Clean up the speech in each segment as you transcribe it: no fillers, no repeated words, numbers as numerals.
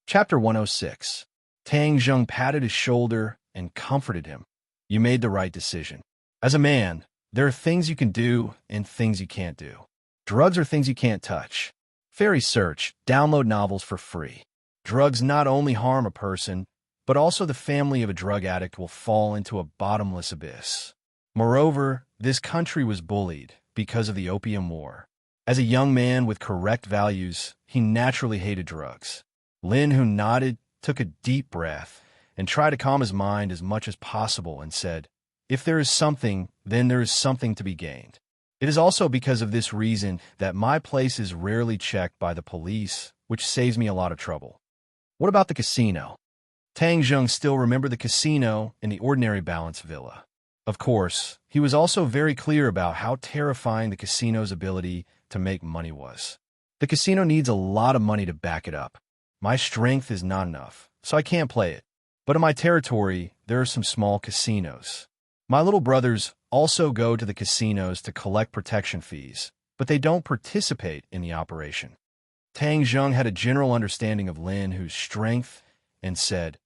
Chapter 106. Tang Zheng patted his shoulder and comforted him. You made the right decision. As a man, there are things you can do and things you can't do. Drugs are things you can't touch. Fairy search, download novels for free. Drugs not only harm a person, but also the family of a drug addict will fall into a bottomless abyss. Moreover, this country was bullied because of the Opium War. As a young man with correct values, he naturally hated drugs. Lin, who nodded, took a deep breath and tried to calm his mind as much as possible and said, "If there is something, then there is something to be gained. It is also because of this reason that my place is rarely checked by the police, which saves me a lot of trouble." What about the casino? Tang Zheng still remembered the casino in the ordinary balance villa. Of course, he was also very clear about how terrifying the casino's ability to make money was. The casino needs a lot of money to back it up. My strength is not enough, so I can't play it. But in my territory, there are some small casinos. My little brothers also go to the casinos to collect protection fees, but they don't participate in the operation. Tang Zheng had a general understanding of Lin Hu's strength and said,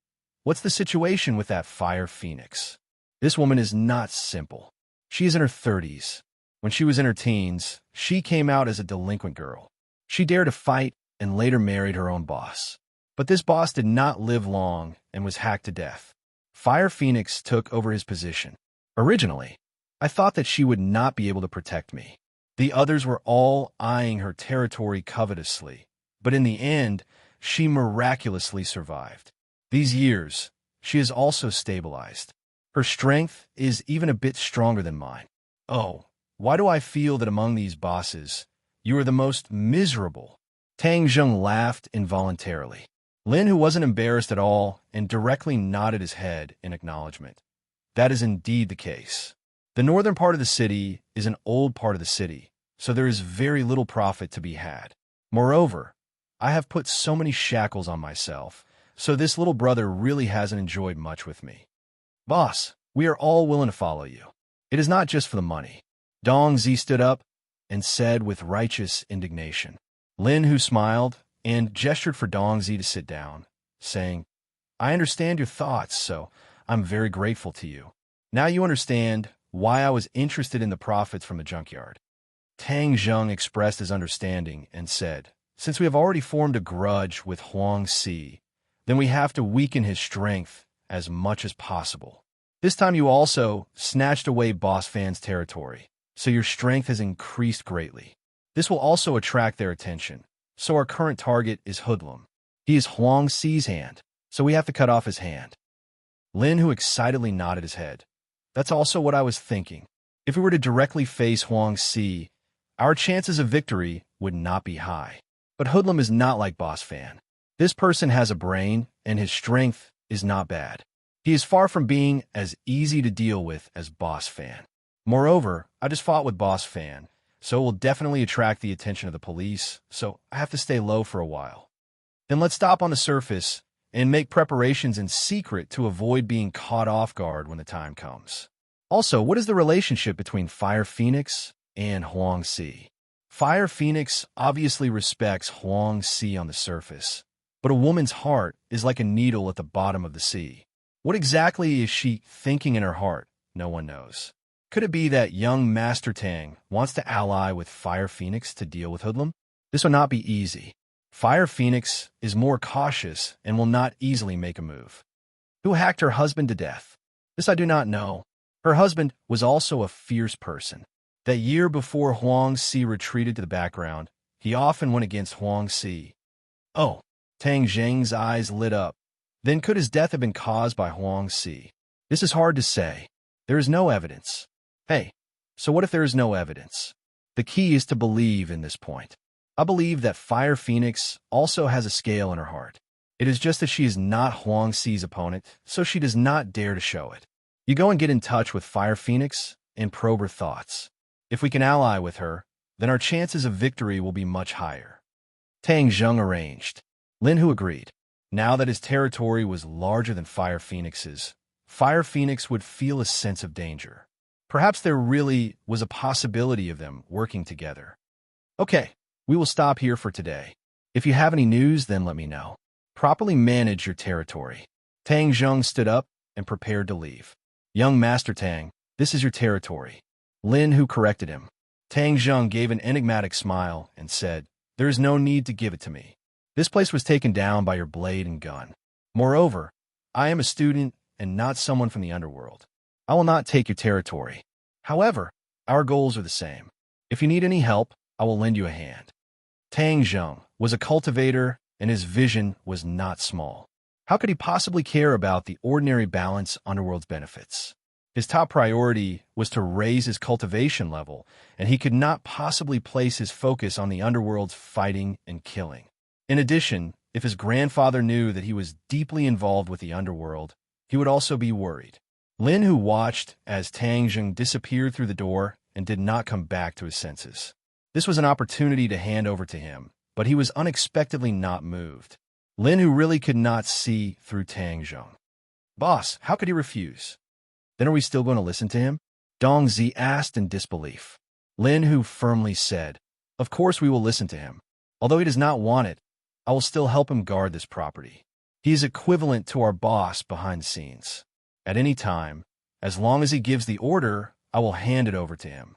"What's the situation with that fire phoenix? This woman is not simple. She is in her 30s. When she was in her teens, she came out as a delinquent girl. She dared to fight and later married her own boss. But this boss did not live long and was hacked to death. Fire Phoenix took over his position. Originally, I thought that she would not be able to protect me. The others were all eyeing her territory covetously, but in the end, she miraculously survived. These years, she has also stabilized. Her strength is even a bit stronger than mine. Oh, why do I feel that among these bosses, you are the most miserable?" Tang Zheng laughed involuntarily. Lin, who wasn't embarrassed at all, and directly nodded his head in acknowledgement. That is indeed the case. The northern part of the city is an old part of the city, so there is very little profit to be had. Moreover, I have put so many shackles on myself, so this little brother really hasn't enjoyed much with me. Boss, we are all willing to follow you. It is not just for the money. Dong Zi stood up and said with righteous indignation. Lin Hu smiled and gestured for Dong Zi to sit down, saying, "I understand your thoughts, so I'm very grateful to you. Now you understand why I was interested in the profits from the junkyard." Tang Zheng expressed his understanding and said, "Since we have already formed a grudge with Huang Si, then we have to weaken his strength as much as possible. This time you also snatched away Boss Fan's territory, so your strength has increased greatly. This will also attract their attention, so our current target is Hoodlum. He is Huang Si's hand, so we have to cut off his hand." Lin, who excitedly nodded his head. "That's also what I was thinking. If we were to directly face Huang Si, our chances of victory would not be high. But Hoodlum is not like Boss Fan. This person has a brain, and his strength is not bad. He is far from being as easy to deal with as Boss Fan. Moreover, I just fought with Boss Fan, so it will definitely attract the attention of the police, so I have to stay low for a while. Then let's stop on the surface and make preparations in secret to avoid being caught off guard when the time comes. Also, what is the relationship between Fire Phoenix and Huang Si? Fire Phoenix obviously respects Huang Si on the surface, but a woman's heart is like a needle at the bottom of the sea. What exactly is she thinking in her heart? No one knows. Could it be that young Master Tang wants to ally with Fire Phoenix to deal with Hoodlum? This will not be easy. Fire Phoenix is more cautious and will not easily make a move. Who hacked her husband to death? This I do not know. Her husband was also a fierce person. That year before Huang Si retreated to the background, he often went against Huang Si. Oh, Tang Zheng's eyes lit up. Then could his death have been caused by Huang Si? This is hard to say. There is no evidence. Hey, so what if there is no evidence? The key is to believe in this point. I believe that Fire Phoenix also has a scale in her heart. It is just that she is not Huang Si's opponent, so she does not dare to show it. You go and get in touch with Fire Phoenix and probe her thoughts. If we can ally with her, then our chances of victory will be much higher." Tang Zheng arranged. Lin Hu agreed. Now that his territory was larger than Fire Phoenix's, Fire Phoenix would feel a sense of danger. Perhaps there really was a possibility of them working together. Okay, we will stop here for today. If you have any news, then let me know. Properly manage your territory. Tang Zheng stood up and prepared to leave. Young Master Tang, this is your territory. Lin Hu corrected him. Tang Zheng gave an enigmatic smile and said, there is no need to give it to me. This place was taken down by your blade and gun. Moreover, I am a student and not someone from the underworld. I will not take your territory. However, our goals are the same. If you need any help, I will lend you a hand. Tang Zheng was a cultivator, and his vision was not small. How could he possibly care about the ordinary balance underworld's benefits? His top priority was to raise his cultivation level, and he could not possibly place his focus on the underworld's fighting and killing. In addition, if his grandfather knew that he was deeply involved with the underworld, he would also be worried. Lin Hu watched as Tang Zheng disappeared through the door and did not come back to his senses. This was an opportunity to hand over to him, but he was unexpectedly not moved. Lin Hu really could not see through Tang Zheng. Boss, how could he refuse? Then are we still going to listen to him? Dong Zi asked in disbelief. Lin Hu firmly said, of course we will listen to him. Although he does not want it, I will still help him guard this property. He is equivalent to our boss behind the scenes. At any time, as long as he gives the order, I will hand it over to him.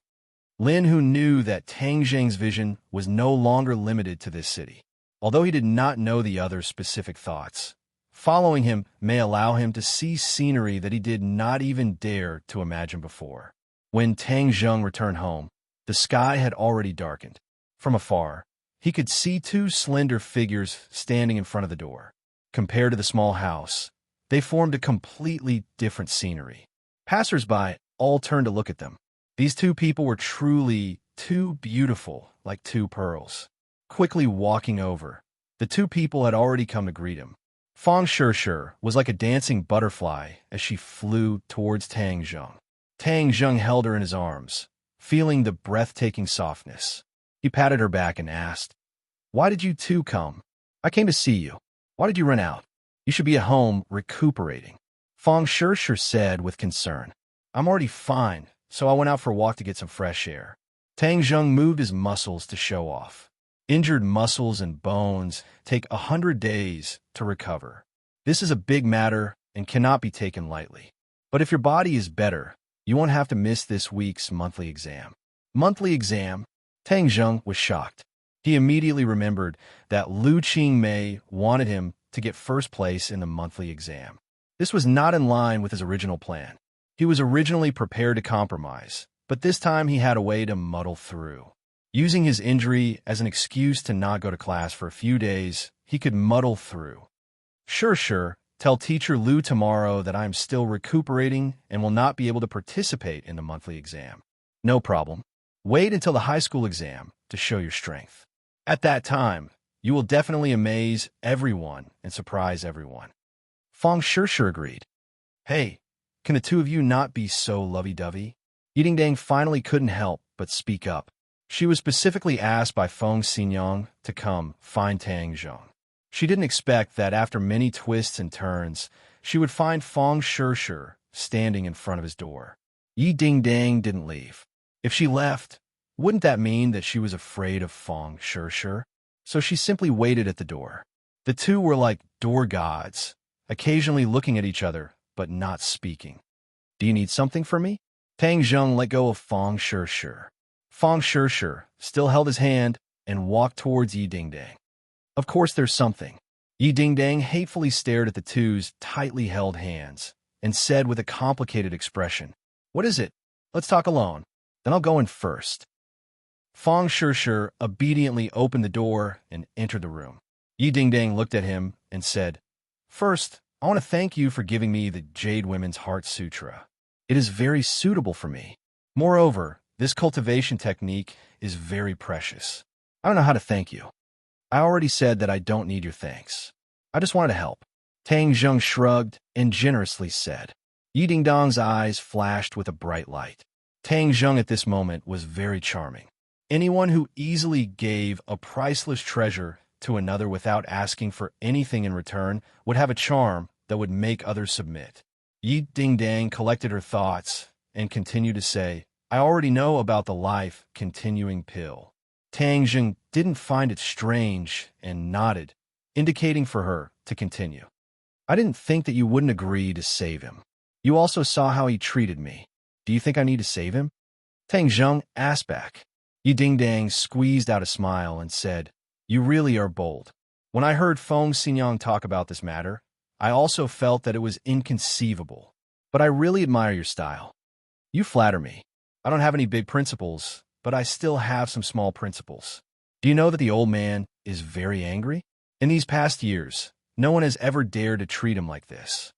Lin Hu knew that Tang Zheng's vision was no longer limited to this city. Although he did not know the other's specific thoughts, following him may allow him to see scenery that he did not even dare to imagine before. When Tang Zheng returned home, the sky had already darkened. From afar, he could see two slender figures standing in front of the door. Compared to the small house, they formed a completely different scenery. Passers-by all turned to look at them. These two people were truly too beautiful, like two pearls. Quickly walking over, the two people had already come to greet him. Fang Shishir was like a dancing butterfly as she flew towards Tang Zheng. Tang Zheng held her in his arms, feeling the breathtaking softness. He patted her back and asked, why did you two come? I came to see you. Why did you run out? You should be at home recuperating. Fang Shishir said with concern. I'm already fine, so I went out for a walk to get some fresh air. Tang Zheng moved his muscles to show off. Injured muscles and bones take 100 days to recover. This is a big matter and cannot be taken lightly. But if your body is better, you won't have to miss this week's monthly exam. Monthly exam? Tang Zheng was shocked. He immediately remembered that Lu Qingmei wanted him to get first place in the monthly exam. This was not in line with his original plan. He was originally prepared to compromise, but this time he had a way to muddle through. Using his injury as an excuse to not go to class for a few days, he could muddle through. Sure, tell teacher Lu tomorrow that I am still recuperating and will not be able to participate in the monthly exam. No problem. Wait until the high school exam to show your strength. At that time, you will definitely amaze everyone and surprise everyone. Fang Shishir agreed. Hey, can the two of you not be so lovey-dovey? Yiding Dang finally couldn't help but speak up. She was specifically asked by Feng Xinyang to come find Tang Zheng. She didn't expect that after many twists and turns, she would find Fang Shishir standing in front of his door. Yi Ding Dang didn't leave. If she left, wouldn't that mean that she was afraid of Fang Shishir? So she simply waited at the door. The two were like door gods, occasionally looking at each other, but not speaking. Do you need something from me? Tang Zheng let go of Fang Shishir. Fang Shishir still held his hand and walked towards Yi Ding Dang. Of course there's something. Yi Ding Dang hatefully stared at the two's tightly held hands and said with a complicated expression, what is it? Let's talk alone. Then I'll go in first. Fang Shishir obediently opened the door and entered the room. Yi Ding Dang looked at him and said, first, I want to thank you for giving me the Jade Women's Heart Sutra. It is very suitable for me. Moreover, this cultivation technique is very precious. I don't know how to thank you. I already said that I don't need your thanks. I just wanted to help. Tang Zheng shrugged and generously said. Yi Ding Dang's eyes flashed with a bright light. Tang Zheng at this moment was very charming. Anyone who easily gave a priceless treasure to another without asking for anything in return would have a charm that would make others submit. Yi Ding Dang collected her thoughts and continued to say, I already know about the life-continuing pill. Tang Zheng didn't find it strange and nodded, indicating for her to continue. I didn't think that you wouldn't agree to save him. You also saw how he treated me. Do you think I need to save him? Tang Zheng asked back. Yi Dingdang squeezed out a smile and said, You really are bold. When I heard Feng Xinyang talk about this matter, I also felt that it was inconceivable. But I really admire your style. You flatter me. I don't have any big principles, but I still have some small principles. Do you know that the old man is very angry? In these past years, no one has ever dared to treat him like this.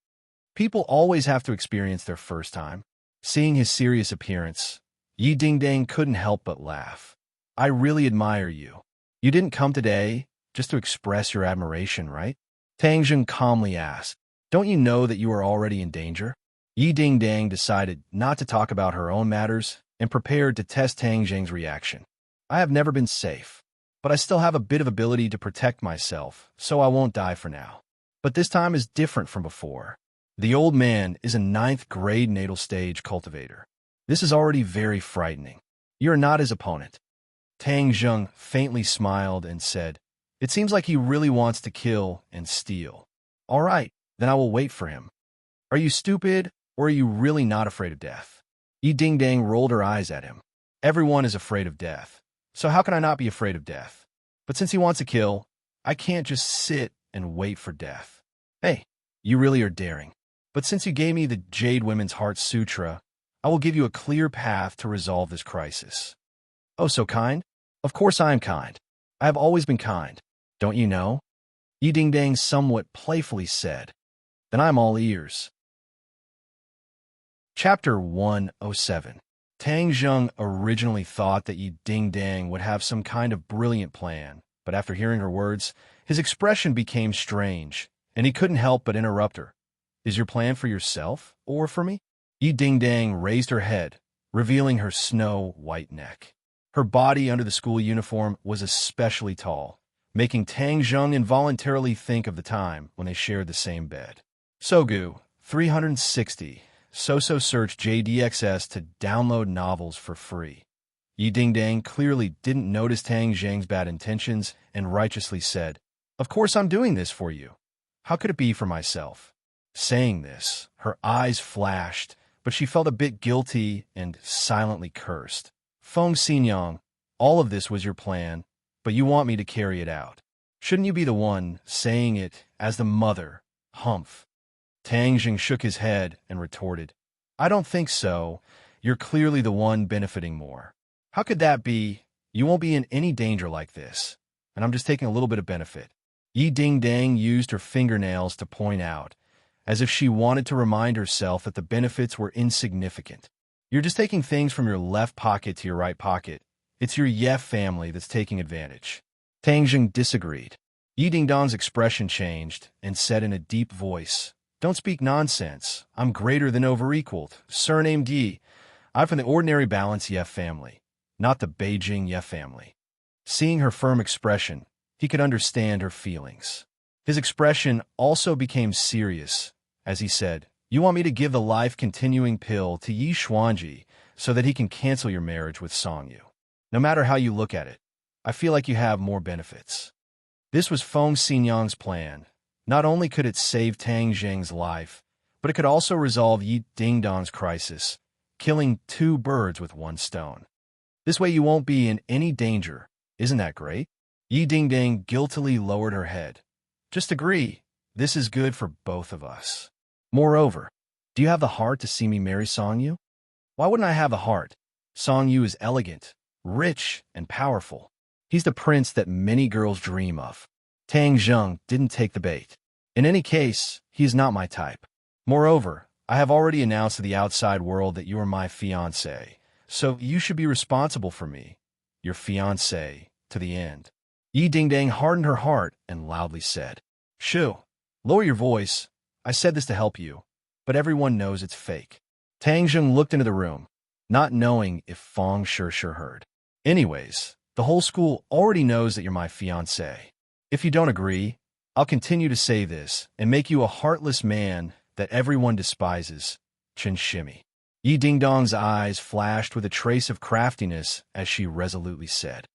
People always have to experience their first time. Seeing his serious appearance, Yi Dingdang couldn't help but laugh. I really admire you. You didn't come today just to express your admiration, right? Tang Zheng calmly asked. Don't you know that you are already in danger? Yi Dingdang decided not to talk about her own matters and prepared to test Tang Zheng's reaction. I have never been safe, but I still have a bit of ability to protect myself, so I won't die for now. But this time is different from before. The old man is a 9th grade natal stage cultivator. This is already very frightening. You are not his opponent. Tang Zheng faintly smiled and said, It seems like he really wants to kill and steal. All right, then I will wait for him. Are you stupid, or are you really not afraid of death? Yi Dingdang rolled her eyes at him. Everyone is afraid of death, so how can I not be afraid of death? But since he wants to kill, I can't just sit and wait for death. Hey, you really are daring. But since you gave me the Jade Women's Heart Sutra, I will give you a clear path to resolve this crisis. Oh, so kind? Of course I am kind. I have always been kind. Don't you know? Yi Dingdang somewhat playfully said. Then I'm all ears. Chapter 107. Tang Zheng originally thought that Yi Dingdang would have some kind of brilliant plan, but after hearing her words, his expression became strange, and he couldn't help but interrupt her. Is your plan for yourself, or for me? Yi Dingdang raised her head, revealing her snow-white neck. Her body under the school uniform was especially tall, making Tang Zheng involuntarily think of the time when they shared the same bed. Sogu, 360. So search JDXS to download novels for free. Yi Dingdang clearly didn't notice Tang Zheng's bad intentions and righteously said, Of course I'm doing this for you. How could it be for myself? Saying this, her eyes flashed, but she felt a bit guilty and silently cursed. Feng Xinyang, all of this was your plan, but you want me to carry it out. Shouldn't you be the one saying it as the mother? Humph. Tang Zheng shook his head and retorted, I don't think so. You're clearly the one benefiting more. How could that be? You won't be in any danger like this, and I'm just taking a little bit of benefit. Yi Dingdang used her fingernails to point out, as if she wanted to remind herself that the benefits were insignificant. You're just taking things from your left pocket to your right pocket. It's your Yef family that's taking advantage. Tang Zheng disagreed. Yi Dingdang's expression changed and said in a deep voice, Don't speak nonsense. I'm greater than over-equaled. Surnamed Yi. I'm from the ordinary Balance Yef family, not the Beijing Yef family. Seeing her firm expression, he could understand her feelings. His expression also became serious as he said, You want me to give the life-continuing pill to Yi Xuanji so that he can cancel your marriage with Songyu. No matter how you look at it, I feel like you have more benefits. This was Feng Xinyang's plan. Not only could it save Tang Zheng's life, but it could also resolve Yi Dingdang's crisis, killing 2 birds with 1 stone. This way you won't be in any danger. Isn't that great? Yi Dingdang guiltily lowered her head. Just agree. This is good for both of us. Moreover, do you have the heart to see me marry Songyu? Why wouldn't I have the heart? Songyu is elegant, rich, and powerful. He's the prince that many girls dream of. Tang Zheng didn't take the bait. In any case, he is not my type. Moreover, I have already announced to the outside world that you are my fiancé, so you should be responsible for me, your fiancé, to the end. Yi Dingdang hardened her heart and loudly said, Shu, lower your voice. I said this to help you, but everyone knows it's fake. Tang Zheng looked into the room, not knowing if Feng Sure heard. Anyways, the whole school already knows that you're my fiancé. If you don't agree, I'll continue to say this and make you a heartless man that everyone despises, Chen Shimi. Yi Dingdong's eyes flashed with a trace of craftiness as she resolutely said.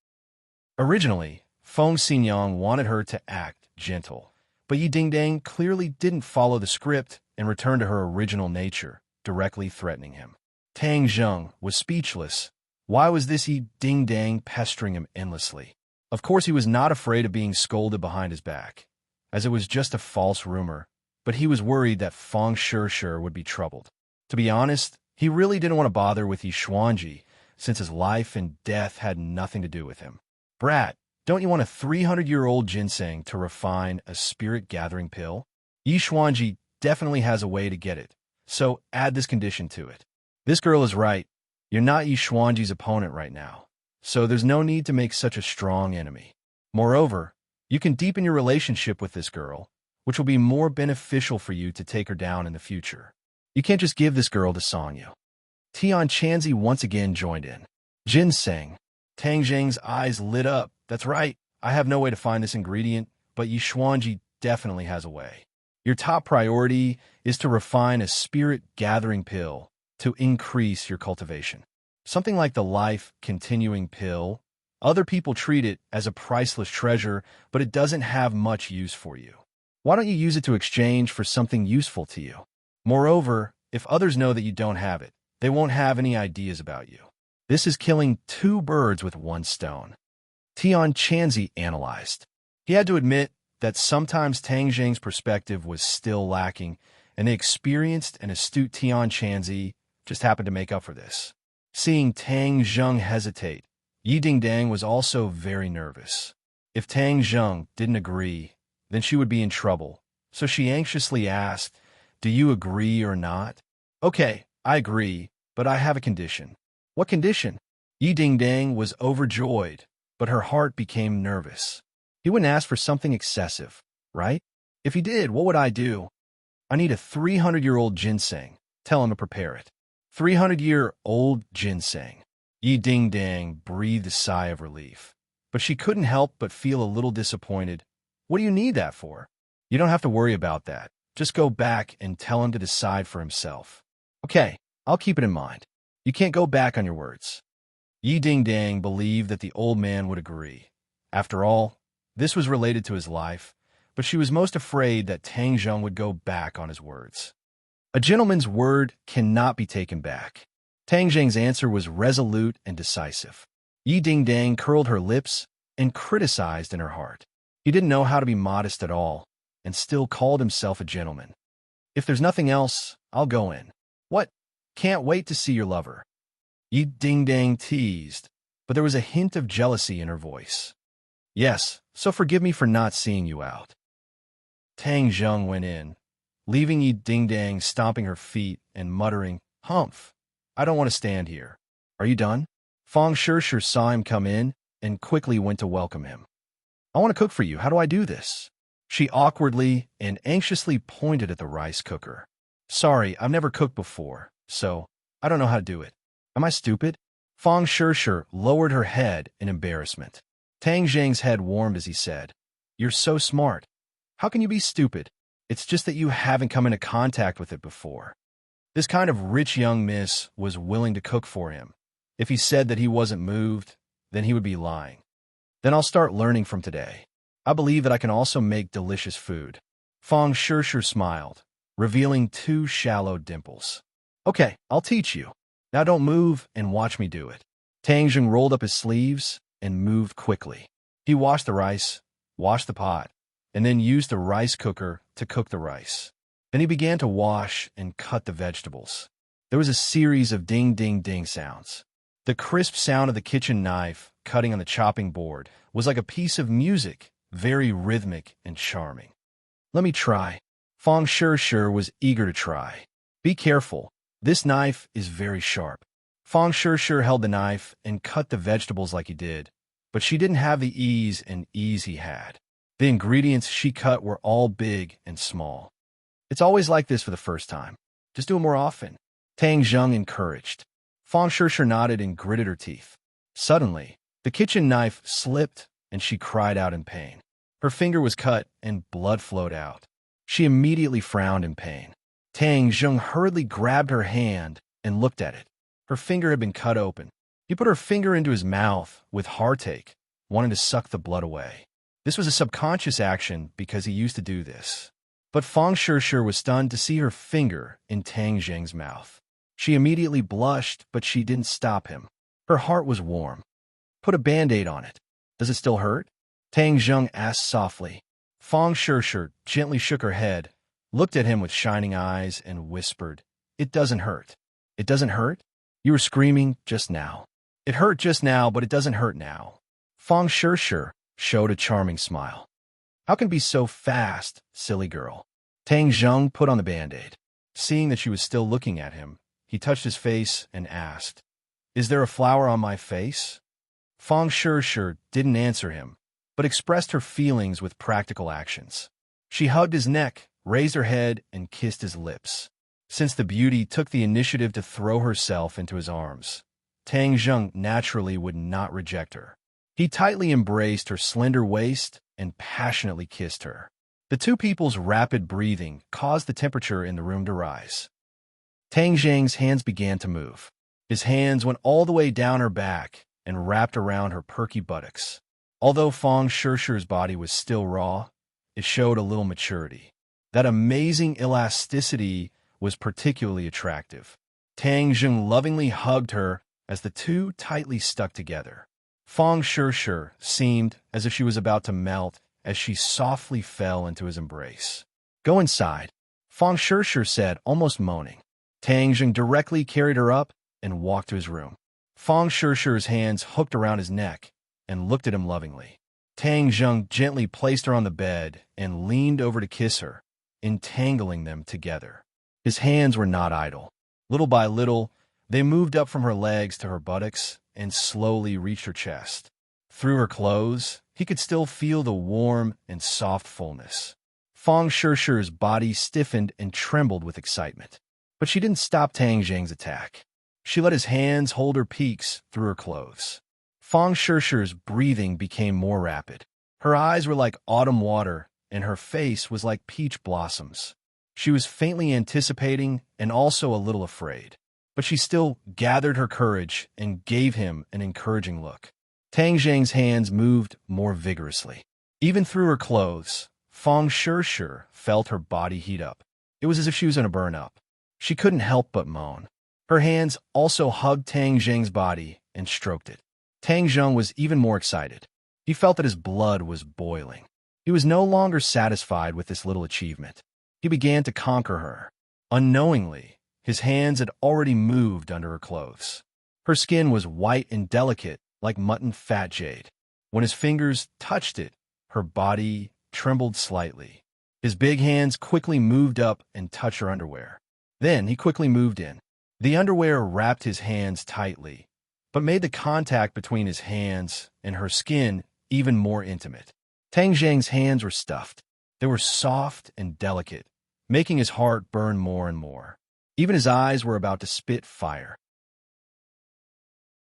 Originally, Feng Xinyang wanted her to act gentle, But Yi Dingdang clearly didn't follow the script and returned to her original nature, directly threatening him. Tang Zheng was speechless. Why was this Yi Dingdang pestering him endlessly? Of course, he was not afraid of being scolded behind his back, as it was just a false rumor, but he was worried that Fang Shishir would be troubled. To be honest, he really didn't want to bother with Yi Xuanji, since his life and death had nothing to do with him. Brat, don't you want a 300-year-old ginseng to refine a spirit-gathering pill? Yi Xuanji definitely has a way to get it, so add this condition to it. This girl is right. You're not Yi Xuanji's opponent right now, so there's no need to make such a strong enemy. Moreover, you can deepen your relationship with this girl, which will be more beneficial for you to take her down in the future. You can't just give this girl to Songyu. Tian Chanzi once again joined in. Ginseng. Tang Zheng's eyes lit up. That's right. I have no way to find this ingredient, but Yi Xuanji definitely has a way. Your top priority is to refine a spirit-gathering pill to increase your cultivation. Something like the life-continuing pill. Other people treat it as a priceless treasure, but it doesn't have much use for you. Why don't you use it to exchange for something useful to you? Moreover, if others know that you don't have it, they won't have any ideas about you. This is killing two birds with one stone. Tian Chanzi analyzed. He had to admit that sometimes Tang Zheng's perspective was still lacking, and the experienced and astute Tian Chanzi just happened to make up for this. Seeing Tang Zheng hesitate, Yi Dingdang was also very nervous. If Tang Zheng didn't agree, then she would be in trouble, so she anxiously asked, "Do you agree or not?" "Okay, I agree, but I have a condition." "What condition?" Yi Dingdang was overjoyed, but her heart became nervous. He wouldn't ask for something excessive, right? If he did, what would I do? "I need a 300-year-old ginseng. Tell him to prepare it." 300-year-old ginseng. Yi Dingdang breathed a sigh of relief, but she couldn't help but feel a little disappointed. "What do you need that for?" "You don't have to worry about that. Just go back and tell him to decide for himself." "Okay, I'll keep it in mind. You can't go back on your words." Yi Dingdang believed that the old man would agree. After all, this was related to his life, but she was most afraid that Tang Zheng would go back on his words. A gentleman's word cannot be taken back. Tang Zheng's answer was resolute and decisive. Yi Dingdang curled her lips and criticized in her heart. He didn't know how to be modest at all, and still called himself a gentleman. "If there's nothing else, I'll go in." "What? Can't wait to see your lover." Yi Dingdang teased, but there was a hint of jealousy in her voice. "Yes, so forgive me for not seeing you out." Tang Zheng went in, leaving Yi Dingdang stomping her feet and muttering, "Humph, I don't want to stand here. Are you done?" Fang Shishir saw him come in and quickly went to welcome him. "I want to cook for you. How do I do this?" She awkwardly and anxiously pointed at the rice cooker. "Sorry, I've never cooked before, so I don't know how to do it." "Am I stupid?" Fang Shishir lowered her head in embarrassment. Tang Zheng's head warmed as he said, "You're so smart. How can you be stupid? It's just that you haven't come into contact with it before." This kind of rich young miss was willing to cook for him. If he said that he wasn't moved, then he would be lying. "Then I'll start learning from today. I believe that I can also make delicious food." Fang Shishir smiled, revealing two shallow dimples. "Okay, I'll teach you. Now don't move and watch me do it." Tang Zheng rolled up his sleeves and moved quickly. He washed the rice, washed the pot, and then used the rice cooker to cook the rice. Then he began to wash and cut the vegetables. There was a series of ding-ding-ding sounds. The crisp sound of the kitchen knife cutting on the chopping board was like a piece of music, very rhythmic and charming. "Let me try." Fang Shishir was eager to try. "Be careful. This knife is very sharp." Fang Shishir held the knife and cut the vegetables like he did, but she didn't have the ease he had. The ingredients she cut were all big and small. "It's always like this for the first time. Just do it more often," Tang Zheng encouraged. Fang Shishir nodded and gritted her teeth. Suddenly, the kitchen knife slipped and she cried out in pain. Her finger was cut and blood flowed out. She immediately frowned in pain. Tang Zheng hurriedly grabbed her hand and looked at it. Her finger had been cut open. He put her finger into his mouth with heartache, wanting to suck the blood away. This was a subconscious action because he used to do this. But Fang Shishir was stunned to see her finger in Tang Zheng's mouth. She immediately blushed, but she didn't stop him. Her heart was warm. Put a Band-Aid on it. Does it still hurt? Tang Zheng asked softly. Fang Shishir gently shook her head, looked at him with shining eyes, and whispered, "It doesn't hurt." "It doesn't hurt? You were screaming just now." "It hurt just now, but it doesn't hurt now." Fang Shishir showed a charming smile. "How can it be so fast, silly girl?" Tang Zheng put on the Band-Aid. Seeing that she was still looking at him, he touched his face and asked, "Is there a flower on my face?" Fang Shishir didn't answer him, but expressed her feelings with practical actions. She hugged his neck, raised her head, and kissed his lips. Since the beauty took the initiative to throw herself into his arms, Tang Zheng naturally would not reject her. He tightly embraced her slender waist and passionately kissed her. The two people's rapid breathing caused the temperature in the room to rise. Tang Zheng's hands began to move. His hands went all the way down her back and wrapped around her perky buttocks. Although Fang Shishir's body was still raw, it showed a little maturity. That amazing elasticity was particularly attractive. Tang Zheng lovingly hugged her as the two tightly stuck together. Fang Shishir seemed as if she was about to melt as she softly fell into his embrace. "Go inside," Fang Shishir said, almost moaning. Tang Zheng directly carried her up and walked to his room. Fang Shishir's hands hooked around his neck and looked at him lovingly. Tang Zheng gently placed her on the bed and leaned over to kiss her, entangling them together. His hands were not idle. Little by little, they moved up from her legs to her buttocks and slowly reached her chest. Through her clothes, he could still feel the warm and soft fullness. Fang Shishir's body stiffened and trembled with excitement. But she didn't stop Tang Zheng's attack. She let his hands hold her peaks through her clothes. Fang Shishir's breathing became more rapid. Her eyes were like autumn water, and her face was like peach blossoms. She was faintly anticipating and also a little afraid, but she still gathered her courage and gave him an encouraging look. Tang Zheng's hands moved more vigorously. Even through her clothes, Fang Shishir felt her body heat up. It was as if she was in a burn-up. She couldn't help but moan. Her hands also hugged Tang Zheng's body and stroked it. Tang Zheng was even more excited. He felt that his blood was boiling. He was no longer satisfied with this little achievement. He began to conquer her. Unknowingly, his hands had already moved under her clothes. Her skin was white and delicate, like mutton fat jade. When his fingers touched it, her body trembled slightly. His big hands quickly moved up and touched her underwear. Then he quickly moved in. The underwear wrapped his hands tightly, but made the contact between his hands and her skin even more intimate. Tang Zheng's hands were stuffed. They were soft and delicate, making his heart burn more and more. Even his eyes were about to spit fire.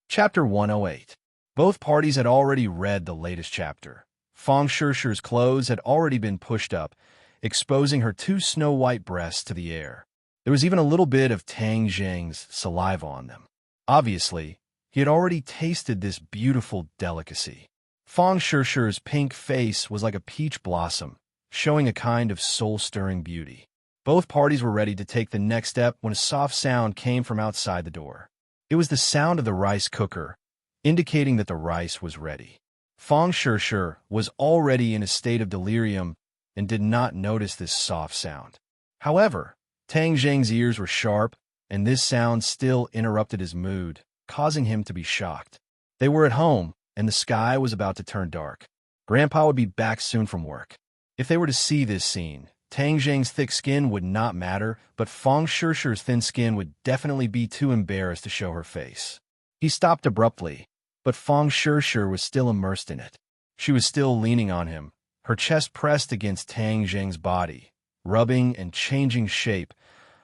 Chapter 108. Both parties had already read the latest chapter. Fang Shishir's clothes had already been pushed up, exposing her two snow-white breasts to the air. There was even a little bit of Tang Zheng's saliva on them. Obviously, he had already tasted this beautiful delicacy. Fang Shishir's pink face was like a peach blossom, showing a kind of soul-stirring beauty. Both parties were ready to take the next step when a soft sound came from outside the door. It was the sound of the rice cooker, indicating that the rice was ready. Fang Shishir was already in a state of delirium and did not notice this soft sound. However, Tang Zheng's ears were sharp, and this sound still interrupted his mood, causing him to be shocked. They were at home, and the sky was about to turn dark. Grandpa would be back soon from work. If they were to see this scene, Tang Zheng's thick skin would not matter, but Fang Shishir's thin skin would definitely be too embarrassed to show her face. He stopped abruptly, but Fang Shishir was still immersed in it. She was still leaning on him, her chest pressed against Tang Zheng's body, rubbing and changing shape,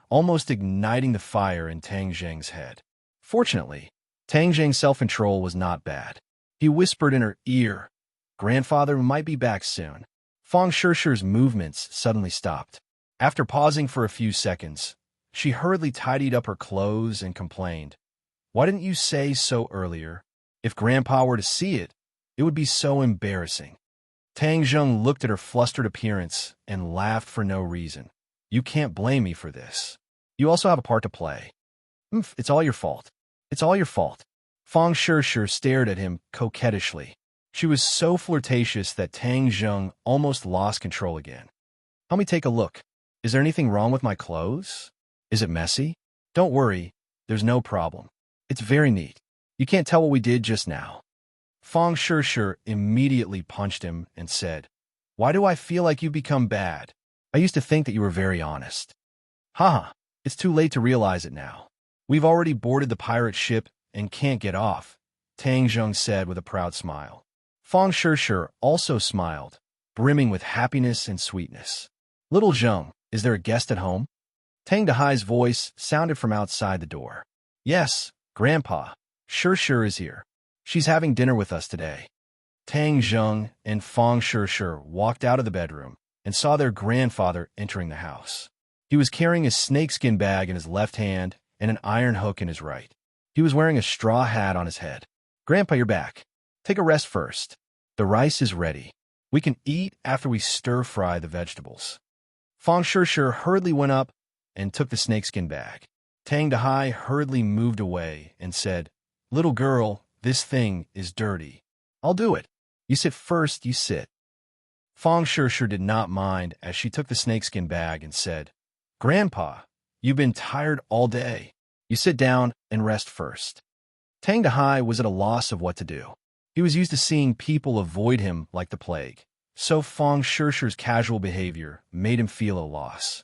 almost igniting the fire in Tang Zheng's head. Fortunately, Tang Zheng's self-control was not bad. He whispered in her ear, "Grandfather might be back soon." Fang Shishir's movements suddenly stopped. After pausing for a few seconds, she hurriedly tidied up her clothes and complained, "Why didn't you say so earlier? If Grandpa were to see it, it would be so embarrassing." Tang Zheng looked at her flustered appearance and laughed for no reason. You can't blame me for this. You also have a part to play. It's all your fault. It's all your fault. Fang Shishir stared at him coquettishly. She was so flirtatious that Tang Zheng almost lost control again. Help me take a look. Is there anything wrong with my clothes? Is it messy? Don't worry, there's no problem. It's very neat. You can't tell what we did just now. Fang Shishir immediately punched him and said, Why do I feel like you've become bad? I used to think that you were very honest. Haha, it's too late to realize it now. We've already boarded the pirate ship and can't get off, Tang Zheng said with a proud smile. Fang Shishir also smiled, brimming with happiness and sweetness. Little Zheng, is there a guest at home? Tang Dahai's voice sounded from outside the door. Yes, Grandpa, Shishir is here. She's having dinner with us today. Tang Zheng and Fang Shishir walked out of the bedroom and saw their grandfather entering the house. He was carrying a snakeskin bag in his left hand and an iron hook in his right. He was wearing a straw hat on his head. Grandpa, you're back. Take a rest first. The rice is ready. We can eat after we stir-fry the vegetables. Fang Shishir hurriedly went up and took the snakeskin bag. Tang Dahai hurriedly moved away and said, Little girl, this thing is dirty. I'll do it. You sit first, you sit. Fang Shishir did not mind as she took the snakeskin bag and said, Grandpa, you've been tired all day. You sit down and rest first. Tang Dahai was at a loss of what to do. He was used to seeing people avoid him like the plague, so Fang Shishir's casual behavior made him feel a loss.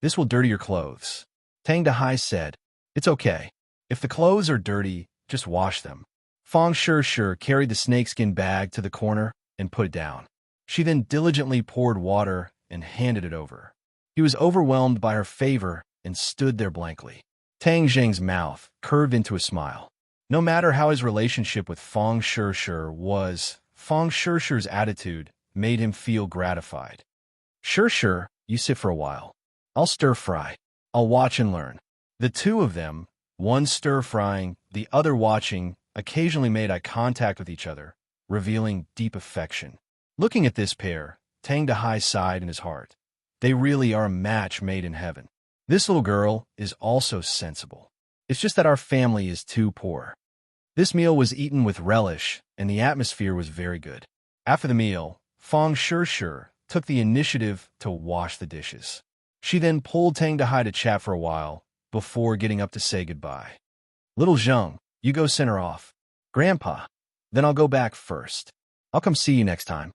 This will dirty your clothes. Tang Dahai said, It's okay. If the clothes are dirty, just wash them. Fang Shishir carried the snakeskin bag to the corner and put it down. She then diligently poured water and handed it over. He was overwhelmed by her favor and stood there blankly. Tang Zheng's mouth curved into a smile. No matter how his relationship with Fang Shishir was, Fang Shishir's attitude made him feel gratified. Shishir, you sit for a while. I'll stir-fry. I'll watch and learn. The two of them, one stir-frying, the other watching, occasionally made eye contact with each other, revealing deep affection. Looking at this pair, Tang Dahai sighed in his heart. They really are a match made in heaven. This little girl is also sensible. It's just that our family is too poor. This meal was eaten with relish, and the atmosphere was very good. After the meal, Fang Shishir took the initiative to wash the dishes. She then pulled Tang Dahai to chat for a while, before getting up to say goodbye. Little Zheng, you go send her off. Grandpa, then I'll go back first. I'll come see you next time.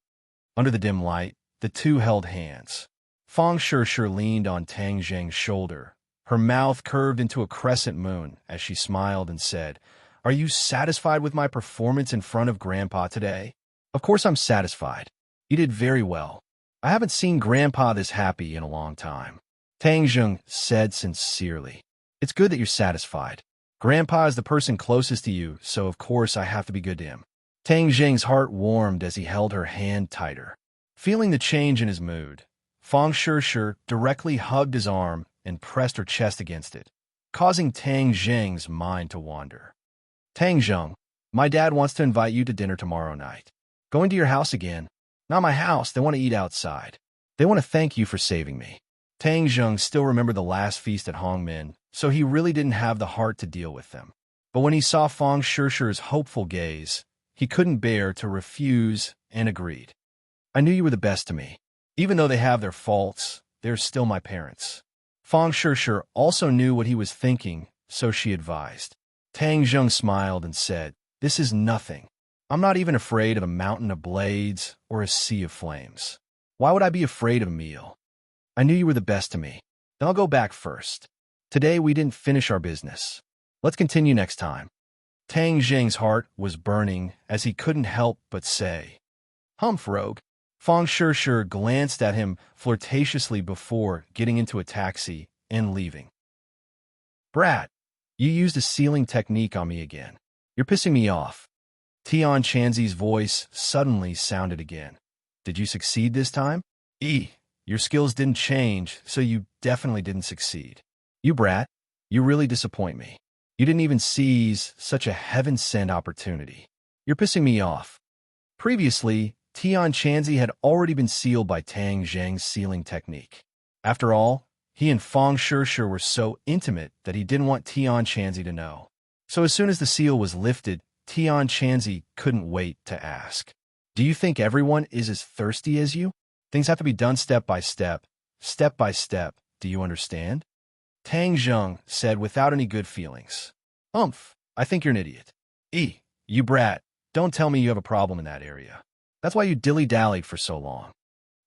Under the dim light, the two held hands. Fang Shishir leaned on Tang Zheng's shoulder. Her mouth curved into a crescent moon as she smiled and said, Are you satisfied with my performance in front of Grandpa today? Of course I'm satisfied. You did very well. I haven't seen Grandpa this happy in a long time. Tang Zheng said sincerely. It's good that you're satisfied. Grandpa is the person closest to you, so of course I have to be good to him. Tang Zheng's heart warmed as he held her hand tighter. Feeling the change in his mood, Fang Shishir directly hugged his arm and pressed her chest against it, causing Tang Zheng's mind to wander. Tang Zheng, my dad wants to invite you to dinner tomorrow night. Going to your house again. Not my house, they want to eat outside. They want to thank you for saving me. Tang Zheng still remembered the last feast at Hongmen, so he really didn't have the heart to deal with them. But when he saw Fang Shishir's hopeful gaze, he couldn't bear to refuse and agreed. I knew you were the best to me. Even though they have their faults, they're still my parents. Fang Shishir also knew what he was thinking, so she advised. Tang Zheng smiled and said, This is nothing. I'm not even afraid of a mountain of blades or a sea of flames. Why would I be afraid of a meal? I knew you were the best to me. Then I'll go back first. Today we didn't finish our business. Let's continue next time. Tang Zheng's heart was burning as he couldn't help but say, Humph, rogue. Fang Shishir glanced at him flirtatiously before getting into a taxi and leaving. Brat, you used a sealing technique on me again. You're pissing me off. Tian Chanzi's voice suddenly sounded again. Did you succeed this time? Your skills didn't change, so you definitely didn't succeed. You brat, you really disappoint me. You didn't even seize such a heaven-sent opportunity. You're pissing me off. Previously, Tian Chanzi had already been sealed by Tang Zhang's sealing technique. After all, he and Fang Shishir were so intimate that he didn't want Tian Chanzi to know. So as soon as the seal was lifted, Tian Chanzi couldn't wait to ask, "Do you think everyone is as thirsty as you? Things have to be done step by step, do you understand?" Tang Zheng said without any good feelings, I think you're an idiot. You brat, don't tell me you have a problem in that area. That's why you dilly-dallied for so long."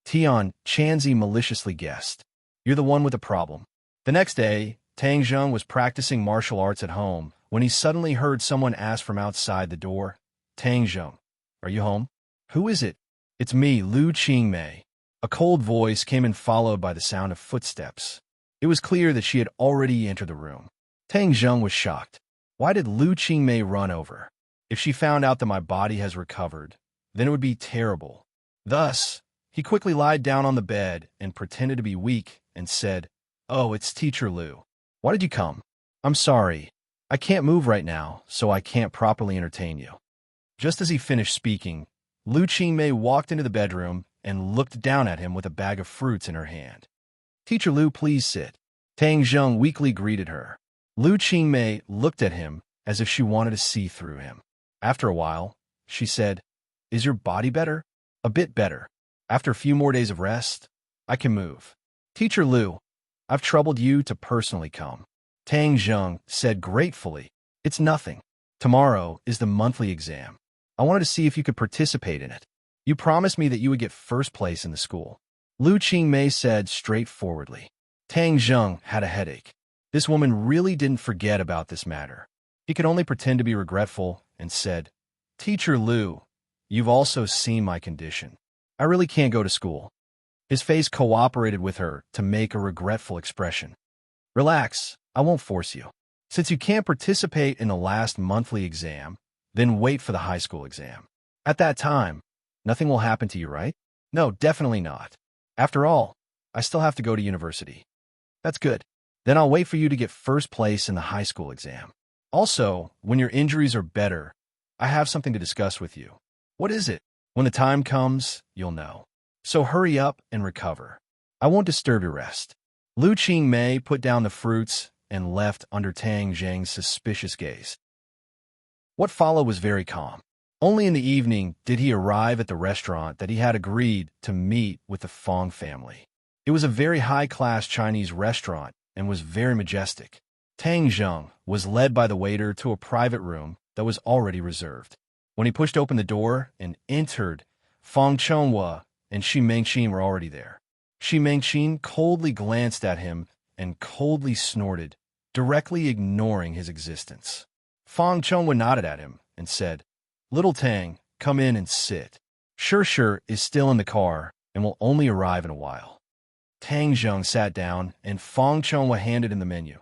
Tian Chanzi maliciously guessed, "You're the one with the problem." The next day, Tang Zheng was practicing martial arts at home when he suddenly heard someone ask from outside the door, "Tang Zheng, are you home?" "Who is it?" "It's me, Lu Qingmei." A cold voice came in, followed by the sound of footsteps. It was clear that she had already entered the room. Tang Zheng was shocked. Why did Lu Qingmei run over? If she found out that my body has recovered, then it would be terrible. Thus, he quickly lied down on the bed and pretended to be weak and said, "Oh, it's Teacher Lu. Why did you come?" "I'm sorry. I can't move right now, so I can't properly entertain you." Just as he finished speaking, Lu Qingmei walked into the bedroom and looked down at him with a bag of fruits in her hand. "Teacher Lu, please sit." Tang Zheng weakly greeted her. Lu Qingmei looked at him as if she wanted to see through him. After a while, she said, "Is your body better?" "A bit better. After a few more days of rest, I can move." "Teacher Lu, I've troubled you to personally come." Tang Zheng said gratefully, "It's nothing. Tomorrow is the monthly exam. I wanted to see if you could participate in it. You promised me that you would get first place in the school." Lu Qingmei said straightforwardly. Tang Zheng had a headache. This woman really didn't forget about this matter. He could only pretend to be regretful and said, "Teacher Lu, you've also seen my condition. I really can't go to school." His face cooperated with her to make a regretful expression. "Relax, I won't force you. Since you can't participate in the last monthly exam, then wait for the high school exam. At that time, nothing will happen to you, right?" "No, definitely not. After all, I still have to go to university." "That's good. Then I'll wait for you to get first place in the high school exam. Also, when your injuries are better, I have something to discuss with you." "What is it?" "When the time comes, you'll know. So hurry up and recover. I won't disturb your rest." Lu Qingmei put down the fruits and left under Tang Zheng's suspicious gaze. What followed was very calm. Only in the evening did he arrive at the restaurant that he had agreed to meet with the Fong family. It was a very high-class Chinese restaurant and was very majestic. Tang Zheng was led by the waiter to a private room that was already reserved. When he pushed open the door and entered, Fang Chonghua and Shi Mengqin were already there. Shi Mengqin coldly glanced at him and coldly snorted, directly ignoring his existence. Fang Chonghua nodded at him and said, "Little Tang, come in and sit. Shishir is still in the car and will only arrive in a while." Tang Zheng sat down and Fang Chonghua handed him the menu.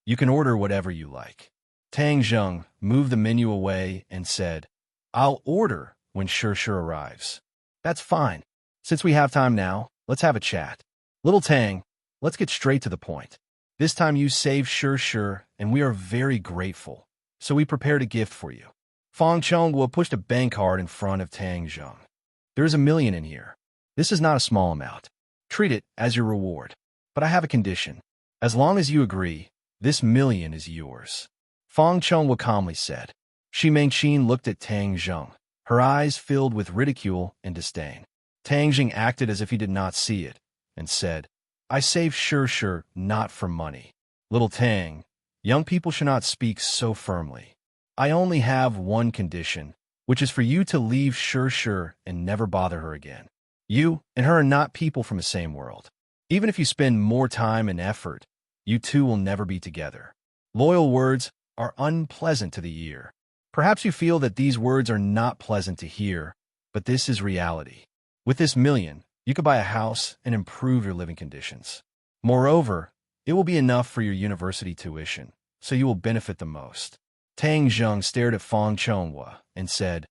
"You can order whatever you like." Tang Zheng moved the menu away and said, "I'll order when Shishir arrives." "That's fine. Since we have time now, let's have a chat. Little Tang, let's get straight to the point. This time you saved Shishir, and we are very grateful, so we prepared a gift for you." Fang Chonghua pushed a bank card in front of Tang Zheng. "There is 1 million in here. This is not a small amount. Treat it as your reward. But I have a condition. As long as you agree, this 1 million is yours." Fang Chonghua calmly said. Shi Mengqin looked at Tang Zheng. Her eyes filled with ridicule and disdain. Tang Zheng acted as if he did not see it, and said, "I saved Shishir not for money. Little Tang, young people should not speak so firmly. I only have one condition, which is for you to leave Shishir and never bother her again. You and her are not people from the same world. Even if you spend more time and effort, you two will never be together. Loyal words are unpleasant to the ear. Perhaps you feel that these words are not pleasant to hear, but this is reality. With this 1 million, you could buy a house and improve your living conditions. Moreover, it will be enough for your university tuition, so you will benefit the most." Tang Zheng stared at Fang Chonghua and said,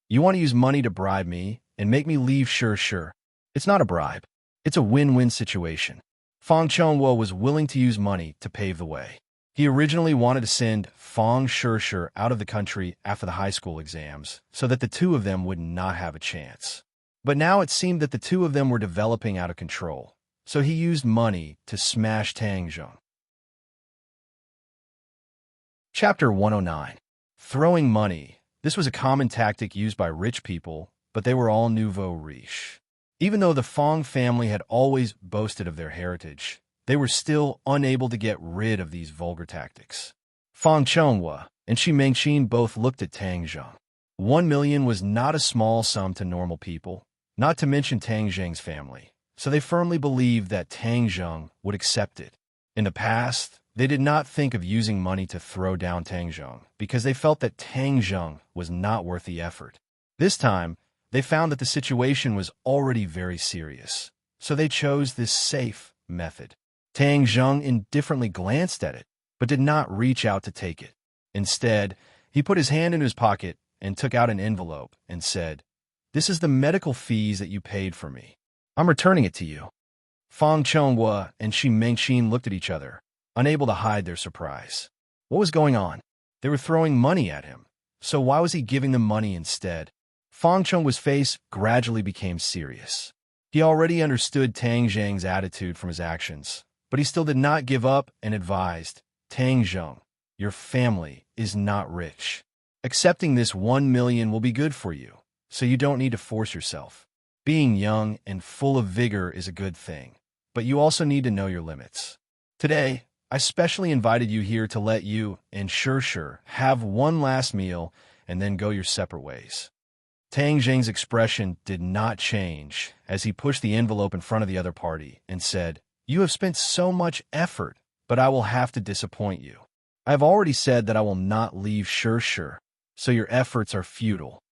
"You want to use money to bribe me and make me leave Shishir? It's not a bribe. It's a win-win situation." Fang Chonghua was willing to use money to pave the way. He originally wanted to send Fang Shishir out of the country after the high school exams so that the two of them would not have a chance. But now it seemed that the two of them were developing out of control, so he used money to smash Tang Zheng. Chapter 109. Throwing money. This was a common tactic used by rich people, but they were all nouveau riche. Even though the Fong family had always boasted of their heritage, they were still unable to get rid of these vulgar tactics. Fong Chonghua and Shi Mengqin both looked at Tang Zheng. 1 million was not a small sum to normal people, not to mention Tang Zheng's family, so they firmly believed that Tang Zheng would accept it. In the past, they did not think of using money to throw down Tang Zheng because they felt that Tang Zheng was not worth the effort. This time, they found that the situation was already very serious, so they chose this safe method. Tang Zheng indifferently glanced at it, but did not reach out to take it. Instead, he put his hand in his pocket and took out an envelope and said, "This is the medical fees that you paid for me. I'm returning it to you." Fong Chonghua and Shi Mengqin looked at each other, unable to hide their surprise. What was going on? They were throwing money at him, so why was he giving them money instead? Fong Chonghua's face gradually became serious. He already understood Tang Zheng's attitude from his actions, but he still did not give up and advised, "Tang Zheng, your family is not rich. Accepting this 1 million will be good for you, so you don't need to force yourself. Being young and full of vigor is a good thing, but you also need to know your limits. Today, I specially invited you here to let you and Sure have one last meal and then go your separate ways." Tang Zheng's expression did not change as he pushed the envelope in front of the other party and said, "You have spent so much effort, but I will have to disappoint you. I have already said that I will not leave Sure, so your efforts are futile.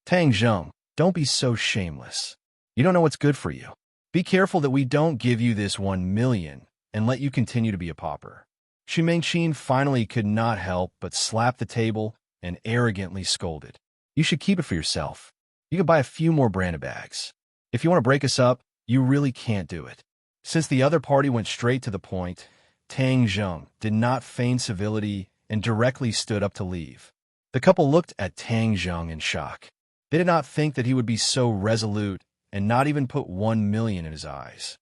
Tang Zheng, don't be so shameless. You don't know what's good for you. Be careful that we don't give you this 1 million and let you continue to be a pauper." Shi Mengqin finally could not help but slap the table and arrogantly scolded, "You should keep it for yourself. You can buy a few more branded bags. If you want to break us up, you really can't do it." Since the other party went straight to the point, Tang Zheng did not feign civility and directly stood up to leave. The couple looked at Tang Zheng in shock. They did not think that he would be so resolute and not even put 1 million in his eyes.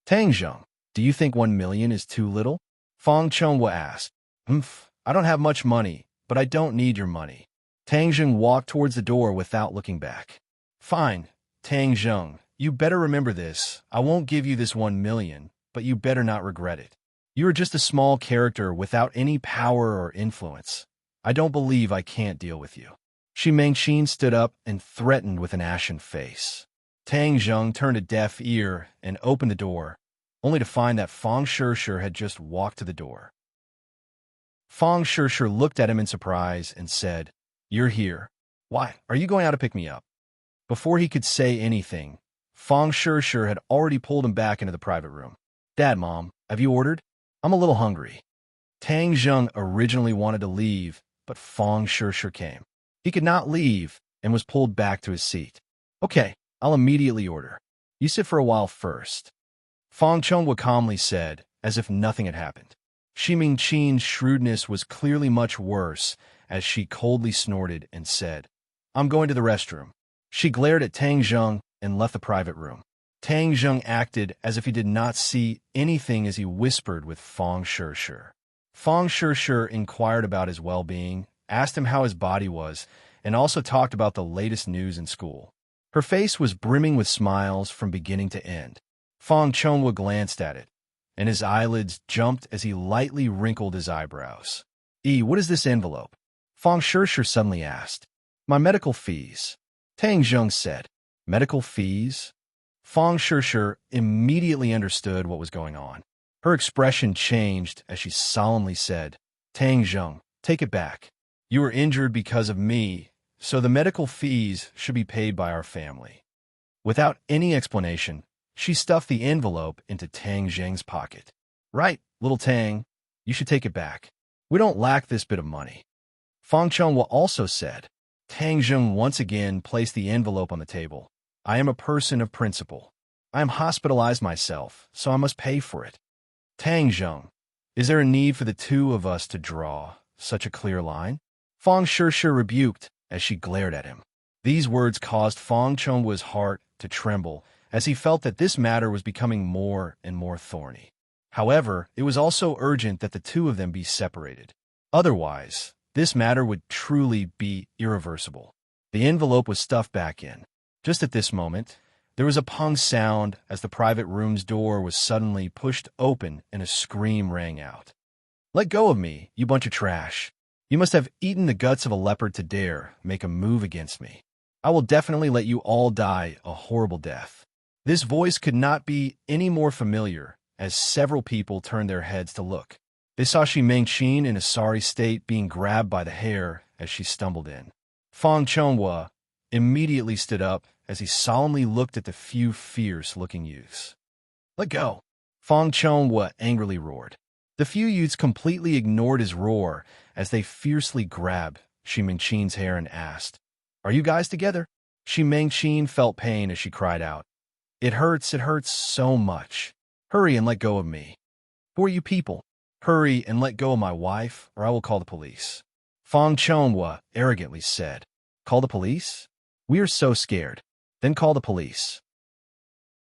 "Tang Zheng, do you think 1 million is too little?" Fong Chonghua asked. I don't have much money, but I don't need your money." Tang Zheng walked towards the door without looking back. "Fine, Tang Zheng, you better remember this. I won't give you this 1 million, but you better not regret it. You are just a small character without any power or influence. I don't believe I can't deal with you." Shi Mengqin stood up and threatened with an ashen face. Tang Zheng turned a deaf ear and opened the door, only to find that Fong Sure had just walked to the door. Fong Sure looked at him in surprise and said, "You're here. Why, are you going out to pick me up?" Before he could say anything, Fong Sure had already pulled him back into the private room. "Dad, Mom, have you ordered? I'm a little hungry." Tang Zheng originally wanted to leave, but Fong Sure came. He could not leave and was pulled back to his seat. "Okay, I'll immediately order. You sit for a while first." Fong Chonghua calmly said, as if nothing had happened. Shi Mengqin's shrewdness was clearly much worse as she coldly snorted and said, "I'm going to the restroom." She glared at Tang Zheng and left the private room. Tang Zheng acted as if he did not see anything as he whispered with Fong Sure. Fong Sure inquired about his well-being, asked him how his body was, and also talked about the latest news in school. Her face was brimming with smiles from beginning to end. Fong Chonghua glanced at it, and his eyelids jumped as he lightly wrinkled his eyebrows. What is this envelope?" Fong Sure suddenly asked. "My medical fees," Tang Zheng said. "Medical fees?" Fong Sure immediately understood what was going on. Her expression changed as she solemnly said, "Tang Zheng, take it back. You were injured because of me, so the medical fees should be paid by our family." Without any explanation, she stuffed the envelope into Tang Zheng's pocket. "Right, little Tang, you should take it back. We don't lack this bit of money." Fong Chonghua also said. Tang Zheng once again placed the envelope on the table. "I am a person of principle. I am hospitalized myself, so I must pay for it. Tang Zheng, is there a need for the two of us to draw such a clear line?" Fong Sure rebuked as she glared at him. These words caused Fong Chongwa's heart to tremble as he felt that this matter was becoming more and more thorny. However, it was also urgent that the two of them be separated. Otherwise, this matter would truly be irreversible. The envelope was stuffed back in. Just at this moment, there was a pung sound as the private room's door was suddenly pushed open and a scream rang out. "Let go of me, you bunch of trash. You must have eaten the guts of a leopard to dare make a move against me. I will definitely let you all die a horrible death." This voice could not be any more familiar as several people turned their heads to look. They saw Shi Mengqin in a sorry state being grabbed by the hair as she stumbled in. Fong Chongwa immediately stood up as he solemnly looked at the few fierce-looking youths. "Let go!" Fong Chongwa angrily roared. The few youths completely ignored his roar as they fiercely grabbed Shi Mengqin's hair and asked, "Are you guys together?" Shi Mengqin felt pain as she cried out, it hurts so much. Hurry and let go of me." "Who are you people? Hurry and let go of my wife, or I will call the police." Fong Chongwa arrogantly said. "Call the police? We are so scared. Then call the police.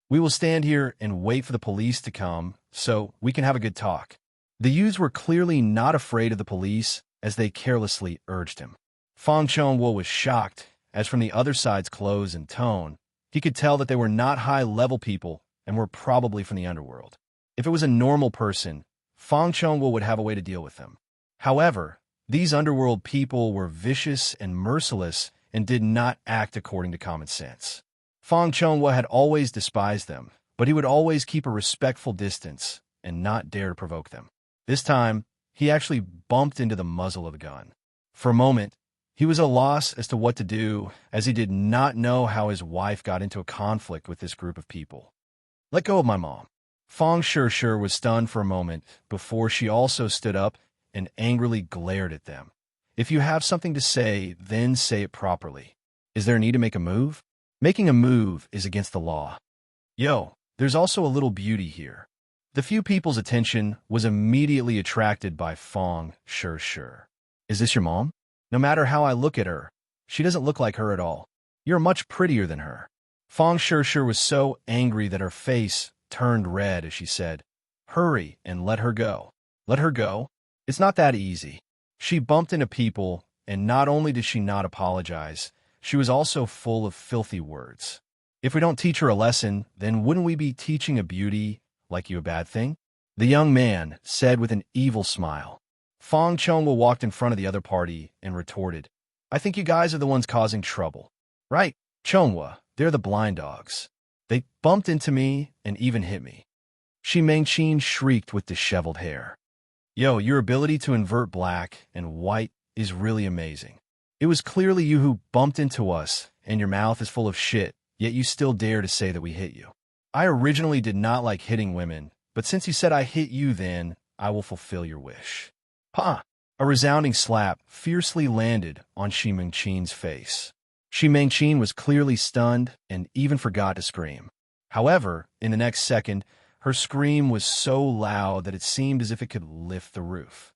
We will stand here and wait for the police to come so we can have a good talk." The youths were clearly not afraid of the police as they carelessly urged him. Fong Chongwa was shocked as from the other side's clothes and tone, he could tell that they were not high-level people and were probably from the underworld. If it was a normal person, Fong Chongwa would have a way to deal with them. However, these underworld people were vicious and merciless and did not act according to common sense. Fong Chongwa had always despised them, but he would always keep a respectful distance and not dare to provoke them. This time, he actually bumped into the muzzle of the gun. For a moment, he was at a loss as to what to do, as he did not know how his wife got into a conflict with this group of people. "Let go of my mom." Fong Shishir was stunned for a moment before she also stood up and angrily glared at them. "If you have something to say, then say it properly. Is there a need to make a move? Making a move is against the law. Yo, there's also a little beauty here." The few people's attention was immediately attracted by Fong Shishir. "Is this your mom? No matter how I look at her, she doesn't look like her at all. You're much prettier than her." Fong Shishir was so angry that her face turned red as she said, "Hurry and let her go." "Let her go? It's not that easy." She bumped into people, and not only did she not apologize, she was also full of filthy words. "If we don't teach her a lesson, then wouldn't we be teaching a beauty like you a bad thing?" the young man said with an evil smile. Fong Chongwa walked in front of the other party and retorted, "I think you guys are the ones causing trouble." "Right, Chongwa, they're the blind dogs. They bumped into me and even hit me." Shi Mengqin shrieked with disheveled hair. "Yo, your ability to invert black and white is really amazing. It was clearly you who bumped into us, and your mouth is full of shit, yet you still dare to say that we hit you. I originally did not like hitting women, but since you said I hit you, then I will fulfill your wish." "Ha!" A resounding slap fiercely landed on Shi Mengqin's face. Shi Mengqin was clearly stunned and even forgot to scream. However, in the next second, her scream was so loud that it seemed as if it could lift the roof.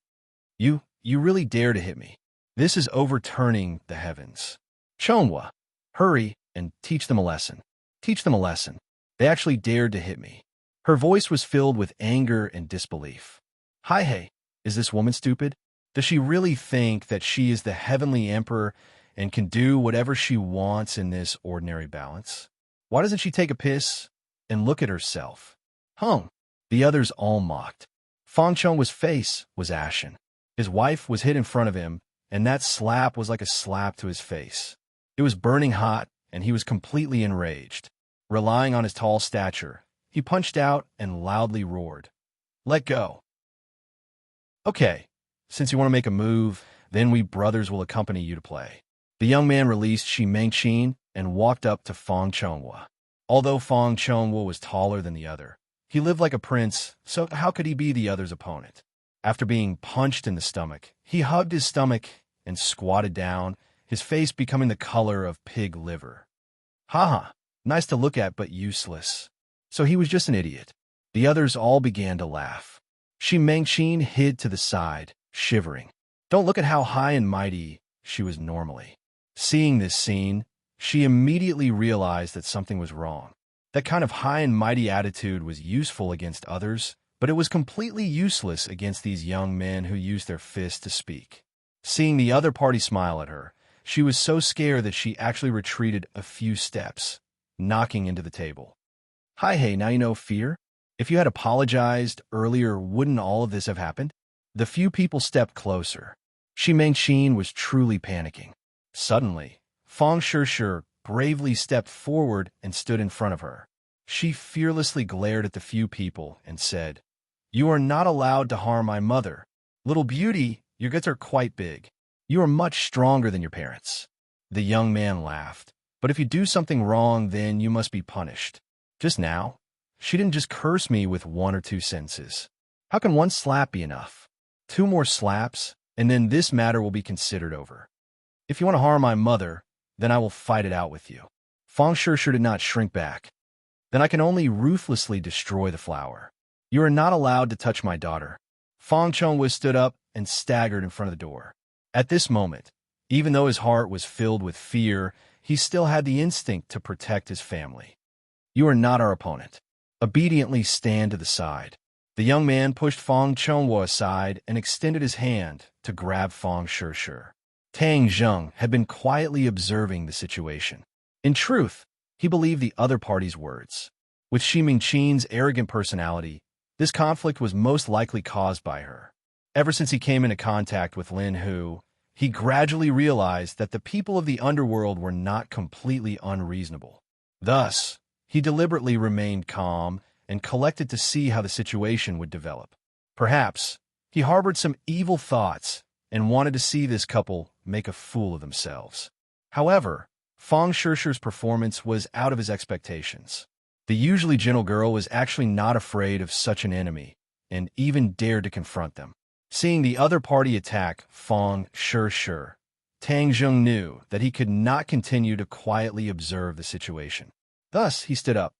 You really dare to hit me. This is overturning the heavens. Chongwa, hurry and teach them a lesson. Teach them a lesson. They actually dared to hit me." Her voice was filled with anger and disbelief. "Hi, hey, is this woman stupid? Does she really think that she is the heavenly emperor and can do whatever she wants in this ordinary balance? Why doesn't she take a piss and look at herself?" "Hung." The others all mocked. Fong Chongwa's face was ashen. His wife was hit in front of him, and that slap was like a slap to his face. It was burning hot, and he was completely enraged. Relying on his tall stature, he punched out and loudly roared, "Let go." "Okay, since you want to make a move, then we brothers will accompany you to play." The young man released Shi Mengqin and walked up to Fong Chongwa. Although Fong Chongwa was taller than the other, he lived like a prince, so how could he be the other's opponent? After being punched in the stomach, he hugged his stomach and squatted down, his face becoming the color of pig liver. "Haha, nice to look at but useless." So he was just an idiot. The others all began to laugh. Shi Mengqin hid to the side, shivering. Don't look at how high and mighty she was normally. Seeing this scene, She immediately realized that something was wrong. That kind of high and mighty attitude was useful against others, but it was completely useless against these young men who used their fists to speak. Seeing the other party smile at her, she was so scared that she actually retreated a few steps, knocking into the table. Hi, hey, now you know fear? If you had apologized earlier, wouldn't all of this have happened? The few people stepped closer. Shi Mingqin was truly panicking. Suddenly, Fang Shishir bravely stepped forward and stood in front of her. She fearlessly glared at the few people and said, "You are not allowed to harm my mother. Little beauty, your guts are quite big. You are much stronger than your parents." The young man laughed. "But if you do something wrong, then you must be punished. Just now, she didn't just curse me with 1 or 2 sentences. How can 1 slap be enough? 2 more slaps, and then this matter will be considered over. If you want to harm my mother, then I will fight it out with you." Fang Shishir did not shrink back. "Then I can only ruthlessly destroy the flower. You are not allowed to touch my daughter." Fang Chongwu stood up and staggered in front of the door. At this moment, even though his heart was filled with fear, he still had the instinct to protect his family. "You are not our opponent. Obediently stand to the side." The young man pushed Fang Chongwu aside and extended his hand to grab Fang Shishir. Tang Zheng had been quietly observing the situation. In truth, he believed the other party's words. With Shi Mingqin's arrogant personality, this conflict was most likely caused by her. Ever since he came into contact with Lin Hu, he gradually realized that the people of the underworld were not completely unreasonable. Thus, he deliberately remained calm and collected to see how the situation would develop. Perhaps he harbored some evil thoughts and wanted to see this couple make a fool of themselves. However, Fang Shishir's performance was out of his expectations. The usually gentle girl was actually not afraid of such an enemy, and even dared to confront them. Seeing the other party attack Fang Shishir, Tang Zheng knew that he could not continue to quietly observe the situation. Thus, he stood up.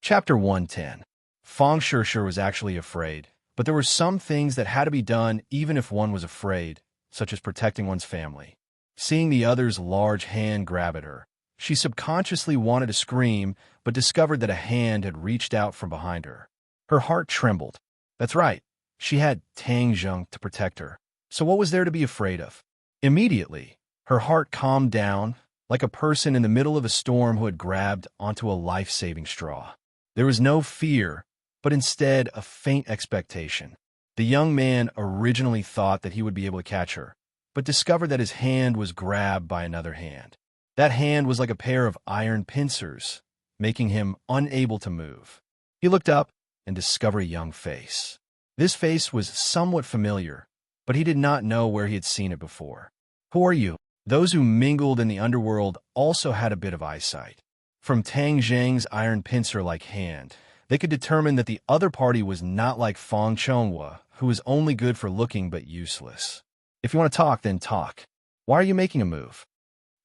Chapter 110. Fang Shishir was actually afraid, but there were some things that had to be done even if one was afraid, such as protecting one's family. Seeing the other's large hand grab at her, she subconsciously wanted to scream, but discovered that a hand had reached out from behind her. Her heart trembled. That's right, she had Tang Zheng to protect her. So what was there to be afraid of? Immediately, her heart calmed down, like a person in the middle of a storm who had grabbed onto a life-saving straw. There was no fear, but instead a faint expectation. The young man originally thought that he would be able to catch her, but discovered that his hand was grabbed by another hand. That hand was like a pair of iron pincers, making him unable to move. He looked up and discovered a young face. This face was somewhat familiar, but he did not know where he had seen it before. "Who are you?" Those who mingled in the underworld also had a bit of eyesight. From Tang Zheng's iron pincer-like hand, they could determine that the other party was not like Fang Chongwu, who was only good for looking but useless. "If you want to talk, then talk. Why are you making a move?"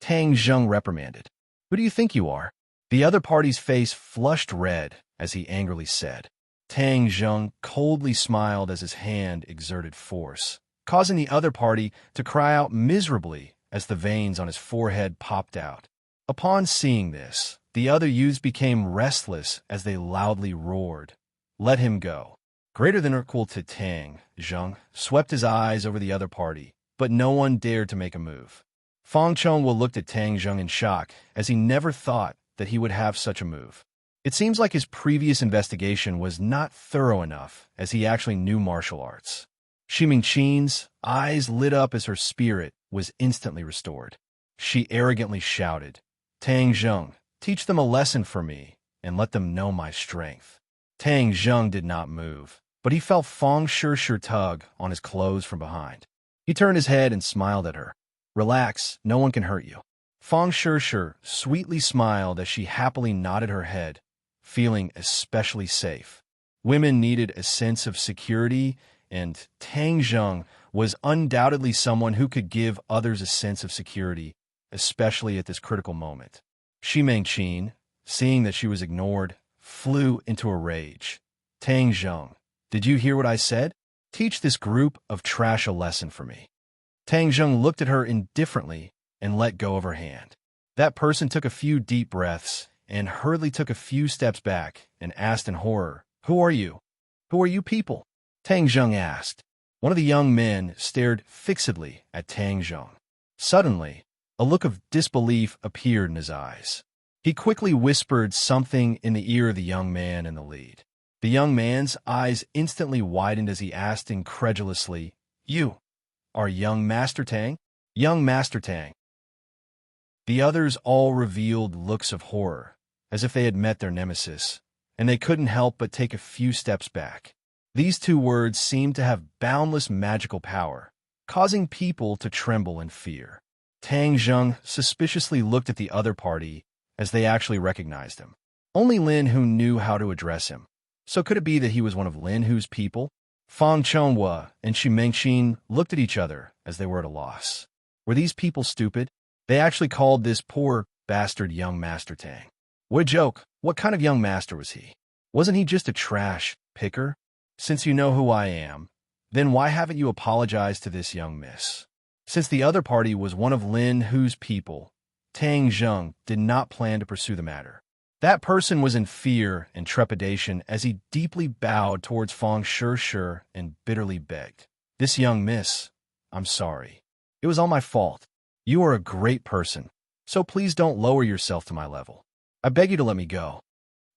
Tang Zheng reprimanded. "Who do you think you are?" The other party's face flushed red as he angrily said. Tang Zheng coldly smiled as his hand exerted force, causing the other party to cry out miserably as the veins on his forehead popped out. Upon seeing this, the other youths became restless as they loudly roared, "Let him go." Greater than or equal to Tang Zheng swept his eyes over the other party, but no one dared to make a move. Fang Chongwu looked at Tang Zheng in shock, as he never thought that he would have such a move. It seems like his previous investigation was not thorough enough, as he actually knew martial arts. Shi Mingqin's eyes lit up as her spirit was instantly restored. She arrogantly shouted, "Tang Zheng, teach them a lesson for me, and let them know my strength." Tang Zheng did not move, but he felt Fang Shishir tug on his clothes from behind. He turned his head and smiled at her. "Relax, no one can hurt you." Fang Shishir sweetly smiled as she happily nodded her head, feeling especially safe. Women needed a sense of security, and Tang Zheng was undoubtedly someone who could give others a sense of security, especially at this critical moment. Shi Mingqin, seeing that she was ignored, flew into a rage. "Tang Zheng, did you hear what I said? Teach this group of trash a lesson for me." Tang Zheng looked at her indifferently and let go of her hand. That person took a few deep breaths and hurriedly took a few steps back and asked in horror, "Who are you? Who are you people?" Tang Zheng asked. One of the young men stared fixedly at Tang Zheng. Suddenly, a look of disbelief appeared in his eyes. He quickly whispered something in the ear of the young man in the lead. The young man's eyes instantly widened as he asked incredulously, "You are young Master Tang?" "Young Master Tang." The others all revealed looks of horror, as if they had met their nemesis, and they couldn't help but take a few steps back. These two words seemed to have boundless magical power, causing people to tremble in fear. Tang Zheng suspiciously looked at the other party as they actually recognized him. Only Lin Hu knew how to address him. So could it be that he was one of Lin Hu's people? Fang Chonghua and Xu Mengqin looked at each other as they were at a loss. Were these people stupid? They actually called this poor bastard young Master Tang. What a joke. What kind of young master was he? Wasn't he just a trash picker? Since you know who I am, then why haven't you apologized to this young miss? Since the other party was one of Lin Hu's people, Tang Zheng did not plan to pursue the matter. That person was in fear and trepidation as he deeply bowed towards Fang Shi and bitterly begged, "This young miss, I'm sorry. It was all my fault. You are a great person, so please don't lower yourself to my level. I beg you to let me go."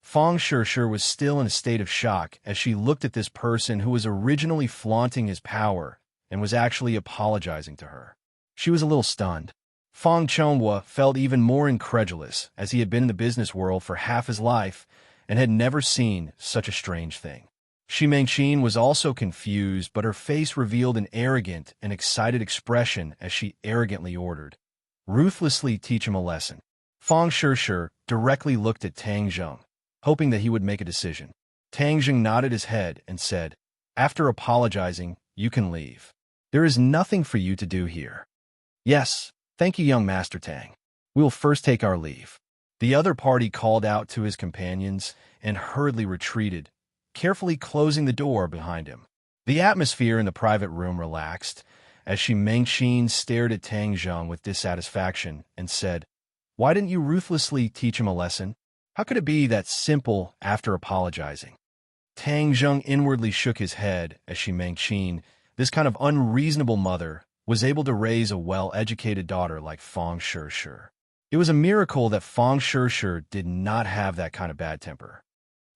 Fang Shi was still in a state of shock as she looked at this person who was originally flaunting his power and was actually apologizing to her. She was a little stunned. Fang Chonghua felt even more incredulous as he had been in the business world for half his life and had never seen such a strange thing. Xu Mengqin was also confused, but her face revealed an arrogant and excited expression as she arrogantly ordered, "Ruthlessly teach him a lesson." Fang Shi directly looked at Tang Zheng, hoping that he would make a decision. Tang Zheng nodded his head and said, "After apologizing, you can leave. There is nothing for you to do here." "Yes, thank you, young Master Tang. We will first take our leave." The other party called out to his companions and hurriedly retreated, carefully closing the door behind him. The atmosphere in the private room relaxed as Xu Mengqin stared at Tang Zheng with dissatisfaction and said, "Why didn't you ruthlessly teach him a lesson? How could it be that simple after apologizing?" Tang Zheng inwardly shook his head as Xu Mengqin, this kind of unreasonable mother, was able to raise a well-educated daughter like Fang Shi. It was a miracle that Fang Shi did not have that kind of bad temper.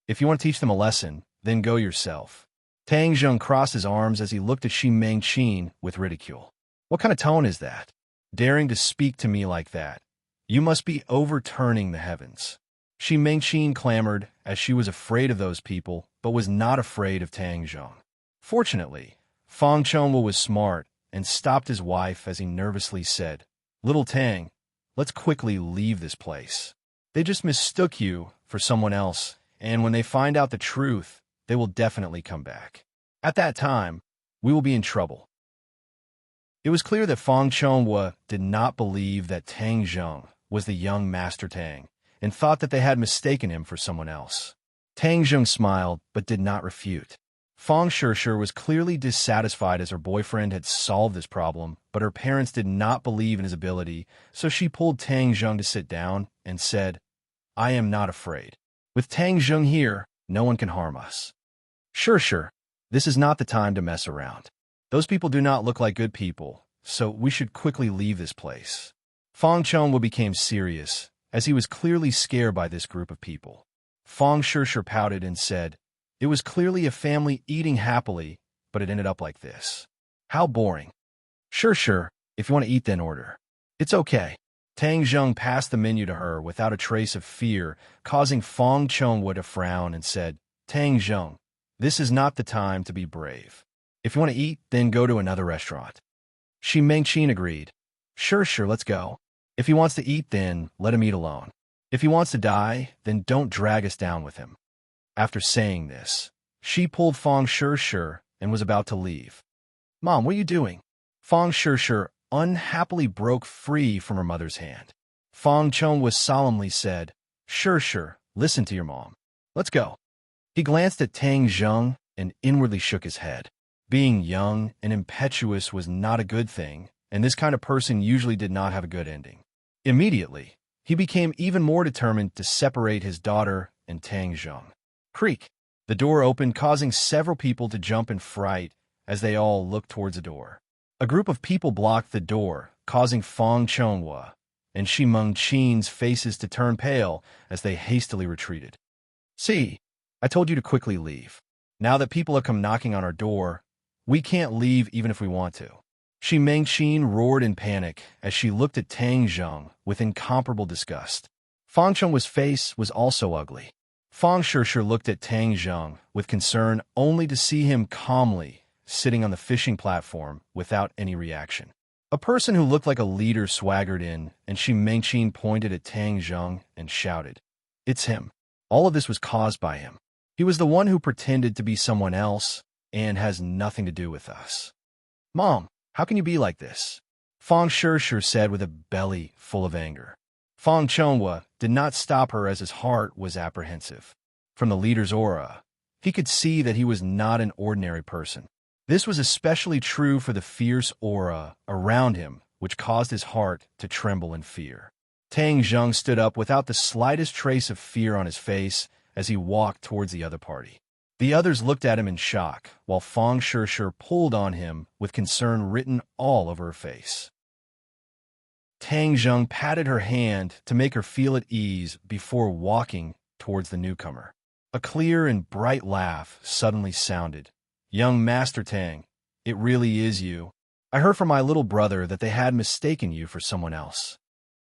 "If you want to teach them a lesson, then go yourself." Tang Zheng crossed his arms as he looked at Xu Mengqin with ridicule. "What kind of tone is that? Daring to speak to me like that? You must be overturning the heavens." Xu Mengqin clamored as she was afraid of those people, but was not afraid of Tang Zheng. Fortunately, Fang Chonghua was smart and stopped his wife as he nervously said, "Little Tang, let's quickly leave this place. They just mistook you for someone else, and when they find out the truth, they will definitely come back. At that time, we will be in trouble." It was clear that Fang Chonghua did not believe that Tang Zheng was the young Master Tang and thought that they had mistaken him for someone else. Tang Zheng smiled but did not refute. Fang Shi was clearly dissatisfied as her boyfriend had solved this problem, but her parents did not believe in his ability, so she pulled Tang Zheng to sit down and said, "I am not afraid. With Tang Zheng here, no one can harm us." Sure. This is not the time to mess around. Those people do not look like good people, so we should quickly leave this place." Fang Chonghua became serious, as he was clearly scared by this group of people. Fang Shi pouted and said, "It was clearly a family eating happily, but it ended up like this. How boring." Sure. If you want to eat, then order." "It's okay." Tang Zheng passed the menu to her without a trace of fear, causing Fang Chonghua to frown and said, "Tang Zheng, this is not the time to be brave. If you want to eat, then go to another restaurant." Xu Mengqin agreed. Sure, let's go. If he wants to eat, then let him eat alone. If he wants to die, then don't drag us down with him." After saying this, she pulled Fang Shi and was about to leave. "Mom, what are you doing?" Fang Shi unhappily broke free from her mother's hand. Fang Chonghua solemnly said, Sure, listen to your mom. Let's go." He glanced at Tang Zheng and inwardly shook his head. Being young and impetuous was not a good thing, and this kind of person usually did not have a good ending. Immediately, he became even more determined to separate his daughter and Tang Zheng. Creak! The door opened, causing several people to jump in fright as they all looked towards the door. A group of people blocked the door, causing Fang Chonghua and Shi Mengqin's faces to turn pale as they hastily retreated. See, I told you to quickly leave. Now that people have come knocking on our door, we can't leave even if we want to. Shi Mengqin roared in panic as she looked at Tang Zheng with incomparable disgust. Fang Chonghua's face was also ugly. Fang Shishir looked at Tang Zheng with concern only to see him calmly sitting on the fishing platform without any reaction. A person who looked like a leader swaggered in, and Shi Mengqin pointed at Tang Zheng and shouted, "It's him. All of this was caused by him. He was the one who pretended to be someone else and has nothing to do with us." "Mom, how can you be like this?" Fang Shishir said with a belly full of anger. Fang Chonghua did not stop her as his heart was apprehensive. From the leader's aura, he could see that he was not an ordinary person. This was especially true for the fierce aura around him, which caused his heart to tremble in fear. Tang Zheng stood up without the slightest trace of fear on his face as he walked towards the other party. The others looked at him in shock, while Fang Shishir pulled on him with concern written all over her face. Tang Zheng patted her hand to make her feel at ease before walking towards the newcomer. A clear and bright laugh suddenly sounded. "Young Master Tang, it really is you. I heard from my little brother that they had mistaken you for someone else."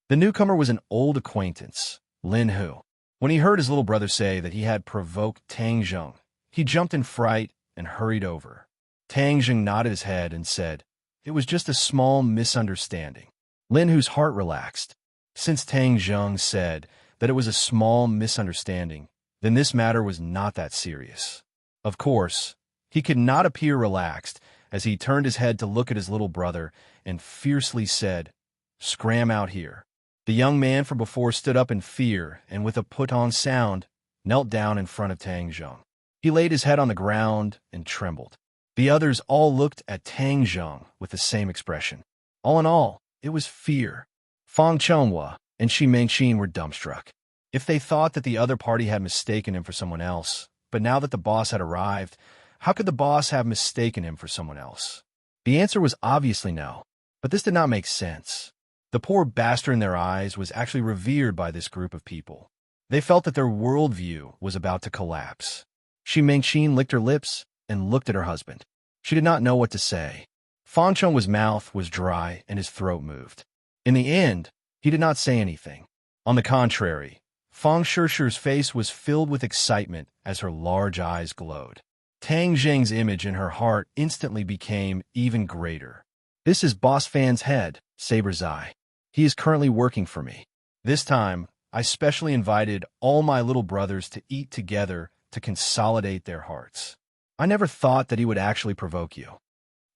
The newcomer was an old acquaintance, Lin Hu. When he heard his little brother say that he had provoked Tang Zheng, he jumped in fright and hurried over. Tang Zheng nodded his head and said, "It was just a small misunderstanding." Lin Hu's heart relaxed. Since Tang Zheng said that it was a small misunderstanding, then this matter was not that serious. Of course, he could not appear relaxed as he turned his head to look at his little brother and fiercely said, "Scram out here." The young man from before stood up in fear and with a put-on sound, knelt down in front of Tang Zheng. He laid his head on the ground and trembled. The others all looked at Tang Zheng with the same expression. All in all, it was fear. Fang Chonghua and Shi Mengqin were dumbstruck. If they thought that the other party had mistaken him for someone else, but now that the boss had arrived, how could the boss have mistaken him for someone else? The answer was obviously no, but this did not make sense. The poor bastard in their eyes was actually revered by this group of people. They felt that their worldview was about to collapse. Shi Mengqin licked her lips and looked at her husband. She did not know what to say. Fang Chonghua's mouth was dry and his throat moved. In the end, he did not say anything. On the contrary, Fang Shishir's face was filled with excitement as her large eyes glowed. Tang Zheng's image in her heart instantly became even greater. "This is Boss Fan's head, Saber's eye. He is currently working for me. This time, I specially invited all my little brothers to eat together to consolidate their hearts. I never thought that he would actually provoke you,"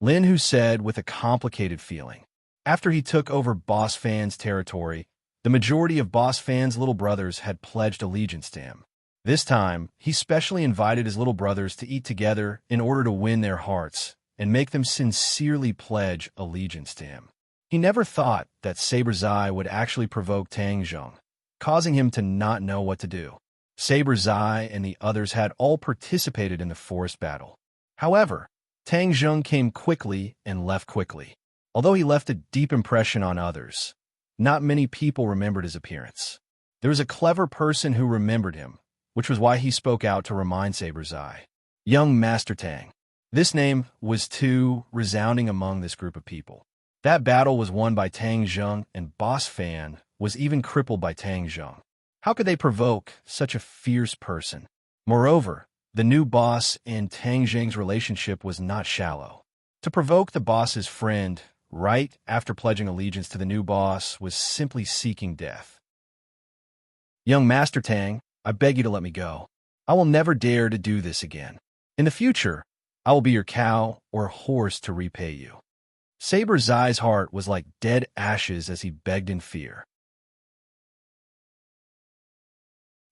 Lin Hu said with a complicated feeling. After he took over Boss Fan's territory, the majority of Boss Fan's little brothers had pledged allegiance to him. This time, he specially invited his little brothers to eat together in order to win their hearts and make them sincerely pledge allegiance to him. He never thought that Saber's eye would actually provoke Tang Zheng, causing him to not know what to do. Saber's eye and the others had all participated in the forest battle. However, Tang Zheng came quickly and left quickly. Although he left a deep impression on others, not many people remembered his appearance. There was a clever person who remembered him, which was why he spoke out to remind Saber's eye. "Young Master Tang." This name was too resounding among this group of people. That battle was won by Tang Zheng, and Boss Fan was even crippled by Tang Zheng. How could they provoke such a fierce person? Moreover, the new boss and Tang Zheng's relationship was not shallow. To provoke the boss's friend right after pledging allegiance to the new boss was simply seeking death. "Young Master Tang, I beg you to let me go. I will never dare to do this again. In the future, I will be your cow or horse to repay you." Saber's eye's heart was like dead ashes as he begged in fear.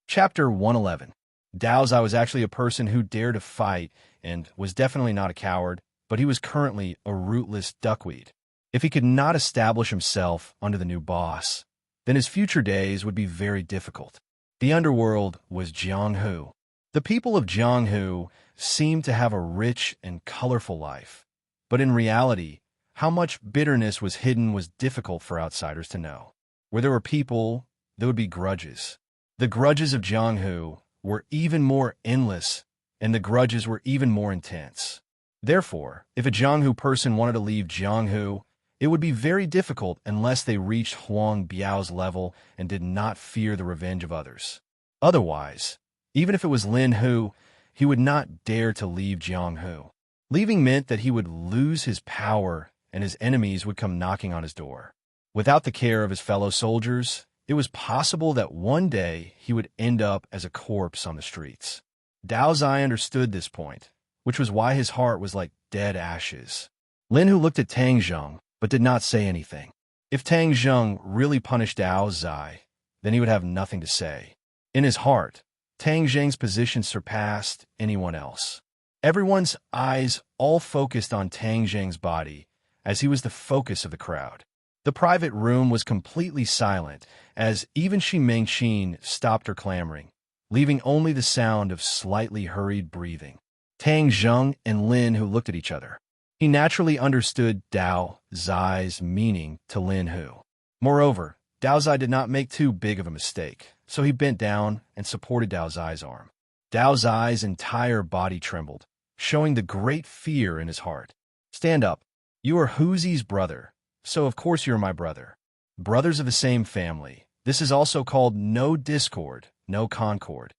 Chapter 111. Dao's Eye was actually a person who dared to fight and was definitely not a coward, but he was currently a rootless duckweed. If he could not establish himself under the new boss, then his future days would be very difficult. The underworld was Jianghu. The people of Jianghu seemed to have a rich and colorful life, but in reality, how much bitterness was hidden was difficult for outsiders to know. Where there were people, there would be grudges. The grudges of Jianghu were even more endless, and the grudges were even more intense. Therefore, if a Jianghu person wanted to leave Jianghu, it would be very difficult unless they reached Huang Biao's level and did not fear the revenge of others. Otherwise, even if it was Lin Hu, he would not dare to leave Jianghu. Leaving meant that he would lose his power and his enemies would come knocking on his door. Without the care of his fellow soldiers, it was possible that one day he would end up as a corpse on the streets. Dao Zai understood this point, which was why his heart was like dead ashes. Lin Hu looked at Tang Zheng, but did not say anything. If Tang Zheng really punished Dao Zai, then he would have nothing to say. In his heart, Tang Zheng's position surpassed anyone else. Everyone's eyes all focused on Tang Zheng's body, as he was the focus of the crowd. The private room was completely silent, as even Shi Mengqin stopped her clamoring, leaving only the sound of slightly hurried breathing. Tang Zheng and Lin Hu looked at each other. He naturally understood Dao Zai's meaning to Lin Hu. Moreover, Dao Zai did not make too big of a mistake, so he bent down and supported Dao Zai's arm. Dao Zai's entire body trembled, showing the great fear in his heart. "Stand up. You are Huzi's brother, so of course you're my brother. Brothers of the same family. This is also called no discord, no concord,"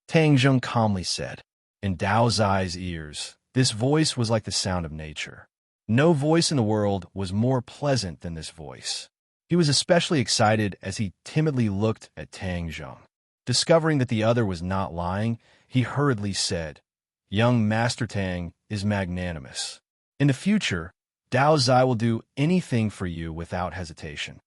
Tang Zheng calmly said. In Dao Zai's ears, this voice was like the sound of nature. No voice in the world was more pleasant than this voice. He was especially excited as he timidly looked at Tang Zheng. Discovering that the other was not lying, he hurriedly said, "Young Master Tang is magnanimous. In the future, Dao Zai will do anything for you without hesitation."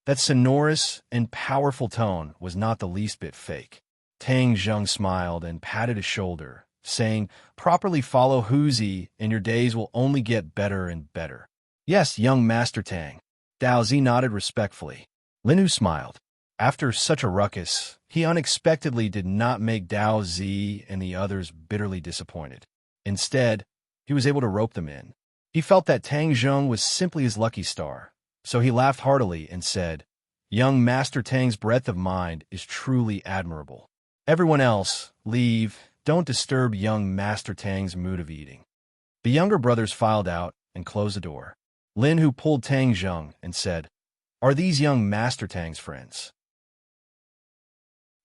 That sonorous and powerful tone was not the least bit fake. Tang Zheng smiled and patted his shoulder, saying, "Properly follow Huzi, and your days will only get better and better." "Yes, young Master Tang." Dao Zi nodded respectfully. Lin Hu smiled. After such a ruckus, he unexpectedly did not make Dao Zi and the others bitterly disappointed. Instead, he was able to rope them in. He felt that Tang Zheng was simply his lucky star, so he laughed heartily and said, "Young Master Tang's breadth of mind is truly admirable. Everyone else, leave. Don't disturb young Master Tang's mood of eating." The younger brothers filed out and closed the door. Lin Hu pulled Tang Zheng and said, "Are these young Master Tang's friends?"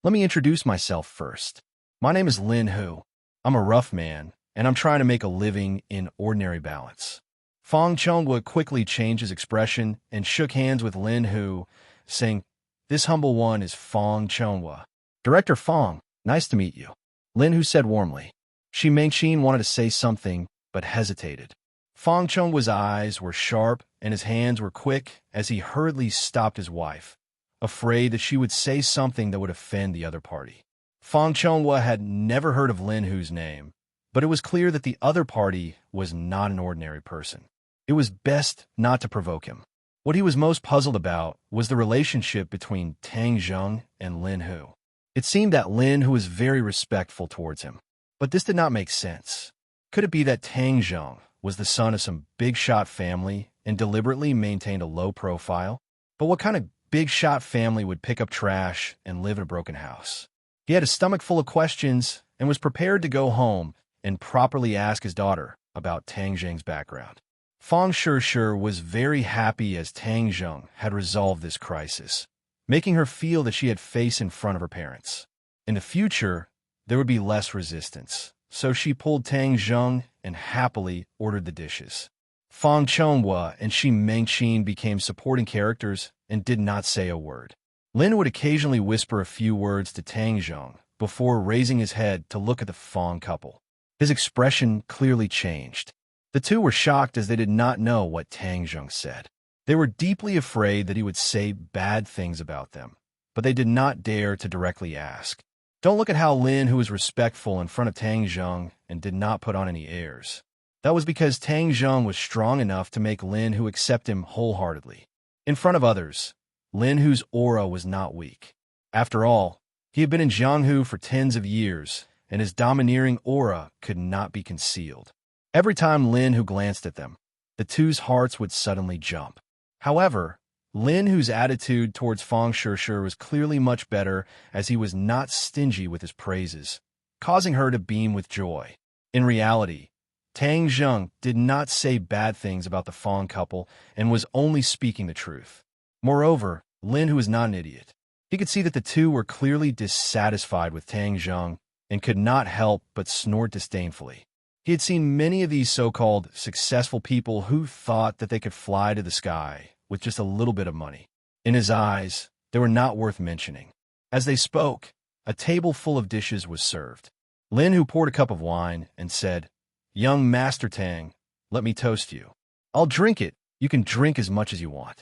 "Let me introduce myself first. My name is Lin Hu. I'm a rough man, and I'm trying to make a living in ordinary balance." Fang Chongwa quickly changed his expression and shook hands with Lin Hu, saying, "This humble one is Fang Chongwa. Director Fang, nice to meet you," Lin Hu said warmly. Shi Mengqin wanted to say something, but hesitated. Fang Chongwa's eyes were sharp and his hands were quick as he hurriedly stopped his wife, afraid that she would say something that would offend the other party. Fang Chongwa had never heard of Lin Hu's name, but it was clear that the other party was not an ordinary person. It was best not to provoke him. What he was most puzzled about was the relationship between Tang Zheng and Lin Hu. It seemed that Lin Hu was very respectful towards him, but this did not make sense. Could it be that Tang Zheng was the son of some big-shot family and deliberately maintained a low profile? But what kind of big-shot family would pick up trash and live in a broken house? He had a stomach full of questions and was prepared to go home and properly ask his daughter about Tang Zheng's background. Fang Shishir was very happy as Tang Zheng had resolved this crisis, making her feel that she had face in front of her parents. In the future, there would be less resistance, so she pulled Tang Zheng and happily ordered the dishes. Fang Chongwa and Shi Mengqin became supporting characters and did not say a word. Lin would occasionally whisper a few words to Tang Zheng before raising his head to look at the Fang couple. His expression clearly changed. The two were shocked as they did not know what Tang Zheng said. They were deeply afraid that he would say bad things about them, but they did not dare to directly ask. Don't look at how Lin, who was respectful in front of Tang Zheng and did not put on any airs. That was because Tang Zheng was strong enough to make Lin Hu accept him wholeheartedly. In front of others, Lin Hu's aura was not weak. After all, he had been in Jianghu for tens of years, and his domineering aura could not be concealed. Every time Lin Hu glanced at them, the two's hearts would suddenly jump. However, Lin Hu's attitude towards Fang Shishir was clearly much better, as he was not stingy with his praises, causing her to beam with joy. In reality, Tang Zheng did not say bad things about the Fang couple and was only speaking the truth. Moreover, Lin Hu was not an idiot. He could see that the two were clearly dissatisfied with Tang Zheng and could not help but snort disdainfully. He had seen many of these so-called successful people who thought that they could fly to the sky with just a little bit of money. In his eyes, they were not worth mentioning. As they spoke, a table full of dishes was served. Lin Hu poured a cup of wine and said, "Young Master Tang, let me toast you. I'll drink it. You can drink as much as you want."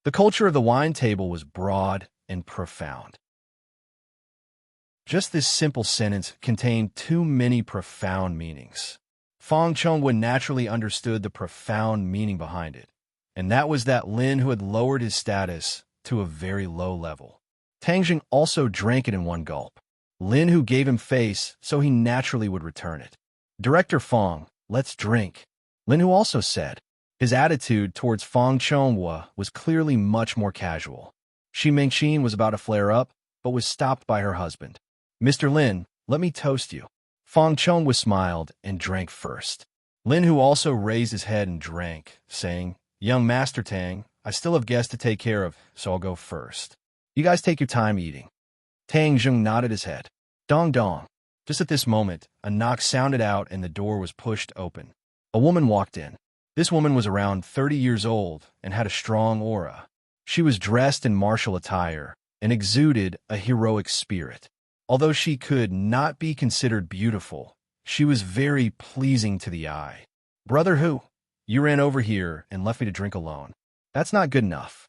The culture of the wine table was broad and profound. Just this simple sentence contained too many profound meanings. Fang Chongwen naturally understood the profound meaning behind it, and that was that Lin Hu had lowered his status to a very low level. Tang Jing also drank it in one gulp. Lin Hu gave him face, so he naturally would return it. "Director Fang, let's drink," Lin Hu also said. His attitude towards Fang Chonghua was clearly much more casual. Shi Mingqin was about to flare up, but was stopped by her husband. "Mr. Lin, let me toast you." Fang Chonghua smiled and drank first. Lin Hu also raised his head and drank, saying, "Young Master Tang, I still have guests to take care of, so I'll go first. You guys take your time eating." Tang Zheng nodded his head. Dong dong. Just at this moment, a knock sounded out and the door was pushed open. A woman walked in. This woman was around 30 years old and had a strong aura. She was dressed in martial attire and exuded a heroic spirit. Although she could not be considered beautiful, she was very pleasing to the eye. "Brother Hu, you ran over here and left me to drink alone. That's not good enough."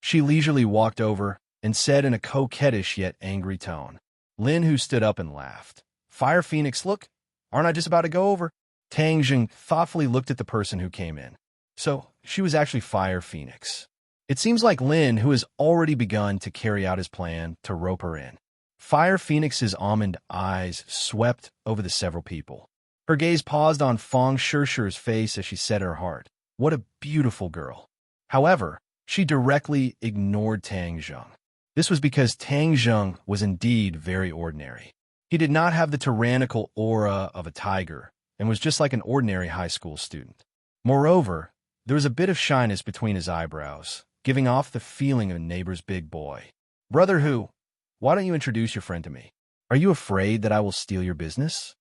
She leisurely walked over and said in a coquettish yet angry tone. Lin Hu stood up and laughed. "Fire Phoenix, look, aren't I just about to go over?" Tang Jing thoughtfully looked at the person who came in. So, she was actually Fire Phoenix. It seems like Lin Hu has already begun to carry out his plan to rope her in. Fire Phoenix's almond eyes swept over the several people. Her gaze paused on Fang Shishir's face as she said in her heart, "What a beautiful girl." However, she directly ignored Tang Zheng. This was because Tang Zheng was indeed very ordinary. He did not have the tyrannical aura of a tiger and was just like an ordinary high school student. Moreover, there was a bit of shyness between his eyebrows, giving off the feeling of a neighbor's big boy. "Brother Hu, why don't you introduce your friend to me? Are you afraid that I will steal your business?"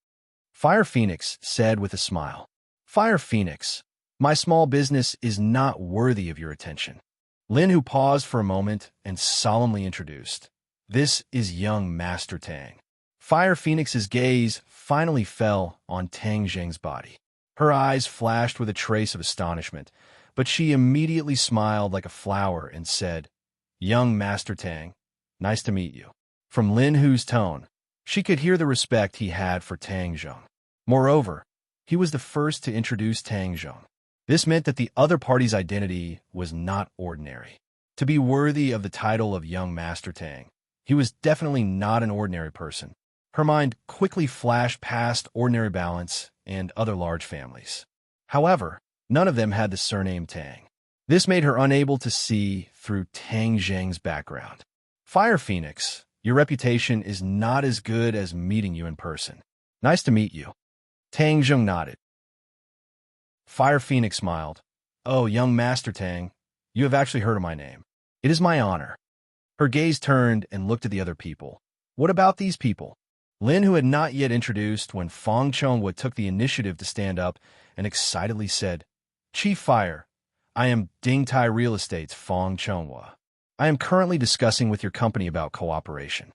Fire Phoenix said with a smile. "Fire Phoenix, my small business is not worthy of your attention." Lin Hu paused for a moment and solemnly introduced. "This is young Master Tang." Fire Phoenix's gaze finally fell on Tang Zheng's body. Her eyes flashed with a trace of astonishment, but she immediately smiled like a flower and said, "Young Master Tang, nice to meet you." From Lin Hu's tone, she could hear the respect he had for Tang Zheng. Moreover, he was the first to introduce Tang Zheng. This meant that the other party's identity was not ordinary. To be worthy of the title of young Master Tang, he was definitely not an ordinary person. Her mind quickly flashed past ordinary balance and other large families. However, none of them had the surname Tang. This made her unable to see through Tang Zheng's background. "Fire Phoenix, your reputation is not as good as meeting you in person. Nice to meet you." Tang Zheng nodded. Fire Phoenix smiled. "Oh, young Master Tang, you have actually heard of my name. It is my honor." Her gaze turned and looked at the other people. "What about these people?" Lin, who had not yet introduced when Fang Chonghua took the initiative to stand up and excitedly said, "Chief Fire, I am Ding Tai Real Estate's Fang Chonghua. I am currently discussing with your company about cooperation."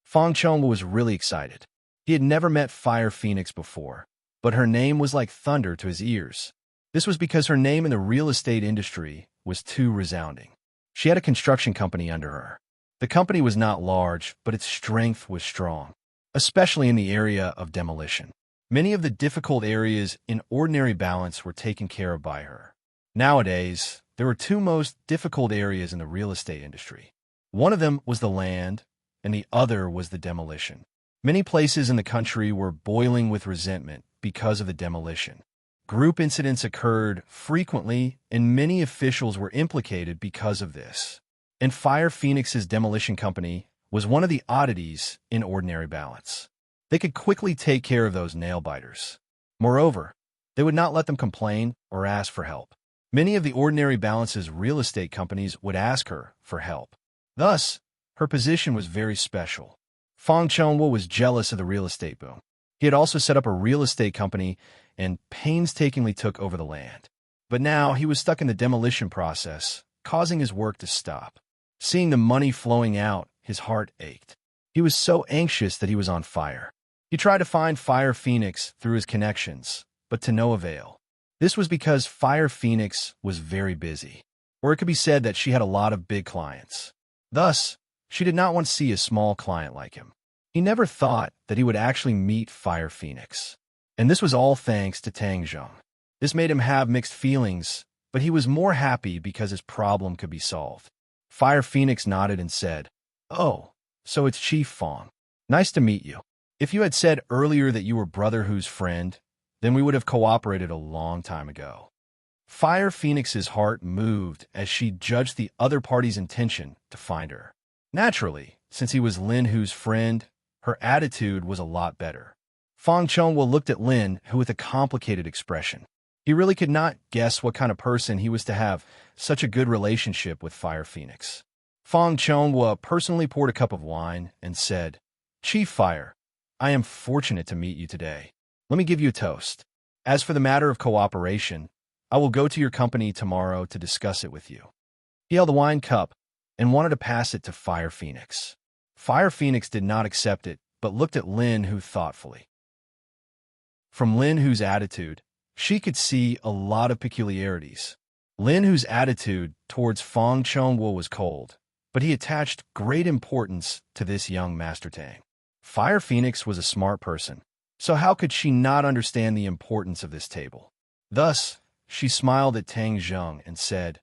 Fang Chonghua was really excited. He had never met Fire Phoenix before, but her name was like thunder to his ears. This was because her name in the real estate industry was too resounding. She had a construction company under her. The company was not large, but its strength was strong, especially in the area of demolition. Many of the difficult areas in ordinary balance were taken care of by her. Nowadays, there were two most difficult areas in the real estate industry. One of them was the land, and the other was the demolition. Many places in the country were boiling with resentment because of the demolition. Group incidents occurred frequently, and many officials were implicated because of this. And Fire Phoenix's demolition company was one of the oddities in ordinary balance. They could quickly take care of those nail-biters. Moreover, they would not let them complain or ask for help. Many of the ordinary balance's real estate companies would ask her for help. Thus, her position was very special. Fang Chongwo was jealous of the real estate boom. He had also set up a real estate company and painstakingly took over the land. But now he was stuck in the demolition process, causing his work to stop. Seeing the money flowing out, his heart ached. He was so anxious that he was on fire. He tried to find Fire Phoenix through his connections, but to no avail. This was because Fire Phoenix was very busy, or it could be said that she had a lot of big clients. Thus, she did not want to see a small client like him. He never thought that he would actually meet Fire Phoenix. And this was all thanks to Tang Zheng. This made him have mixed feelings, but he was more happy because his problem could be solved. Fire Phoenix nodded and said, "Oh, so it's Chief Fang. Nice to meet you. If you had said earlier that you were Brother Hu's friend, then we would have cooperated a long time ago." Fire Phoenix's heart moved as she judged the other party's intention to find her. Naturally, since he was Lin Hu's friend, her attitude was a lot better. Fang Chongwo looked at Lin Hu with a complicated expression. He really could not guess what kind of person he was to have such a good relationship with Fire Phoenix. Fang Chongwo personally poured a cup of wine and said, "Chief Fire, I am fortunate to meet you today. Let me give you a toast. As for the matter of cooperation, I will go to your company tomorrow to discuss it with you." He held the wine cup and wanted to pass it to Fire Phoenix. Fire Phoenix did not accept it, but looked at Lin Hu thoughtfully. From Lin Hu's attitude, she could see a lot of peculiarities. Lin Hu's attitude towards Fang Chongwo was cold, but he attached great importance to this young Master Tang. Fire Phoenix was a smart person, so how could she not understand the importance of this table? Thus, she smiled at Tang Zheng and said,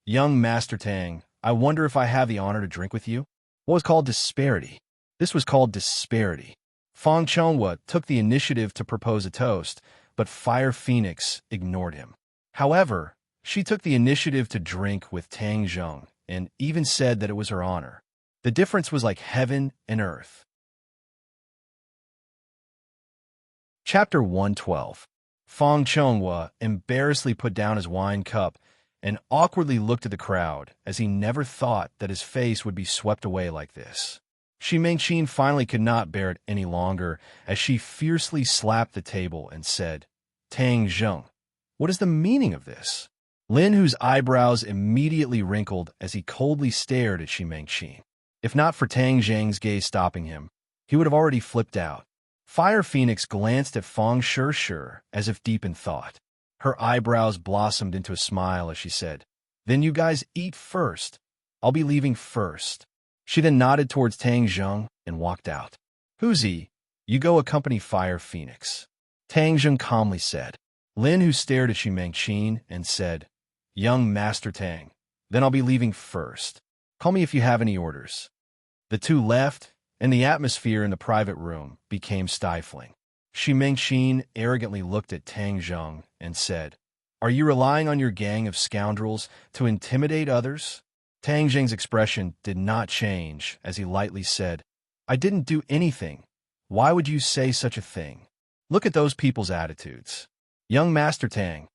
"Young Master Tang, I wonder if I have the honor to drink with you?" What was called disparity? This was called disparity. Fang Chongwa took the initiative to propose a toast, but Fire Phoenix ignored him. However, she took the initiative to drink with Tang Zheng and even said that it was her honor. The difference was like heaven and earth. Chapter 112. Fang Chongwa embarrassedly put down his wine cup and awkwardly looked at the crowd, as he never thought that his face would be swept away like this. Shi Mengqin finally could not bear it any longer, as she fiercely slapped the table and said, "Tang Zheng, what is the meaning of this?" Lin Hu's eyebrows immediately wrinkled as he coldly stared at Shi Mengqin. If not for Tang Zheng's gaze stopping him, he would have already flipped out. Fire Phoenix glanced at Fang Shishir as if deep in thought. Her eyebrows blossomed into a smile as she said, "Then you guys eat first. I'll be leaving first." She then nodded towards Tang Zheng and walked out. "Huzi, you go accompany Fire Phoenix," Tang Zheng calmly said. Lin Hu stared at Shi Mengqin and said, "Young Master Tang, then I'll be leaving first. Call me if you have any orders." The two left, and the atmosphere in the private room became stifling. Shi Mengqin arrogantly looked at Tang Zheng and said, "Are you relying on your gang of scoundrels to intimidate others?" Tang Zheng's expression did not change as he lightly said, "I didn't do anything. Why would you say such a thing? Look at those people's attitudes. Young Master Tang,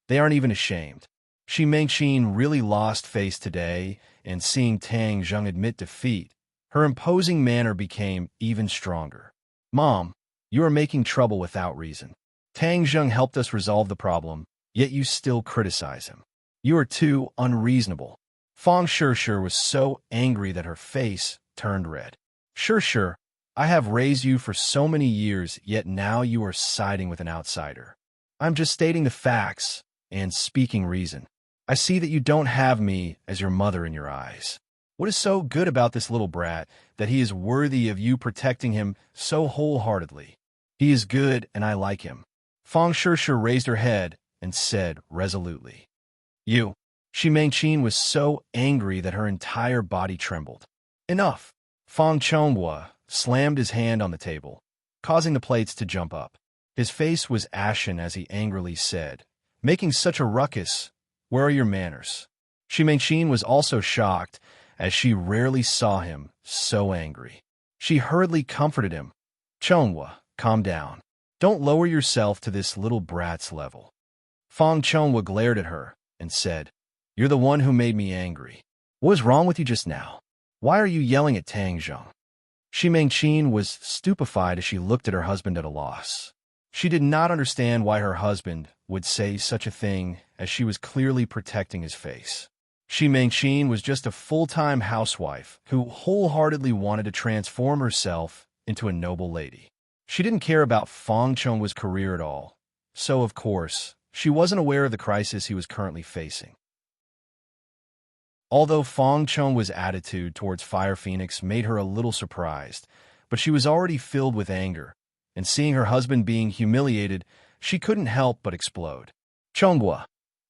they aren't even ashamed." Shi Mengqin really lost face today, and seeing Tang Zheng admit defeat, her imposing manner became even stronger. "Mom, you are making trouble without reason. Tang Zheng helped us resolve the problem, yet you still criticize him. You are too unreasonable." Fang Shishir was so angry that her face turned red. "Shishir, I have raised you for so many years, yet now you are siding with an outsider. I'm just stating the facts and speaking reason. I see that you don't have me as your mother in your eyes. What is so good about this little brat that he is worthy of you protecting him so wholeheartedly?" He is good, and I like him. Fang Shishir raised her head and said resolutely. You. Shi Mengqin was so angry that her entire body trembled. Enough. Fang Chonghua slammed his hand on the table, causing the plates to jump up. His face was ashen as he angrily said, making such a ruckus, where are your manners? Shi Mengqin was also shocked, as she rarely saw him so angry. She hurriedly comforted him. Chonghua, calm down. Don't lower yourself to this little brat's level. Fang Chonghua glared at her and said, You're the one who made me angry. What was wrong with you just now? Why are you yelling at Tang Zheng? Shi Mengqin was stupefied as she looked at her husband at a loss. She did not understand why her husband would say such a thing, as she was clearly protecting his face. Shi Mengqin was just a full-time housewife who wholeheartedly wanted to transform herself into a noble lady. She didn't care about Fang Chonghua's career at all, so of course, she wasn't aware of the crisis he was currently facing. Although Fang Chonghua's attitude towards Fire Phoenix made her a little surprised, but she was already filled with anger, and seeing her husband being humiliated, she couldn't help but explode. Chonghua,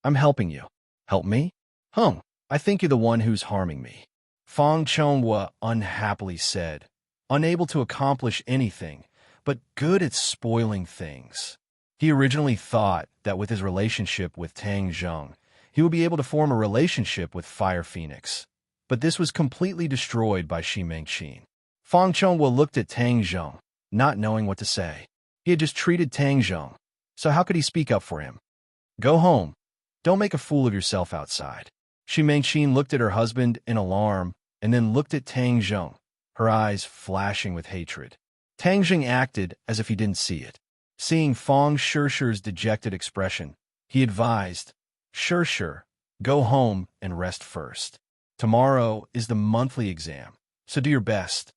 I'm helping you. Help me? I think you're the one who's harming me. Fang Chonghua unhappily said, unable to accomplish anything, but good at spoiling things. He originally thought that with his relationship with Tang Zheng, he would be able to form a relationship with Fire Phoenix, but this was completely destroyed by Shi Mengqin. Fang Chonghua looked at Tang Zheng, not knowing what to say. He had just treated Tang Zheng, so how could he speak up for him? Go home. Don't make a fool of yourself outside. Shi Mengqin looked at her husband in alarm and then looked at Tang Zheng, her eyes flashing with hatred. Tang Zheng acted as if he didn't see it. Seeing Fang Shishir's dejected expression, he advised, Shishir, go home and rest first. Tomorrow is the monthly exam, so do your best.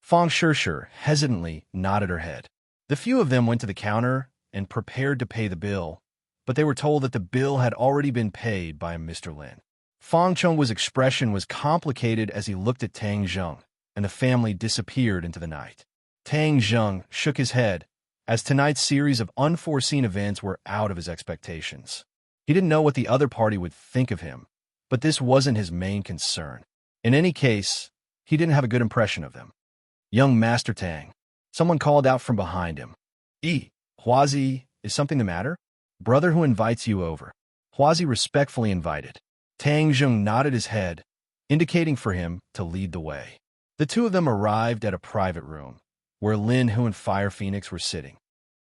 Fang Shishir hesitantly nodded her head. The few of them went to the counter and prepared to pay the bill, but they were told that the bill had already been paid by Mr. Lin. Fang Chonghua's expression was complicated as he looked at Tang Zheng, and the family disappeared into the night. Tang Zheng shook his head, as tonight's series of unforeseen events were out of his expectations. He didn't know what the other party would think of him, but this wasn't his main concern. In any case, he didn't have a good impression of them. Young Master Tang. Someone called out from behind him. Huazi, is something the matter? Brother who invites you over. Huazi respectfully invited. Tang Zheng nodded his head, indicating for him to lead the way. The two of them arrived at a private room, where Lin Hu and Fire Phoenix were sitting.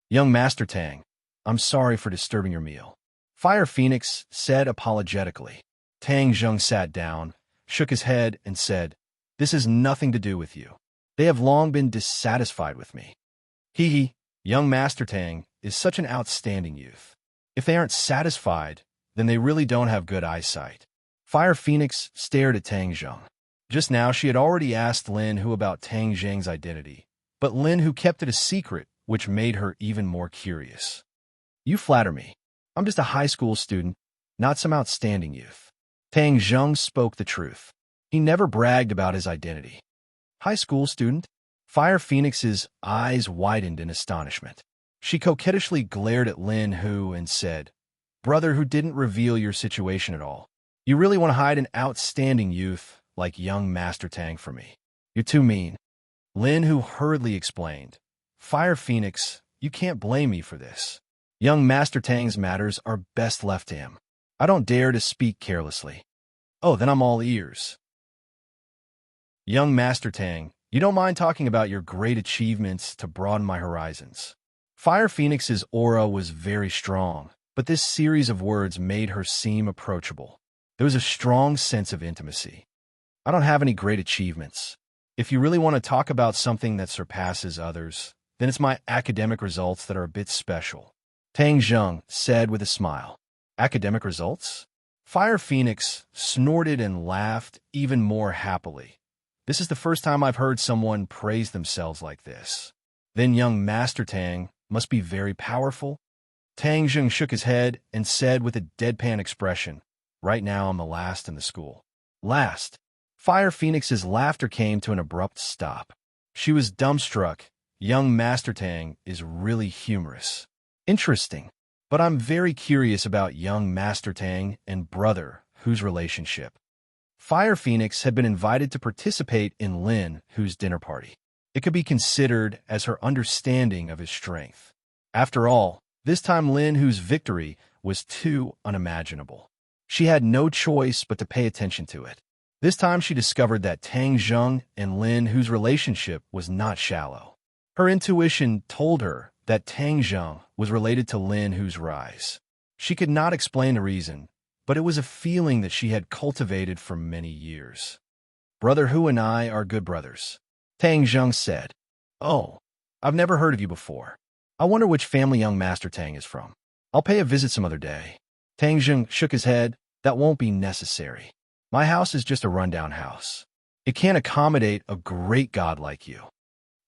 Young Master Tang, I'm sorry for disturbing your meal. Fire Phoenix said apologetically. Tang Zheng sat down, shook his head, and said, This has nothing to do with you. They have long been dissatisfied with me. Young Master Tang is such an outstanding youth. If they aren't satisfied, then they really don't have good eyesight. Fire Phoenix stared at Tang Zheng. Just now she had already asked Lin Hu about Tang Zheng's identity, but Lin Hu kept it a secret, which made her even more curious. You flatter me. I'm just a high school student, not some outstanding youth. Tang Zheng spoke the truth. He never bragged about his identity. High school student? Fire Phoenix's eyes widened in astonishment. She coquettishly glared at Lin Hu and said, Brother who didn't reveal your situation at all. You really want to hide an outstanding youth like young Master Tang from me. You're too mean. Lin Hu hurriedly explained, Fire Phoenix, you can't blame me for this. Young Master Tang's matters are best left to him. I don't dare to speak carelessly. Oh, then I'm all ears. Young Master Tang, you don't mind talking about your great achievements to broaden my horizons. Fire Phoenix's aura was very strong, but this series of words made her seem approachable. There was a strong sense of intimacy. I don't have any great achievements. If you really want to talk about something that surpasses others, then it's my academic results that are a bit special. Tang Zheng said with a smile. Academic results? Fire Phoenix snorted and laughed even more happily. This is the first time I've heard someone praise themselves like this. Then young Master Tang must be very powerful? Tang Zheng shook his head and said with a deadpan expression, Right now I'm the last in the school. Last? Fire Phoenix's laughter came to an abrupt stop. She was dumbstruck, Young Master Tang is really humorous. Interesting. But I'm very curious about young Master Tang and Brother Hu's relationship. Fire Phoenix had been invited to participate in Lin Hu's dinner party. It could be considered as her understanding of his strength. After all, this time Lin Hu's victory was too unimaginable. She had no choice but to pay attention to it. This time she discovered that Tang Zheng and Lin Hu's relationship was not shallow. Her intuition told her that Tang Zheng was related to Lin Hu's rise. She could not explain the reason, but it was a feeling that she had cultivated for many years. Brother Hu and I are good brothers, Tang Zheng said. Oh, I've never heard of you before. I wonder which family young Master Tang is from. I'll pay a visit some other day. Tang Zheng shook his head. That won't be necessary. My house is just a rundown house. It can't accommodate a great god like you.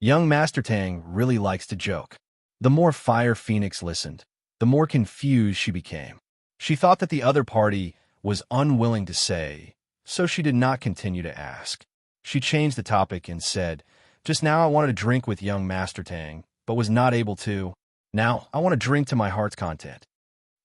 Young Master Tang really likes to joke. The more Fire Phoenix listened, the more confused she became. She thought that the other party was unwilling to say, so she did not continue to ask. She changed the topic and said, "Just now I wanted to drink with young Master Tang, but was not able to. Now I want to drink to my heart's content."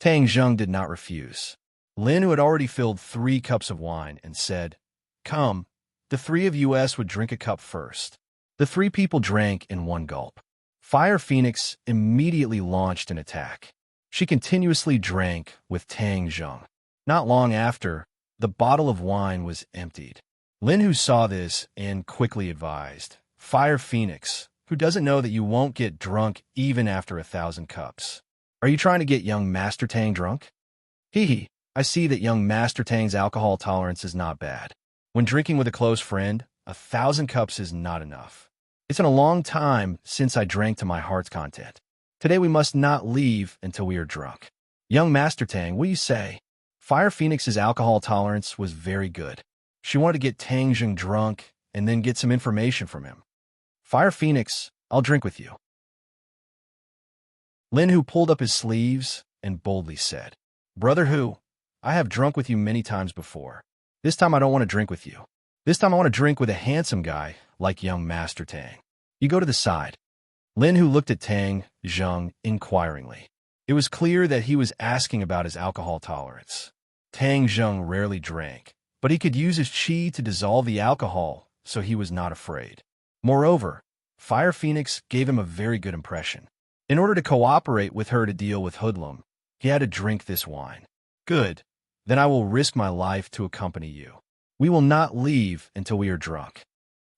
Tang Zheng did not refuse. Lin, who had already filled 3 cups of wine, and said, "Come, the 3 of us would drink a cup first." The 3 people drank in one gulp. Fire Phoenix immediately launched an attack. She continuously drank with Tang Zheng. Not long after, the bottle of wine was emptied. Lin, who saw this and quickly advised, "Fire Phoenix, who doesn't know that you won't get drunk even after 1,000 cups? Are you trying to get young Master Tang drunk?" Hee. I see that young Master Tang's alcohol tolerance is not bad. When drinking with a close friend, 1,000 cups is not enough. It's been a long time since I drank to my heart's content. Today we must not leave until we are drunk. Young Master Tang, what do you say? Fire Phoenix's alcohol tolerance was very good. She wanted to get Tang Zheng drunk and then get some information from him. Fire Phoenix, I'll drink with you. Lin Hu pulled up his sleeves and boldly said, "Brother Hu, I have drunk with you many times before. This time I don't want to drink with you. This time I want to drink with a handsome guy like young Master Tang. You go to the side." Lin Hu looked at Tang Zheng inquiringly. It was clear that he was asking about his alcohol tolerance. Tang Zheng rarely drank, but he could use his qi to dissolve the alcohol, so he was not afraid. Moreover, Fire Phoenix gave him a very good impression. In order to cooperate with her to deal with Hoodlum, he had to drink this wine. Good. Then I will risk my life to accompany you. We will not leave until we are drunk.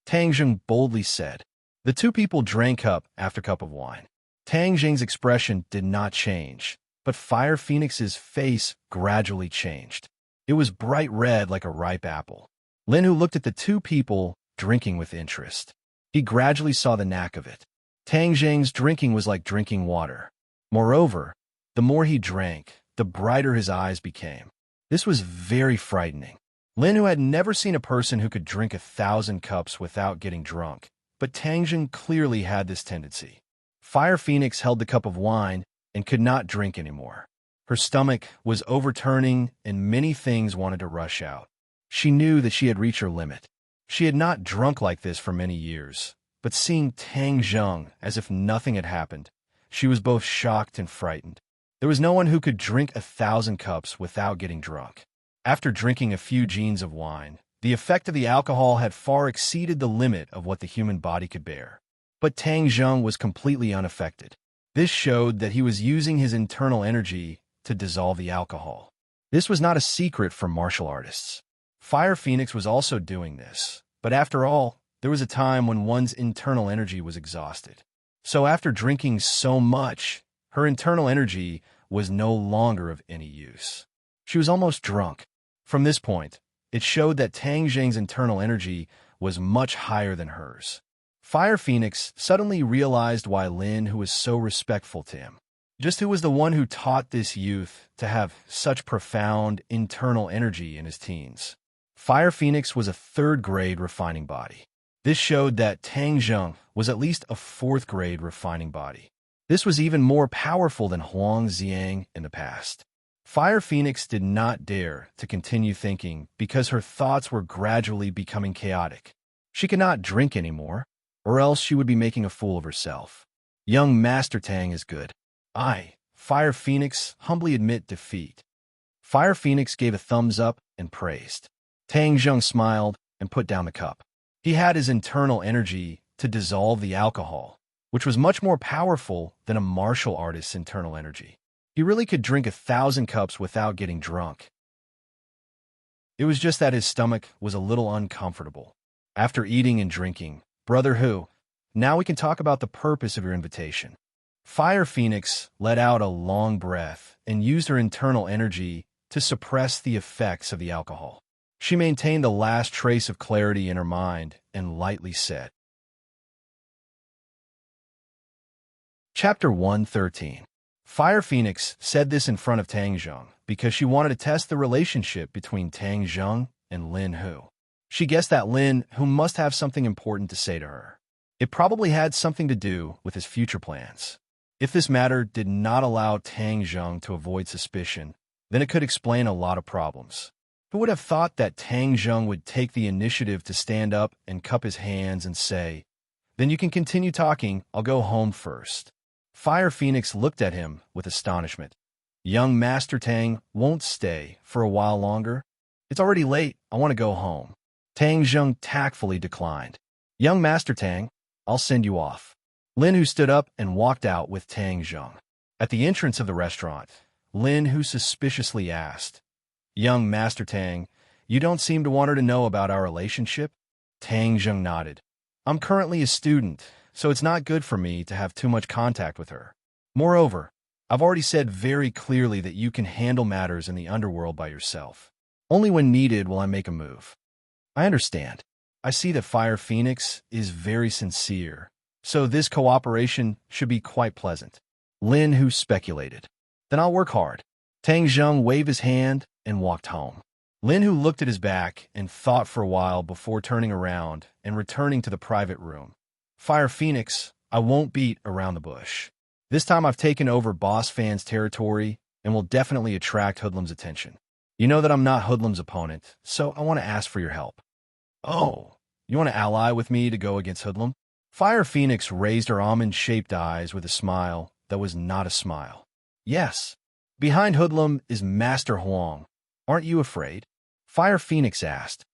Tang Zheng boldly said. The 2 people drank cup after cup of wine. Tang Zheng's expression did not change, but Fire Phoenix's face gradually changed. It was bright red like a ripe apple. Lin Hu looked at the 2 people drinking with interest. He gradually saw the knack of it. Tang Zheng's drinking was like drinking water. Moreover, the more he drank, the brighter his eyes became. This was very frightening. Lin Hu had never seen a person who could drink 1,000 cups without getting drunk, but Tang Zheng clearly had this tendency. Fire Phoenix held the cup of wine and could not drink anymore. Her stomach was overturning and many things wanted to rush out. She knew that she had reached her limit. She had not drunk like this for many years, but seeing Tang Zheng as if nothing had happened, she was both shocked and frightened. There was no one who could drink 1,000 cups without getting drunk. After drinking a few jeans of wine, the effect of the alcohol had far exceeded the limit of what the human body could bear. But Tang Zheng was completely unaffected. This showed that he was using his internal energy to dissolve the alcohol. This was not a secret from martial artists. Fire Phoenix was also doing this, but after all, there was a time when one's internal energy was exhausted. So after drinking so much, her internal energy was no longer of any use. She was almost drunk. From this point, it showed that Tang Zheng's internal energy was much higher than hers. Fire Phoenix suddenly realized why Lin Hu was so respectful to him. Just who was the one who taught this youth to have such profound internal energy in his teens. Fire Phoenix was a 3rd-grade refining body. This showed that Tang Zheng was at least a 4th-grade refining body. This was even more powerful than Huang Xiang in the past. Fire Phoenix did not dare to continue thinking because her thoughts were gradually becoming chaotic. She could not drink anymore. or else she would be making a fool of herself. Young Master Tang is good. I, Fire Phoenix, humbly admit defeat. Fire Phoenix gave a thumbs up and praised. Tang Zheng smiled and put down the cup. He had his internal energy to dissolve the alcohol, which was much more powerful than a martial artist's internal energy. He really could drink 1,000 cups without getting drunk. It was just that his stomach was a little uncomfortable. After eating and drinking, Brother Hu, now we can talk about the purpose of your invitation. Fire Phoenix let out a long breath and used her internal energy to suppress the effects of the alcohol. She maintained the last trace of clarity in her mind and lightly said. Chapter 113. Fire Phoenix said this in front of Tang Zheng because she wanted to test the relationship between Tang Zheng and Lin Hu. She guessed that Lin Hu must have something important to say to her. It probably had something to do with his future plans. If this matter did not allow Tang Zheng to avoid suspicion, then it could explain a lot of problems. Who would have thought that Tang Zheng would take the initiative to stand up and cup his hands and say, "Then you can continue talking, I'll go home first." Fire Phoenix looked at him with astonishment. Young Master Tang won't stay for a while longer. It's already late, I want to go home. Tang Zheng tactfully declined. Young Master Tang, I'll send you off. Lin Hu stood up and walked out with Tang Zheng. At the entrance of the restaurant, Lin Hu suspiciously asked, Young Master Tang, you don't seem to want her to know about our relationship? Tang Zheng nodded. I'm currently a student, so it's not good for me to have too much contact with her. Moreover, I've already said very clearly that you can handle matters in the underworld by yourself. Only when needed will I make a move. I understand. I see that Fire Phoenix is very sincere, so this cooperation should be quite pleasant. Lin Hu speculated. Then I'll work hard. Tang Zheng waved his hand and walked home. Lin Hu looked at his back and thought for a while before turning around and returning to the private room. Fire Phoenix, I won't beat around the bush. This time I've taken over Boss Fan's territory and will definitely attract Hoodlum's attention. You know that I'm not Hoodlum's opponent, so I want to ask for your help. Oh, you want to ally with me to go against Hoodlum? Fire Phoenix raised her almond-shaped eyes with a smile that was not a smile. Yes. Behind Hoodlum is Master Huang. Aren't you afraid? Fire Phoenix asked.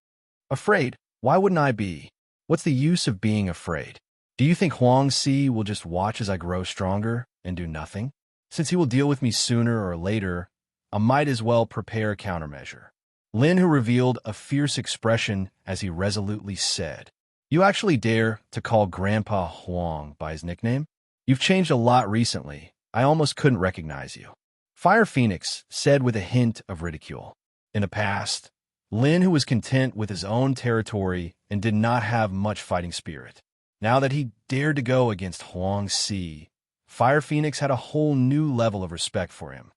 Afraid? Why wouldn't I be? What's the use of being afraid? Do you think Huang Si will just watch as I grow stronger and do nothing? Since he will deal with me sooner or later, I might as well prepare a countermeasure. Lin Hu revealed a fierce expression as he resolutely said, You actually dare to call Grandpa Huang by his nickname? You've changed a lot recently. I almost couldn't recognize you. Fire Phoenix said with a hint of ridicule. In the past, Lin Hu was content with his own territory and did not have much fighting spirit. Now that he dared to go against Huang Si, Fire Phoenix had a whole new level of respect for him.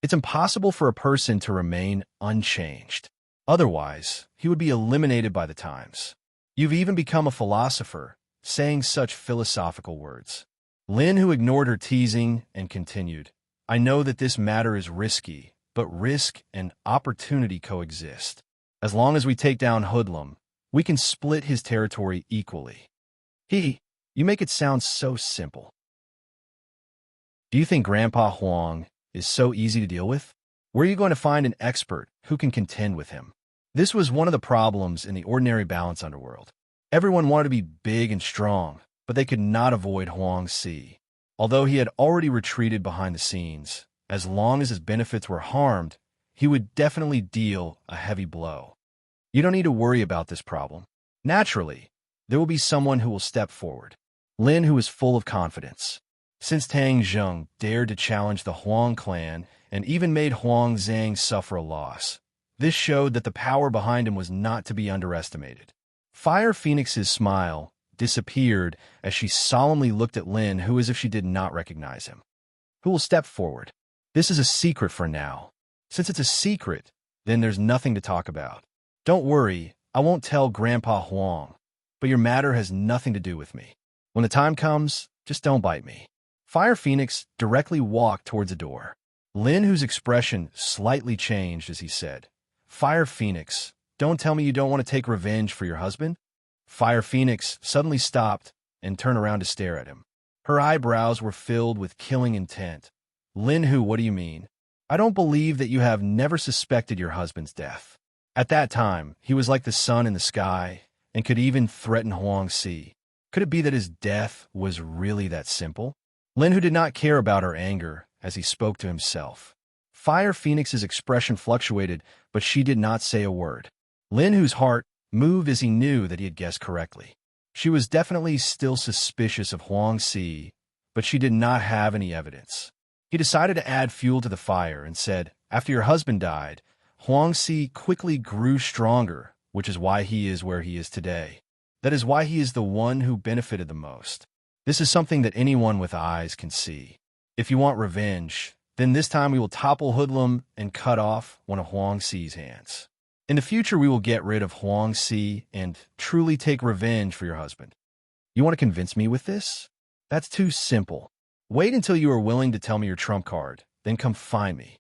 It's impossible for a person to remain unchanged. Otherwise, he would be eliminated by the times. You've even become a philosopher, saying such philosophical words. Lin Hu ignored her teasing and continued, I know that this matter is risky, but risk and opportunity coexist. As long as we take down Hoodlum, we can split his territory equally. You make it sound so simple. Do you think Grandpa Huang is so easy to deal with? Where are you going to find an expert who can contend with him? This was one of the problems in the ordinary balance underworld. Everyone wanted to be big and strong, but they could not avoid Huang Si. Although he had already retreated behind the scenes, as long as his benefits were harmed, he would definitely deal a heavy blow. You don't need to worry about this problem. Naturally, there will be someone who will step forward. Lin Hu is full of confidence. Since Tang Zheng dared to challenge the Huang clan and even made Huang Zhang suffer a loss, this showed that the power behind him was not to be underestimated. Fire Phoenix's smile disappeared as she solemnly looked at Lin Hu as if she did not recognize him. Who will step forward? This is a secret for now. Since it's a secret, then there's nothing to talk about. Don't worry, I won't tell Grandpa Huang, but your matter has nothing to do with me. When the time comes, just don't bite me. Fire Phoenix directly walked towards the door. Lin Hu's expression slightly changed as he said, Fire Phoenix, don't tell me you don't want to take revenge for your husband? Fire Phoenix suddenly stopped and turned around to stare at him. Her eyebrows were filled with killing intent. Lin Hu, what do you mean? I don't believe that you have never suspected your husband's death. At that time, he was like the sun in the sky and could even threaten Huang Si. Could it be that his death was really that simple? Lin Hu did not care about her anger as he spoke to himself. Fire Phoenix's expression fluctuated, but she did not say a word. Lin Hu's heart moved as he knew that he had guessed correctly. She was definitely still suspicious of Huang Si, but she did not have any evidence. He decided to add fuel to the fire and said, after your husband died, Huang Si quickly grew stronger, which is why he is where he is today. That is why he is the one who benefited the most. This is something that anyone with eyes can see. If you want revenge, then this time we will topple Hoodlum and cut off one of Huang Si's hands. In the future, we will get rid of Huang Si and truly take revenge for your husband. You want to convince me with this? That's too simple. Wait until you are willing to tell me your trump card, then come find me.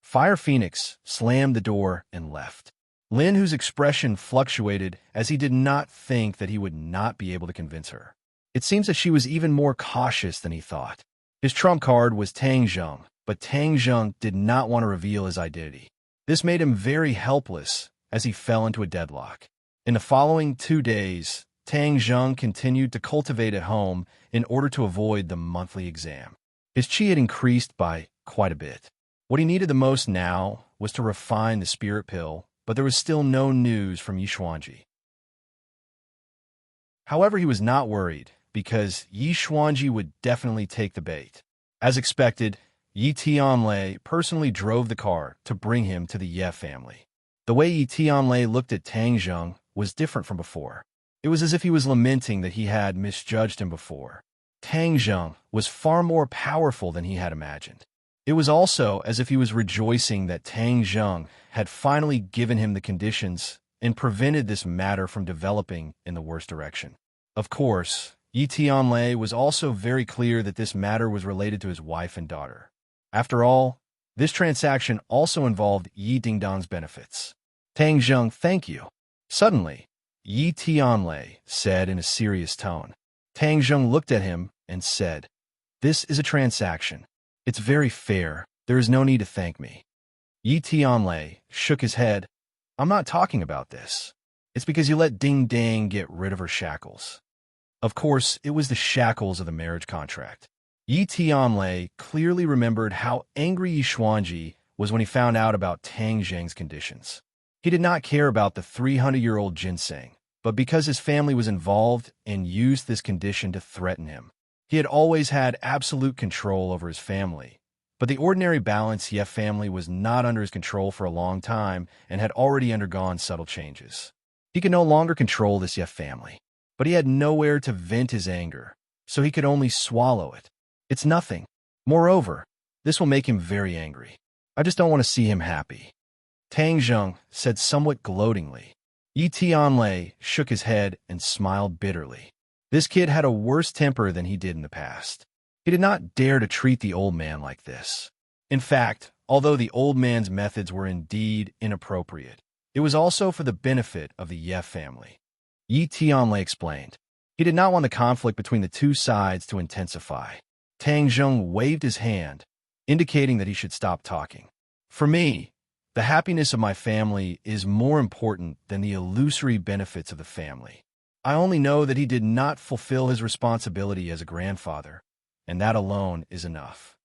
Fire Phoenix slammed the door and left. Lin Hu's expression fluctuated as he did not think that he would not be able to convince her. It seems that she was even more cautious than he thought. His trump card was Tang Zheng, but Tang Zheng did not want to reveal his identity. This made him very helpless as he fell into a deadlock. In the following 2 days, Tang Zheng continued to cultivate at home in order to avoid the monthly exam. His qi had increased by quite a bit. What he needed the most now was to refine the spirit pill, but there was still no news from Yi Xuanji. However, he was not worried, because Yi Xuanji would definitely take the bait. As expected, Yi Tianlei personally drove the car to bring him to the Ye family. The way Yi Tianlei looked at Tang Zheng was different from before. It was as if he was lamenting that he had misjudged him before. Tang Zheng was far more powerful than he had imagined. It was also as if he was rejoicing that Tang Zheng had finally given him the conditions and prevented this matter from developing in the worst direction. Of course, Yi Tianlei was also very clear that this matter was related to his wife and daughter. After all, this transaction also involved Yi Dingdong's benefits. Tang Zheng, thank you. Suddenly, Yi Tianlei said in a serious tone. Tang Zheng looked at him and said, this is a transaction. It's very fair. There is no need to thank me. Yi Tianlei shook his head. I'm not talking about this. It's because you let Ding Dang get rid of her shackles. Of course, it was the shackles of the marriage contract. Yi Tianlei clearly remembered how angry Yi Xuanji was when he found out about Tang Zheng's conditions. He did not care about the 300-year-old ginseng, but because his family was involved and used this condition to threaten him. He had always had absolute control over his family, but the ordinary Balance Ye family was not under his control for a long time and had already undergone subtle changes. He could no longer control this Ye family, but he had nowhere to vent his anger, so he could only swallow it. It's nothing. Moreover, this will make him very angry. I just don't want to see him happy. Tang Zheng said somewhat gloatingly. Yi Tianlei shook his head and smiled bitterly. This kid had a worse temper than he did in the past. He did not dare to treat the old man like this. In fact, although the old man's methods were indeed inappropriate, it was also for the benefit of the Ye family. Yi Tianlei explained. He did not want the conflict between the two sides to intensify. Tang Zheng waved his hand, indicating that he should stop talking. For me, the happiness of my family is more important than the illusory benefits of the family. I only know that he did not fulfill his responsibility as a grandfather, and that alone is enough.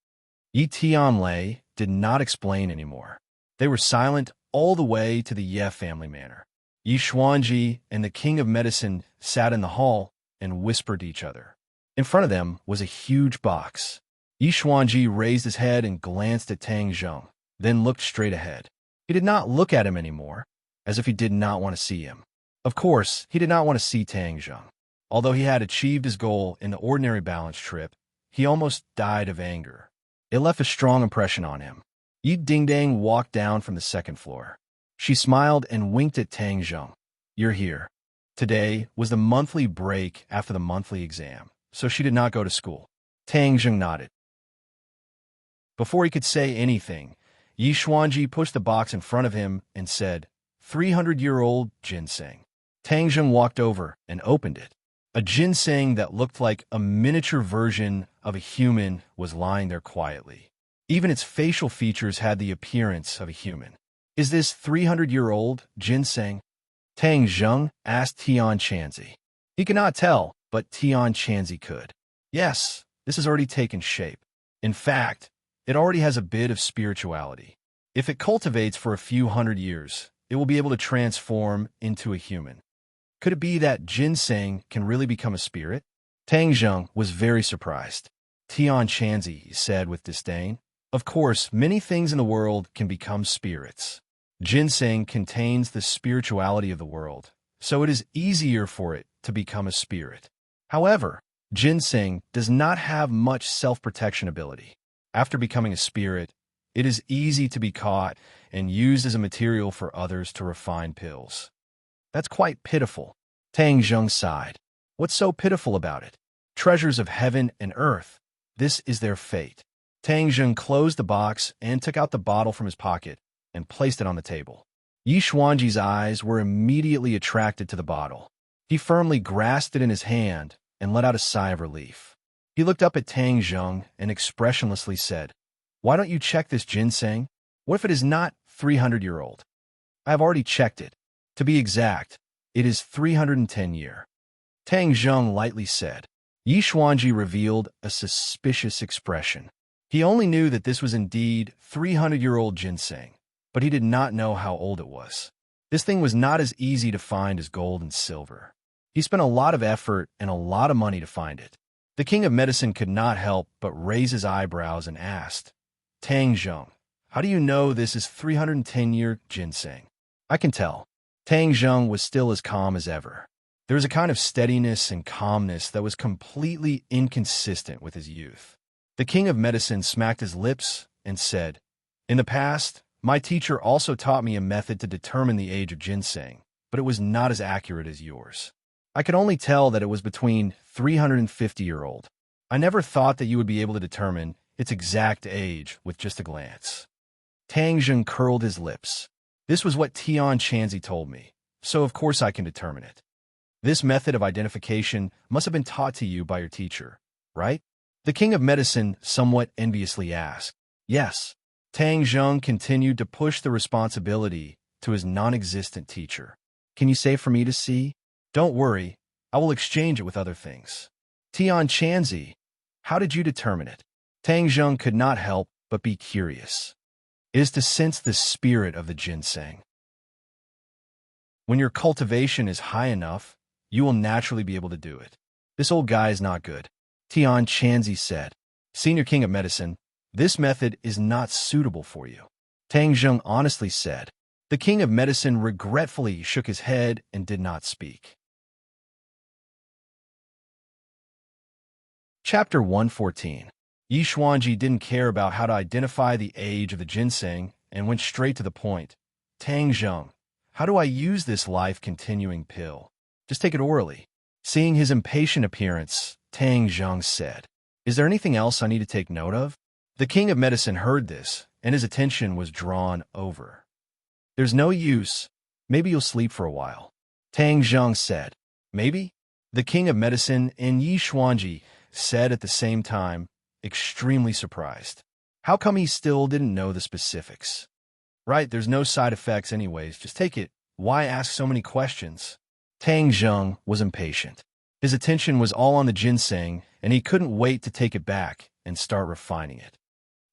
Yi Tianlei did not explain anymore. They were silent all the way to the Ye family manor. Yi Xuanji and the King of Medicine sat in the hall and whispered to each other. In front of them was a huge box. Yi Xuanji raised his head and glanced at Tang Zheng, then looked straight ahead. He did not look at him anymore, as if he did not want to see him. Of course, he did not want to see Tang Zheng. Although he had achieved his goal in the ordinary balance trip, he almost died of anger. It left a strong impression on him. Yi Dingdang walked down from the second floor. She smiled and winked at Tang Zheng. You're here. Today was the monthly break after the monthly exam, so she did not go to school. Tang Zheng nodded. Before he could say anything, Yi Xuanji pushed the box in front of him and said, 300-year-old ginseng. Tang Zheng walked over and opened it. A ginseng that looked like a miniature version of a human was lying there quietly. Even its facial features had the appearance of a human. Is this 300-year-old ginseng? Tang Zheng asked Tian Chanzi. He could not tell, but Tian Chanzi could. Yes, this has already taken shape. In fact, it already has a bit of spirituality. If it cultivates for a few hundred years, it will be able to transform into a human. Could it be that ginseng can really become a spirit? Tang Zheng was very surprised. Tian Chanzi said with disdain, of course, many things in the world can become spirits. Ginseng contains the spirituality of the world, so it is easier for it to become a spirit. However, ginseng does not have much self-protection ability. After becoming a spirit, it is easy to be caught and used as a material for others to refine pills. That's quite pitiful. Tang Zheng sighed. What's so pitiful about it? Treasures of heaven and earth. This is their fate. Tang Zheng closed the box and took out the bottle from his pocket and placed it on the table. Yi Xuanji's eyes were immediately attracted to the bottle. He firmly grasped it in his hand and let out a sigh of relief. He looked up at Tang Zheng and expressionlessly said, why don't you check this ginseng? What if it is not 300-year-old? I have already checked it. To be exact, it is 310-year. Tang Zheng lightly said. Yi Xuanji revealed a suspicious expression. He only knew that this was indeed 300-year-old ginseng, but he did not know how old it was. This thing was not as easy to find as gold and silver. He spent a lot of effort and a lot of money to find it. The king of medicine could not help but raise his eyebrows and asked, Tang Zheng, how do you know this is 310-year ginseng? I can tell. Tang Zheng was still as calm as ever. There was a kind of steadiness and calmness that was completely inconsistent with his youth. The king of medicine smacked his lips and said, in the past, my teacher also taught me a method to determine the age of ginseng, but it was not as accurate as yours. I could only tell that it was between 350-year-old. I never thought that you would be able to determine its exact age with just a glance. Tang Zheng curled his lips. This was what Tian Chanzi told me, so of course I can determine it. This method of identification must have been taught to you by your teacher, right? The king of medicine somewhat enviously asked. Yes. Tang Zheng continued to push the responsibility to his non-existent teacher. Can you say for me to see? Don't worry, I will exchange it with other things. Tian Chanzi, how did you determine it? Tang Zheng could not help but be curious. It is to sense the spirit of the ginseng. When your cultivation is high enough, you will naturally be able to do it. This old guy is not good. Tian Chanzi said. Senior king of medicine, this method is not suitable for you. Tang Zheng honestly said. The king of medicine regretfully shook his head and did not speak. Chapter 114. Yi Xuanji didn't care about how to identify the age of the ginseng and went straight to the point. Tang Zheng, how do I use this life-continuing pill? Just take it orally. Seeing his impatient appearance, Tang Zheng said, is there anything else I need to take note of? The king of medicine heard this, and his attention was drawn over. There's no use. Maybe you'll sleep for a while. Tang Zheng said. Maybe? The king of medicine and Yi Xuanji said at the same time, extremely surprised. How come he still didn't know the specifics? Right, there's no side effects anyways, just take it. Why ask so many questions? Tang Zheng was impatient. His attention was all on the ginseng, and he couldn't wait to take it back and start refining it.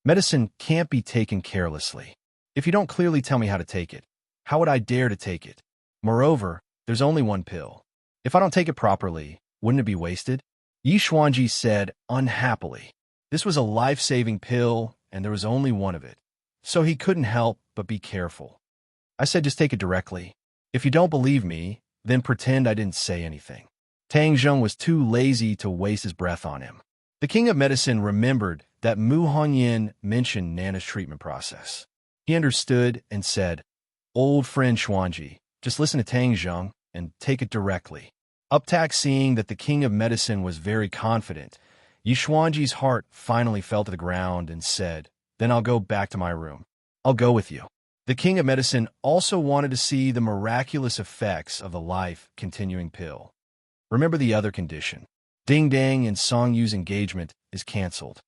Medicine can't be taken carelessly. If you don't clearly tell me how to take it, how would I dare to take it? Moreover, there's only one pill. If I don't take it properly, wouldn't it be wasted? Yi Xuanji said unhappily. This was a life-saving pill, and there was only one of it, so he couldn't help but be careful. I said just take it directly. If you don't believe me, then pretend I didn't say anything. Tang Zheng was too lazy to waste his breath on him. The king of medicine remembered that Mu Hongyan mentioned Nana's treatment process. He understood and said, old friend Xuanji, just listen to Tang Zheng and take it directly. Uptak, seeing that the king of medicine was very confident, Yi Xuanji's heart finally fell to the ground and said, then I'll go back to my room. I'll go with you. The king of medicine also wanted to see the miraculous effects of the life-continuing pill. Remember the other condition. Ding Dang and Song Yu's engagement is cancelled.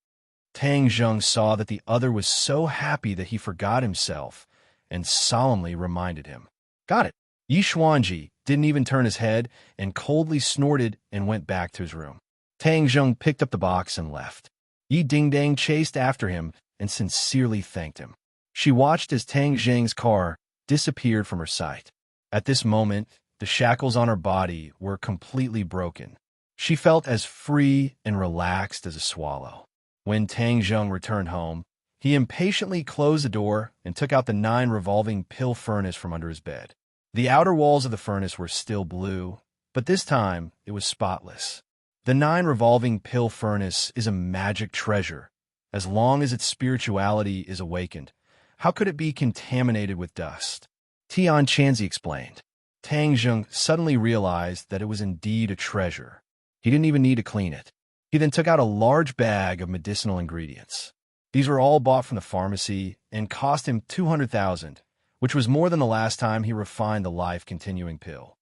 Tang Zheng saw that the other was so happy that he forgot himself and solemnly reminded him. Got it. Yi Xuanji didn't even turn his head and coldly snorted and went back to his room. Tang Zheng picked up the box and left. Yi Ding Dang chased after him and sincerely thanked him. She watched as Tang Zheng's car disappeared from her sight. At this moment, the shackles on her body were completely broken. She felt as free and relaxed as a swallow. When Tang Zheng returned home, he impatiently closed the door and took out the 9 revolving pill furnace from under his bed. The outer walls of the furnace were still blue, but this time it was spotless. The 9 revolving pill furnace is a magic treasure. As long as its spirituality is awakened, how could it be contaminated with dust? Tian Chanzi explained. Tang Zheng suddenly realized that it was indeed a treasure. He didn't even need to clean it. He then took out a large bag of medicinal ingredients. These were all bought from the pharmacy and cost him 200,000, which was more than the last time he refined the life-continuing pill.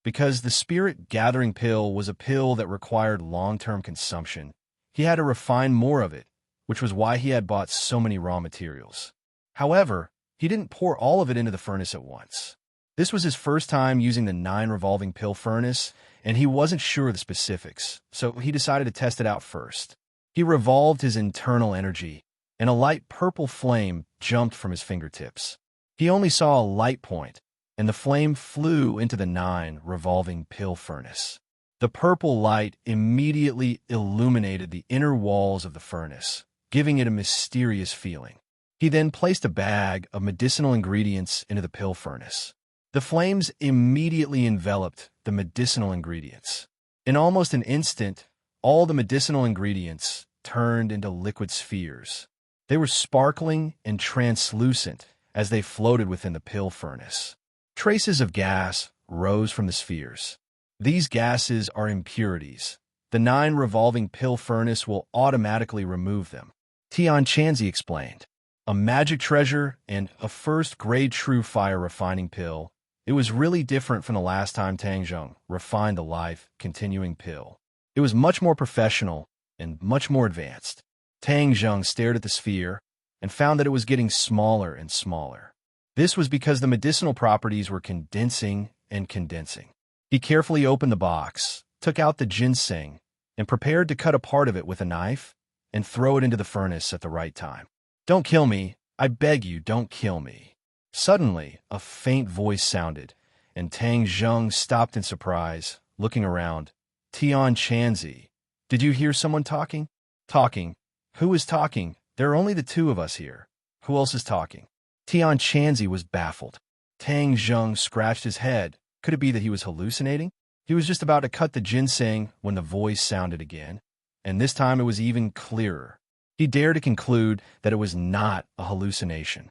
Because the spirit-gathering pill was a pill that required long-term consumption, he had to refine more of it, which was why he had bought so many raw materials. However, he didn't pour all of it into the furnace at once. This was his first time using the 9 revolving pill furnace, and he wasn't sure of the specifics, so he decided to test it out first. He revolved his internal energy, and a light purple flame jumped from his fingertips. He only saw a light point, and the flame flew into the 9 revolving pill furnace. The purple light immediately illuminated the inner walls of the furnace, giving it a mysterious feeling. He then placed a bag of medicinal ingredients into the pill furnace. The flames immediately enveloped the medicinal ingredients. In almost an instant, all the medicinal ingredients turned into liquid spheres. They were sparkling and translucent as they floated within the pill furnace. Traces of gas rose from the spheres. These gases are impurities. The 9 revolving pill furnace will automatically remove them. Tian Chanzi explained. A magic treasure and a first-grade true fire refining pill. It was really different from the last time Tang Zheng refined the life-continuing pill. It was much more professional and much more advanced. Tang Zheng stared at the sphere and found that it was getting smaller and smaller. This was because the medicinal properties were condensing and condensing. He carefully opened the box, took out the ginseng, and prepared to cut a part of it with a knife and throw it into the furnace at the right time. Don't kill me. I beg you, don't kill me. Suddenly, a faint voice sounded, and Tang Zheng stopped in surprise, looking around. Tian Chanzi, did you hear someone talking? Talking? Who is talking? There are only the 2 of us here. Who else is talking? Tian Chanzi was baffled. Tang Zheng scratched his head. Could it be that he was hallucinating? He was just about to cut the ginseng when the voice sounded again, and this time it was even clearer. He dared to conclude that it was not a hallucination.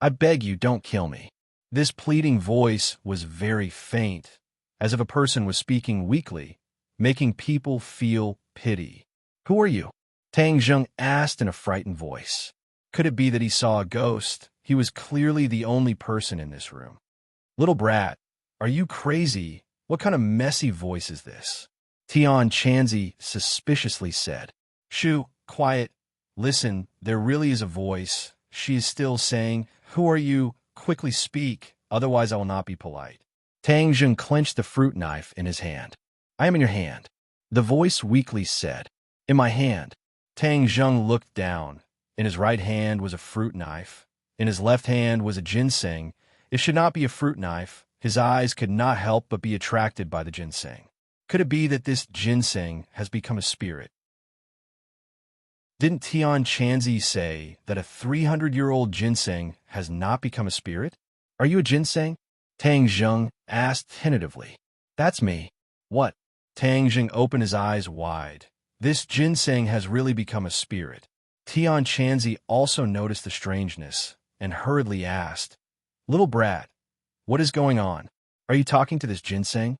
I beg you, don't kill me. This pleading voice was very faint, as if a person was speaking weakly, making people feel pity. Who are you? Tang Zheng asked in a frightened voice. Could it be that he saw a ghost? He was clearly the only person in this room. Little brat, are you crazy? What kind of messy voice is this? Tian Chanzi suspiciously said. Shoo, quiet. Listen, there really is a voice. She is still saying, who are you? Quickly speak, otherwise I will not be polite. Tang Zheng clenched the fruit knife in his hand. I am in your hand. The voice weakly said. In my hand. Tang Zheng looked down. In his right hand was a fruit knife. In his left hand was a ginseng. It should not be a fruit knife. His eyes could not help but be attracted by the ginseng. Could it be that this ginseng has become a spirit? Didn't Tian Chanzi say that a 300-year-old ginseng has not become a spirit? Are you a ginseng? Tang Zheng asked tentatively. That's me. What? Tang Zheng opened his eyes wide. This ginseng has really become a spirit. Tian Chanzi also noticed the strangeness and hurriedly asked, Little brat, what is going on? Are you talking to this ginseng?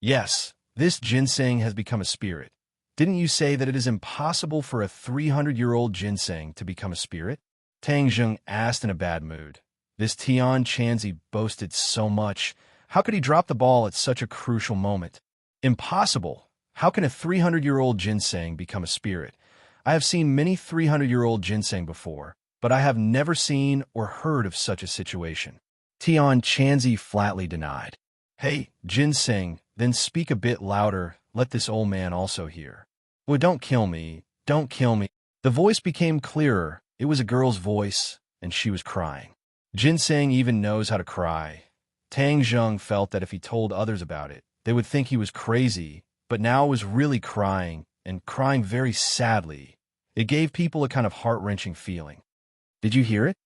Yes, this ginseng has become a spirit. Didn't you say that it is impossible for a 300-year-old ginseng to become a spirit? Tang Zheng asked in a bad mood. This Tian Chanzi boasted so much. How could he drop the ball at such a crucial moment? Impossible. How can a 300-year-old ginseng become a spirit? I have seen many 300-year-old ginseng before, but I have never seen or heard of such a situation. Tian Chanzi flatly denied. Hey, ginseng, then speak a bit louder, let this old man also hear. Well, don't kill me, don't kill me. The voice became clearer. It was a girl's voice, and she was crying. Ginseng even knows how to cry. Tang Zheng felt that if he told others about it, they would think he was crazy, but now was really crying, and crying very sadly. It gave people a kind of heart-wrenching feeling. Did you hear it?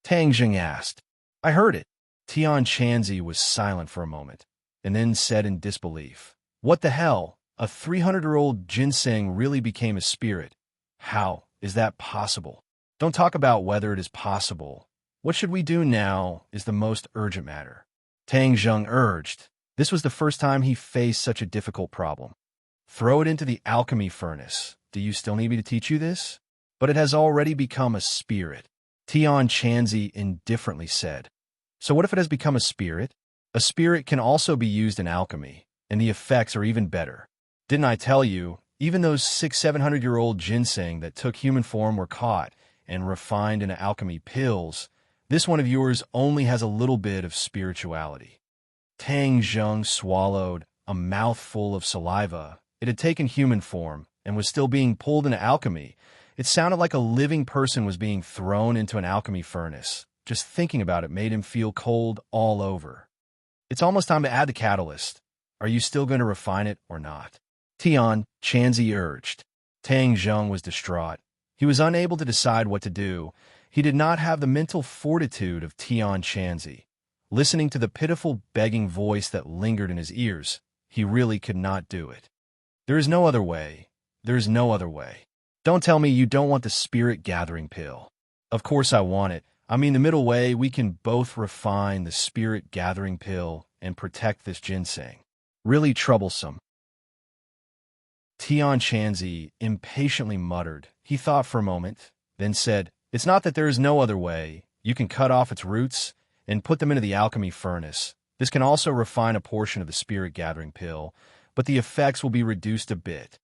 Tang Zheng asked. I heard it. Tian Chanzi was silent for a moment, and then said in disbelief, What the hell? A 300-year-old ginseng really became a spirit. How is that possible? Don't talk about whether it is possible. What should we do now is the most urgent matter. Tang Zheng urged. This was the first time he faced such a difficult problem. Throw it into the alchemy furnace. Do you still need me to teach you this? But it has already become a spirit. Tian Chanzi indifferently said. So what if it has become a spirit? A spirit can also be used in alchemy, and the effects are even better. Didn't I tell you, even those 600-700-year-old ginseng that took human form were caught and refined into alchemy pills. This one of yours only has a little bit of spirituality. Tang Zheng swallowed a mouthful of saliva. It had taken human form and was still being pulled into alchemy. It sounded like a living person was being thrown into an alchemy furnace. Just thinking about it made him feel cold all over. It's almost time to add the catalyst. Are you still going to refine it or not? Tian Chanzi urged. Tang Zheng was distraught. He was unable to decide what to do. He did not have the mental fortitude of Tian Chanzi. Listening to the pitiful, begging voice that lingered in his ears, he really could not do it. There is no other way. There is no other way. Don't tell me you don't want the spirit-gathering pill. Of course I want it. I mean the middle way, we can both refine the spirit-gathering pill and protect this ginseng. Really troublesome. Tian Chanzi impatiently muttered. He thought for a moment, then said, It's not that there is no other way. You can cut off its roots and put them into the alchemy furnace. This can also refine a portion of the spirit-gathering pill, but the effects will be reduced a bit.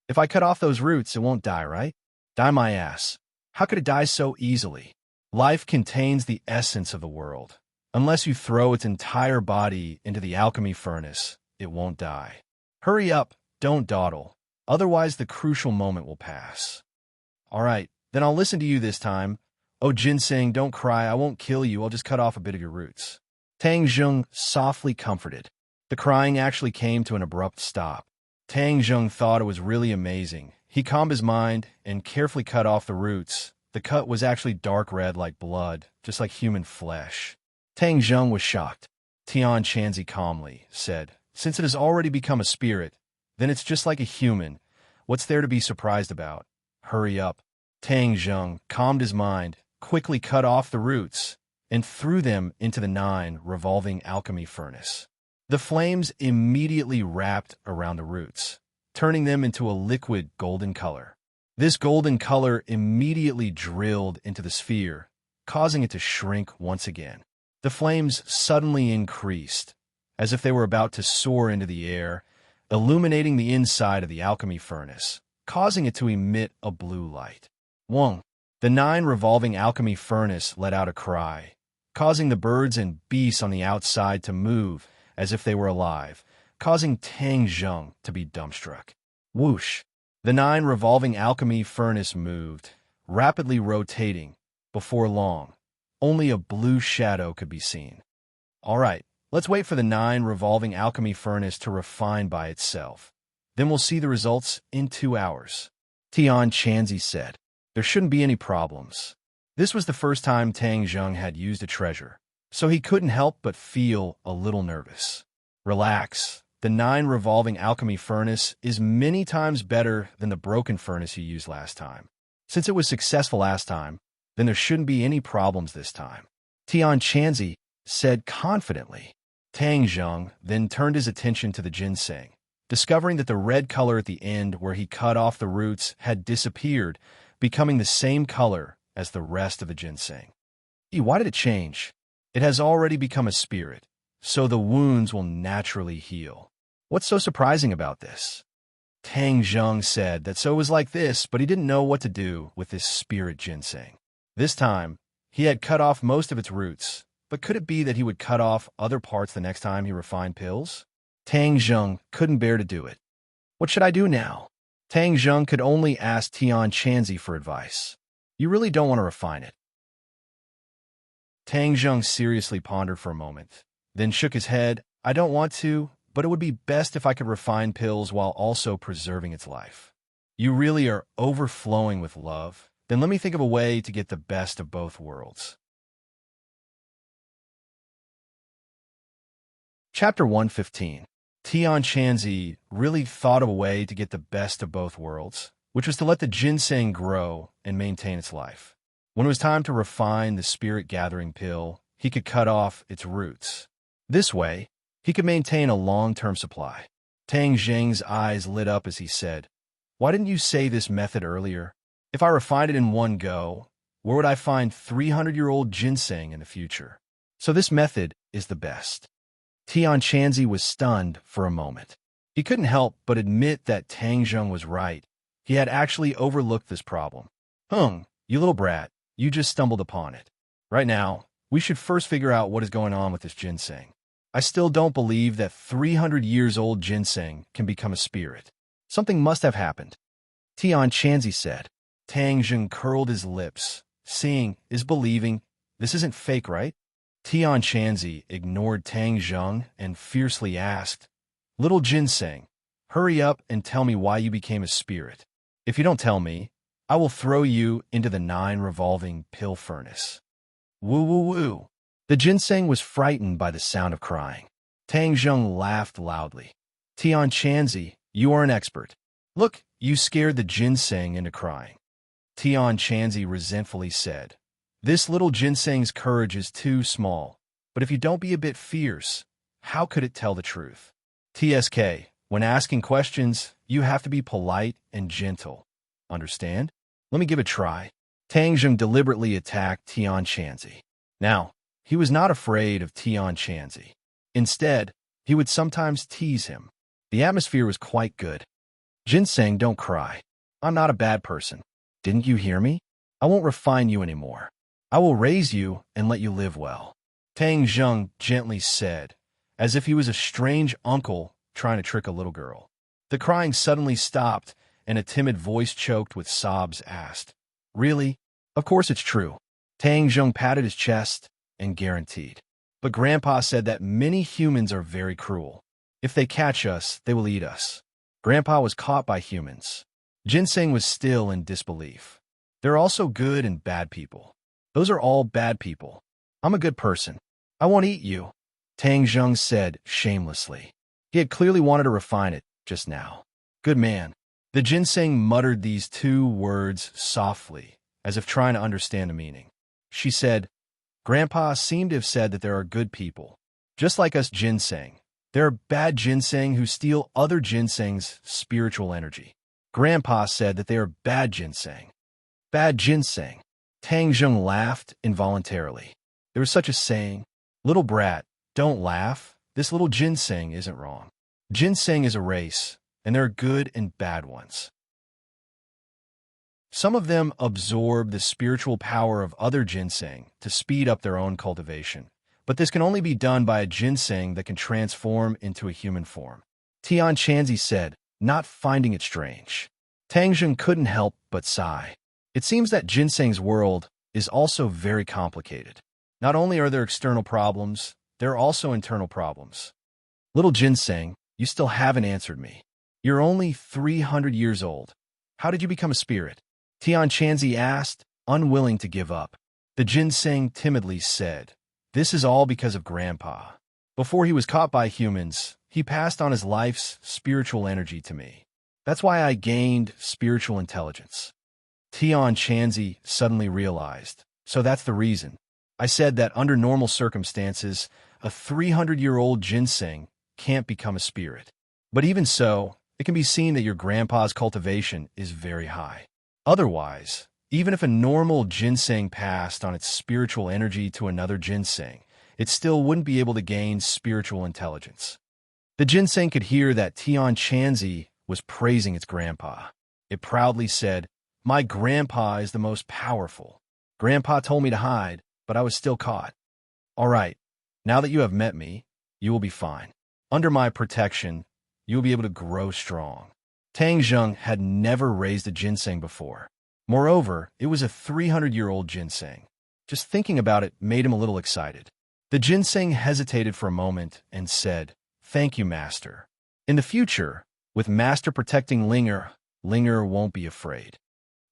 If I cut off those roots, it won't die, right? Die my ass. How could it die so easily? Life contains the essence of the world. Unless you throw its entire body into the alchemy furnace, it won't die. Hurry up, don't dawdle. Otherwise, the crucial moment will pass. All right, then I'll listen to you this time. Oh, ginseng, don't cry. I won't kill you. I'll just cut off a bit of your roots. Tang Zheng softly comforted. The crying actually came to an abrupt stop. Tang Zheng thought it was really amazing. He calmed his mind and carefully cut off the roots. The cut was actually dark red like blood, just like human flesh. Tang Zheng was shocked. Tian Chanzi calmly said, Since it has already become a spirit, then it's just like a human. What's there to be surprised about? Hurry up. Tang Zheng calmed his mind, quickly cut off the roots, and threw them into the 9 revolving alchemy furnace. The flames immediately wrapped around the roots, turning them into a liquid golden color. This golden color immediately drilled into the sphere, causing it to shrink once again. The flames suddenly increased, as if they were about to soar into the air, illuminating the inside of the alchemy furnace, causing it to emit a blue light. Wong! The 9 revolving alchemy furnace let out a cry, causing the birds and beasts on the outside to move as if they were alive, causing Tang Zheng to be dumbstruck. Whoosh! The 9 revolving alchemy furnace moved, rapidly rotating. Before long, only a blue shadow could be seen. All right, let's wait for the 9 revolving alchemy furnace to refine by itself. Then we'll see the results in 2 hours. Tian Chanzi said. There shouldn't be any problems. This was the first time Tang Zheng had used a treasure, so he couldn't help but feel a little nervous. Relax. The 9 revolving alchemy furnace is many times better than the broken furnace you used last time. Since it was successful last time, then there shouldn't be any problems this time. Tian Chanzi said confidently. Tang Zheng then turned his attention to the ginseng, discovering that the red color at the end where he cut off the roots had disappeared, becoming the same color as the rest of the ginseng. Why did it change? It has already become a spirit. so the wounds will naturally heal. What's so surprising about this? Tang Zheng said that so it was like this, but he didn't know what to do with this spirit ginseng. This time, he had cut off most of its roots, but could it be that he would cut off other parts the next time he refined pills? Tang Zheng couldn't bear to do it. What should I do now? Tang Zheng could only ask Tian Chanzi for advice. You really don't want to refine it. Tang Zheng seriously pondered for a moment, then shook his head. I don't want to, but it would be best if I could refine pills while also preserving its life. You really are overflowing with love. Then let me think of a way to get the best of both worlds. Chapter 115. Tian Chanzi really thought of a way to get the best of both worlds, which was to let the ginseng grow and maintain its life. When it was time to refine the spirit-gathering pill, he could cut off its roots. This way, he could maintain a long-term supply. Tang Zheng's eyes lit up as he said, "Why didn't you say this method earlier? If I refined it in one go, where would I find 300-year-old ginseng in the future? So this method is the best." Tian Chanzi was stunned for a moment. He couldn't help but admit that Tang Zheng was right. He had actually overlooked this problem. You little brat, you just stumbled upon it. Right now, we should first figure out what is going on with this ginseng. I still don't believe that 300 years old ginseng can become a spirit. Something must have happened. Tian Chanzi said. Tang Zheng curled his lips. Seeing is believing. This isn't fake, right? Tian Chanzi ignored Tang Zheng and fiercely asked, "Little ginseng, hurry up and tell me why you became a spirit. If you don't tell me, I will throw you into the 9 revolving pill furnace." Woo woo woo. The ginseng was frightened by the sound of crying. Tang Zheng laughed loudly. Tian Chanzi, you are an expert. Look, you scared the ginseng into crying. Tian Chanzi resentfully said, "This little ginseng's courage is too small, but if you don't be a bit fierce, how could it tell the truth? TSK, when asking questions, you have to be polite and gentle. Understand? Let me give it a try." Tang Zheng deliberately attacked Tian Chanzi. Now, he was not afraid of Tian Chanzi. Instead, he would sometimes tease him. The atmosphere was quite good. "Ginseng, don't cry. I'm not a bad person. Didn't you hear me? I won't refine you anymore. I will raise you and let you live well," Tang Zheng gently said, as if he was a strange uncle trying to trick a little girl. The crying suddenly stopped, and a timid voice choked with sobs asked, "Really? Of course it's true." Tang Zheng patted his chest and guaranteed. "But Grandpa said that many humans are very cruel. If they catch us, they will eat us. Grandpa was caught by humans." Ginseng was still in disbelief. "There are also good and bad people. Those are all bad people. I'm a good person. I won't eat you," Tang Zheng said shamelessly. He had clearly wanted to refine it just now. "Good man." The ginseng muttered these 2 words softly, as if trying to understand the meaning. She said, "Grandpa seemed to have said that there are good people. Just like us ginseng, there are bad ginseng who steal other ginseng's spiritual energy. Grandpa said that they are bad ginseng." Bad ginseng. Tang Zheng laughed involuntarily. There was such a saying. "Little brat, don't laugh. This little ginseng isn't wrong. Ginseng is a race, and there are good and bad ones. Some of them absorb the spiritual power of other ginseng to speed up their own cultivation, but this can only be done by a ginseng that can transform into a human form," Tian Chanzi said, not finding it strange. Tang Zheng couldn't help but sigh. It seems that ginseng's world is also very complicated. Not only are there external problems, there are also internal problems. "Little ginseng, you still haven't answered me. You're only 300 years old. How did you become a spirit?" Tian Chanzi asked, unwilling to give up. The ginseng timidly said, "This is all because of Grandpa. Before he was caught by humans, he passed on his life's spiritual energy to me. That's why I gained spiritual intelligence." Tian Chanzi suddenly realized, "So that's the reason. I said that under normal circumstances, a 300-year-old ginseng can't become a spirit. But even so, it can be seen that your grandpa's cultivation is very high. Otherwise, even if a normal ginseng passed on its spiritual energy to another ginseng, it still wouldn't be able to gain spiritual intelligence. The ginseng could hear that Tian Chanzi was praising its grandpa. It proudly said, "My grandpa is the most powerful. Grandpa told me to hide, but I was still caught. All right, now that you have met me, you will be fine. Under my protection, you will be able to grow strong." Tang Zheng had never raised a ginseng before. Moreover, it was a 300-year-old ginseng. Just thinking about it made him a little excited. The ginseng hesitated for a moment and said, "Thank you, Master. In the future, with Master protecting Linger, Linger won't be afraid."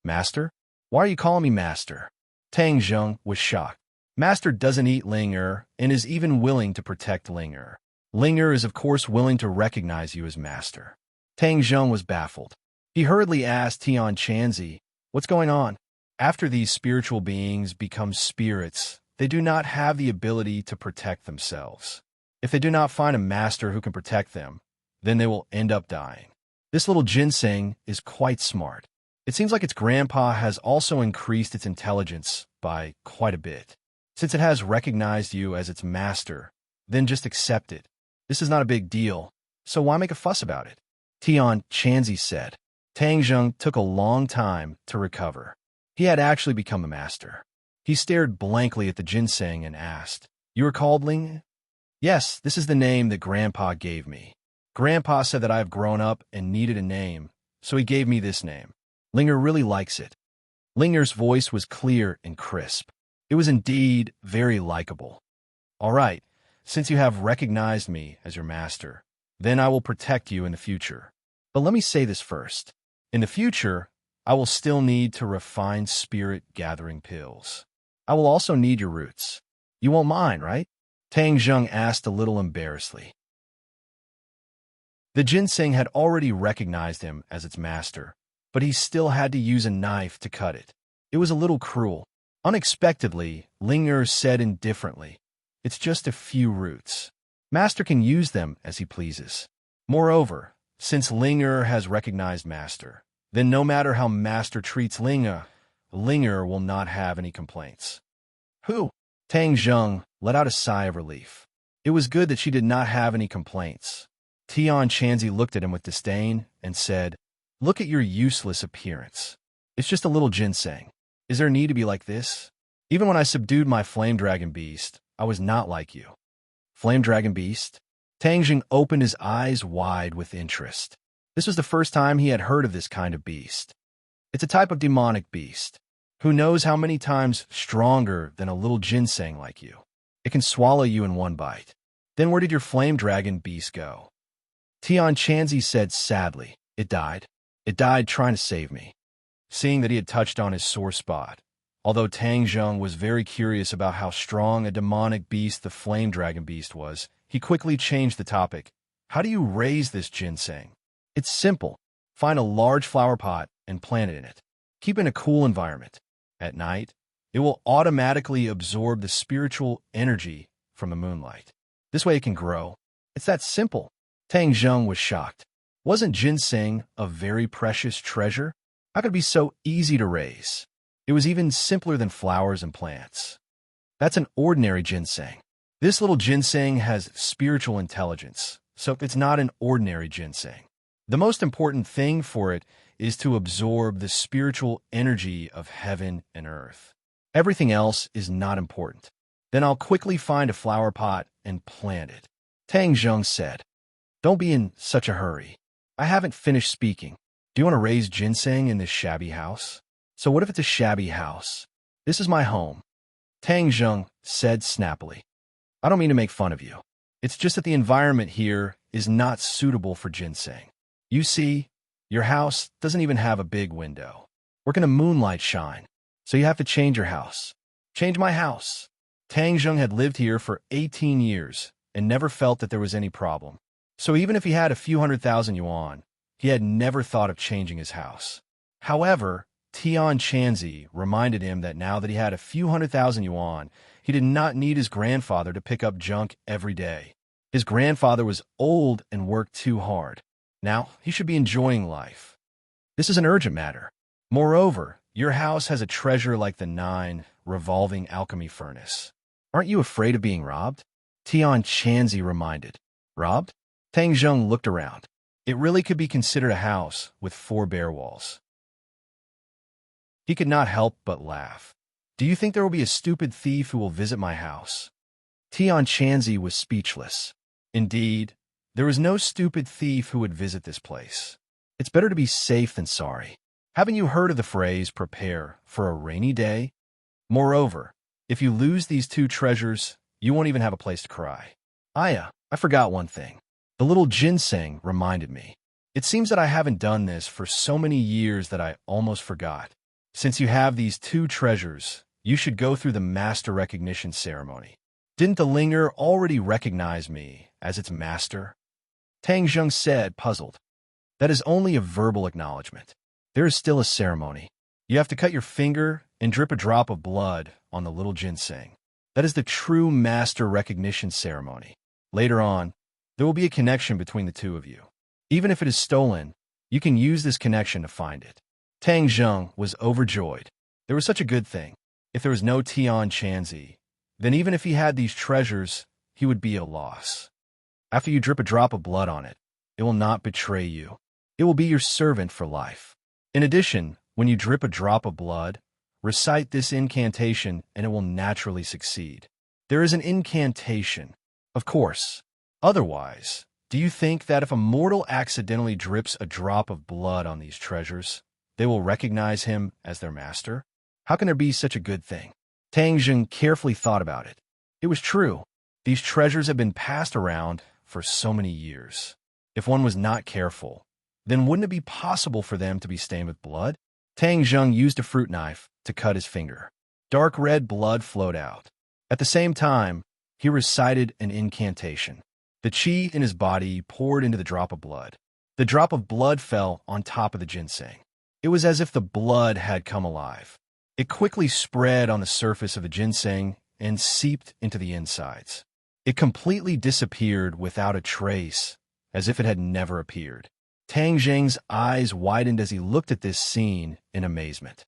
"Master? Why are you calling me Master?" Tang Zheng was shocked. Master doesn't eat Linger and is even willing to protect Linger. Linger is of course willing to recognize you as Master. Tang Zheng was baffled. He hurriedly asked Tian Chanzi, "What's going on?" After these spiritual beings become spirits, they do not have the ability to protect themselves. If they do not find a master who can protect them, then they will end up dying. This little ginseng is quite smart. It seems like its grandpa has also increased its intelligence by quite a bit. Since it has recognized you as its master, then just accept it. This is not a big deal, so why make a fuss about it? Tian Chanzi said. Tang Zheng took a long time to recover. He had actually become a master. He stared blankly at the ginseng and asked, "You are called Ling?" "Yes, this is the name that Grandpa gave me. Grandpa said that I have grown up and needed a name, so he gave me this name. Linger really likes it." Linger's voice was clear and crisp. It was indeed very likable. "All right, since you have recognized me as your master, then I will protect you in the future. But let me say this first. In the future, I will still need to refine spirit-gathering pills. I will also need your roots. You won't mind, right?" Tang Zheng asked a little embarrassedly. The ginseng had already recognized him as its master, but he still had to use a knife to cut it. It was a little cruel. Unexpectedly, Linger said indifferently, "It's just a few roots. Master can use them as he pleases." Moreover, since Linger has recognized Master, then no matter how Master treats Linger, Linger will not have any complaints. "Who?" Tang Zheng let out a sigh of relief. It was good that she did not have any complaints. Tian Chanzi looked at him with disdain and said, "Look at your useless appearance. It's just a little ginseng. Is there need to be like this? Even when I subdued my flame dragon beast, I was not like you." "Flame dragon beast?" Tang Zheng opened his eyes wide with interest. This was the first time he had heard of this kind of beast. "It's a type of demonic beast. Who knows how many times stronger than a little ginseng like you. It can swallow you in one bite. Then where did your flame dragon beast go?" Tian Chanzi said sadly, "It died. It died trying to save me." Seeing that he had touched on his sore spot, although Tang Zheng was very curious about how strong a demonic beast the flame dragon beast was, he quickly changed the topic. "How do you raise this ginseng?" "It's simple. Find a large flower pot and plant it in it. Keep it in a cool environment. At night, it will automatically absorb the spiritual energy from the moonlight. This way it can grow. It's that simple." Tang Zheng was shocked. Wasn't ginseng a very precious treasure? How could it be so easy to raise? It was even simpler than flowers and plants. "That's an ordinary ginseng. This little ginseng has spiritual intelligence, so it's not an ordinary ginseng. The most important thing for it is to absorb the spiritual energy of heaven and earth. Everything else is not important. Then I'll quickly find a flower pot and plant it." Tang Zheng said. "Don't be in such a hurry. I haven't finished speaking. Do you want to raise ginseng in this shabby house?" "So what if it's a shabby house? This is my home," Tang Zheng said snappily. "I don't mean to make fun of you. It's just that the environment here is not suitable for ginseng. You see, your house doesn't even have a big window. Where can the moonlight shine? So you have to change your house." "Change my house?" Tang Zheng had lived here for 18 years and never felt that there was any problem. So even if he had a few 100,000 yuan, he had never thought of changing his house. However, Tian Chanzi reminded him that now that he had a few 100,000 yuan, he did not need his grandfather to pick up junk every day. His grandfather was old and worked too hard. Now he should be enjoying life. This is an urgent matter. Moreover, your house has a treasure like the 9 revolving alchemy furnace. Aren't you afraid of being robbed? Tian Chanzi reminded. Robbed? Tang Zheng looked around. It really could be considered a house with 4 bare walls. He could not help but laugh. Do you think there will be a stupid thief who will visit my house? Tian Chanzi was speechless. Indeed, there was no stupid thief who would visit this place. It's better to be safe than sorry. Haven't you heard of the phrase, prepare for a rainy day? Moreover, if you lose these 2 treasures, you won't even have a place to cry. I forgot one thing. The little ginseng reminded me. It seems that I haven't done this for so many years that I almost forgot. Since you have these 2 treasures, you should go through the master recognition ceremony. Didn't the linger already recognize me as its master? Tang Zheng said, puzzled. That is only a verbal acknowledgement. There is still a ceremony. You have to cut your finger and drip a drop of blood on the little ginseng. That is the true master recognition ceremony. Later on, there will be a connection between the 2 of you. Even if it is stolen, you can use this connection to find it. Tang Zheng was overjoyed. There was such a good thing. If there was no Tian Chanzi, then even if he had these treasures, he would be a loss. After you drip a drop of blood on it, it will not betray you. It will be your servant for life. In addition, when you drip a drop of blood, recite this incantation and it will naturally succeed. There is an incantation, of course. Otherwise, do you think that if a mortal accidentally drips a drop of blood on these treasures, they will recognize him as their master? How can there be such a good thing? Tang Zheng carefully thought about it. It was true. These treasures have been passed around for so many years. If one was not careful, then wouldn't it be possible for them to be stained with blood? Tang Zheng used a fruit knife to cut his finger. Dark red blood flowed out. At the same time, he recited an incantation. The qi in his body poured into the drop of blood. The drop of blood fell on top of the ginseng. It was as if the blood had come alive. It quickly spread on the surface of the ginseng and seeped into the insides. It completely disappeared without a trace, as if it had never appeared. Tang Zheng's eyes widened as he looked at this scene in amazement.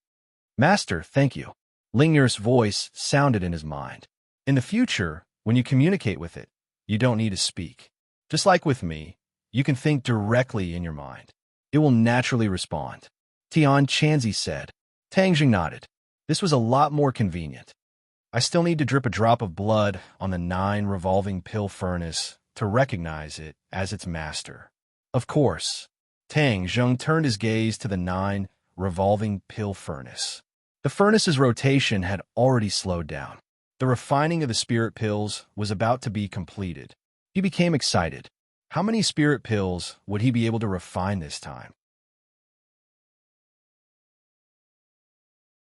Master, thank you. Linger's voice sounded in his mind. In the future, when you communicate with it, you don't need to speak. Just like with me, you can think directly in your mind. It will naturally respond. Tian Chanzi said. Tang Zheng nodded. This was a lot more convenient. I still need to drip a drop of blood on the 9 revolving pill furnace to recognize it as its master. Of course. Tang Zheng turned his gaze to the 9 revolving pill furnace. The furnace's rotation had already slowed down. The refining of the spirit pills was about to be completed. He became excited. How many spirit pills would he be able to refine this time?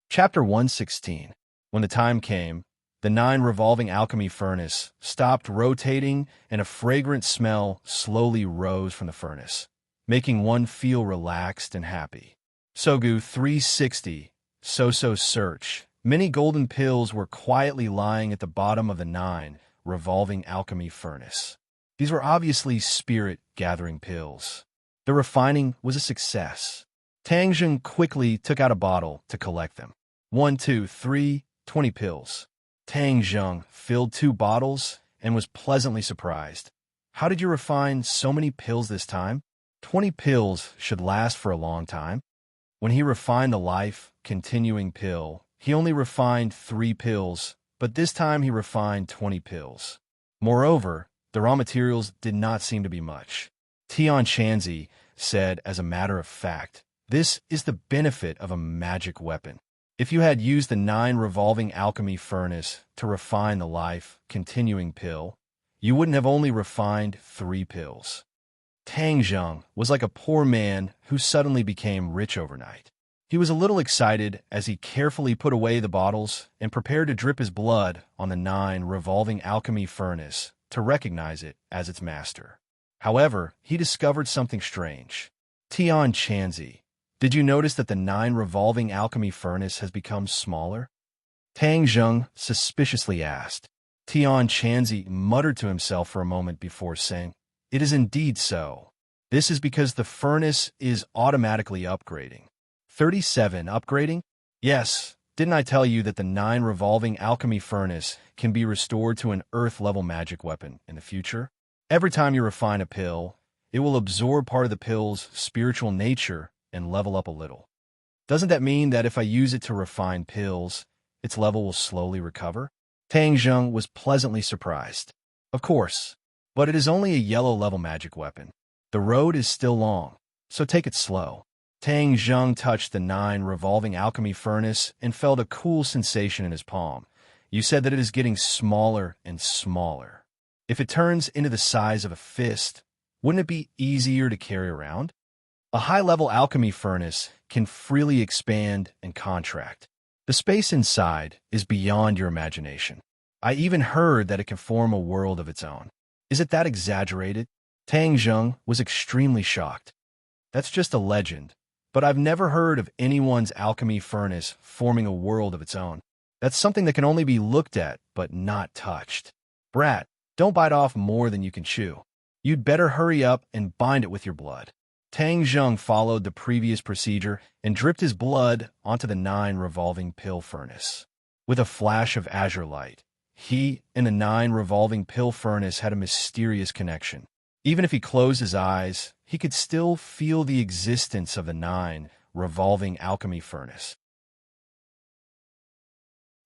Chapter 116. When the time came, the 9 revolving alchemy furnace stopped rotating and a fragrant smell slowly rose from the furnace, making one feel relaxed and happy. Sogu 360, So-So search. Many golden pills were quietly lying at the bottom of the 9 revolving alchemy furnace. These were obviously spirit-gathering pills. The refining was a success. Tang Zheng quickly took out a bottle to collect them. 1, 2, 3, 20 pills. Tang Zheng filled 2 bottles and was pleasantly surprised. How did you refine so many pills this time? 20 pills should last for a long time. When he refined the life-continuing pill, he only refined 3 pills, but this time he refined 20 pills. Moreover, the raw materials did not seem to be much. Tian Chanzi said, as a matter of fact, this is the benefit of a magic weapon. If you had used the 9 revolving alchemy furnace to refine the life-continuing pill, you wouldn't have only refined 3 pills. Tang Zheng was like a poor man who suddenly became rich overnight. He was a little excited as he carefully put away the bottles and prepared to drip his blood on the 9 revolving alchemy furnace to recognize it as its master. However, he discovered something strange. Tian Chanzi, did you notice that the 9 revolving alchemy furnace has become smaller? Tang Zheng suspiciously asked. Tian Chanzi muttered to himself for a moment before saying, "It is indeed so. This is because the furnace is automatically upgrading." 37 upgrading? Yes, Didn't I tell you that the 9 revolving alchemy furnace can be restored to an earth-level magic weapon in the future? Every time you refine a pill, it will absorb part of the pill's spiritual nature and level up a little. Doesn't that mean that if I use it to refine pills, its level will slowly recover? Tang Zheng was pleasantly surprised. Of course, but it is only a yellow-level magic weapon. The road is still long, so take it slow. Tang Zheng touched the 9 revolving alchemy furnace and felt a cool sensation in his palm. You said that it is getting smaller and smaller. If it turns into the size of a fist, wouldn't it be easier to carry around? A high-level alchemy furnace can freely expand and contract. The space inside is beyond your imagination. I even heard that it can form a world of its own. Is it that exaggerated? Tang Zheng was extremely shocked. That's just a legend, but I've never heard of anyone's alchemy furnace forming a world of its own. That's something that can only be looked at, but not touched. Brat, don't bite off more than you can chew. You'd better hurry up and bind it with your blood. Tang Zheng followed the previous procedure and dripped his blood onto the 9 revolving pill furnace. With a flash of azure light, he and the 9 revolving pill furnace had a mysterious connection. Even if he closed his eyes, he could still feel the existence of the 9 revolving alchemy furnace.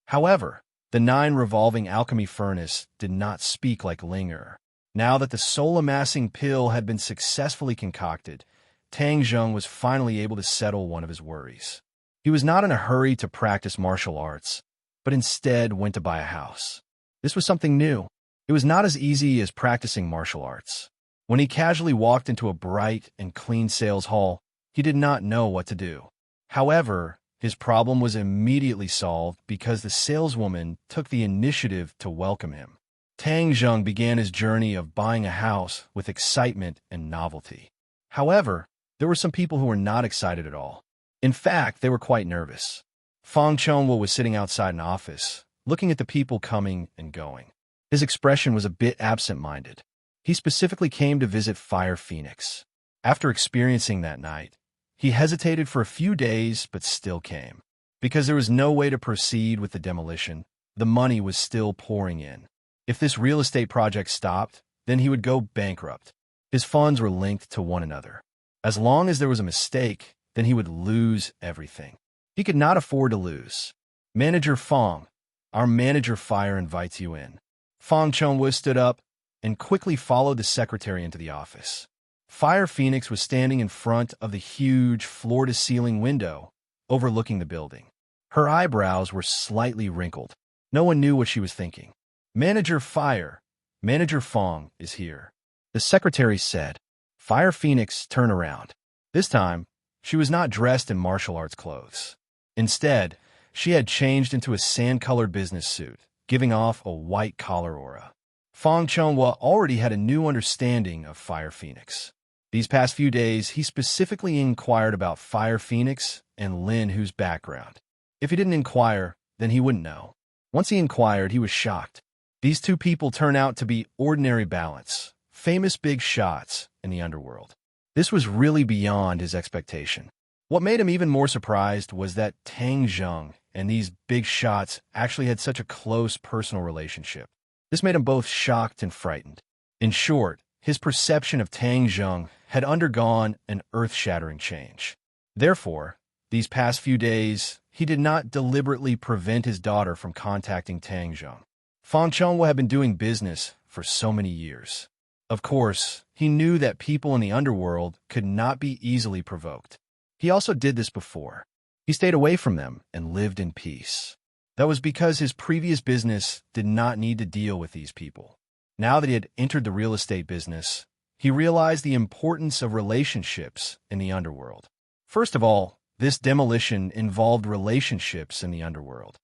However, the 9 revolving alchemy furnace did not speak like Linger. Now that the soul-amassing pill had been successfully concocted, Tang Zheng was finally able to settle one of his worries. He was not in a hurry to practice martial arts, but instead went to buy a house. This was something new. It was not as easy as practicing martial arts. When he casually walked into a bright and clean sales hall, he did not know what to do. However, his problem was immediately solved because the saleswoman took the initiative to welcome him. Tang Zheng began his journey of buying a house with excitement and novelty. However, there were some people who were not excited at all. In fact, they were quite nervous. Fang Chongwu was sitting outside an office, looking at the people coming and going. His expression was a bit absent-minded. He specifically came to visit Fire Phoenix. After experiencing that night, he hesitated for a few days but still came. Because there was no way to proceed with the demolition, the money was still pouring in. If this real estate project stopped, then he would go bankrupt. His funds were linked to one another. As long as there was a mistake, then he would lose everything. He could not afford to lose. Manager Fang, our manager Fire invites you in. Fang Chongwu stood up and quickly followed the secretary into the office. Fire Phoenix was standing in front of the huge floor-to-ceiling window overlooking the building. Her eyebrows were slightly wrinkled. No one knew what she was thinking. Manager Fire, Manager Fang is here. The secretary said. Fire Phoenix turned around. This time, she was not dressed in martial arts clothes. Instead, she had changed into a sand-colored business suit, giving off a white-collar aura. Fang Chongwu already had a new understanding of Fire Phoenix. These past few days, he specifically inquired about Fire Phoenix and Lin Hu's background. If he didn't inquire, then he wouldn't know. Once he inquired, he was shocked. These two people turned out to be ordinary balance, famous big shots in the underworld. This was really beyond his expectation. What made him even more surprised was that Tang Zheng and these big shots actually had such a close personal relationship. This made him both shocked and frightened. In short, his perception of Tang Zheng had undergone an earth-shattering change. Therefore, these past few days, he did not deliberately prevent his daughter from contacting Tang Zheng. Fang Chongwu had been doing business for so many years. Of course, he knew that people in the underworld could not be easily provoked. He also did this before. He stayed away from them and lived in peace. That was because his previous business did not need to deal with these people. Now that he had entered the real estate business, he realized the importance of relationships in the underworld. First of all, this demolition involved relationships in the underworld.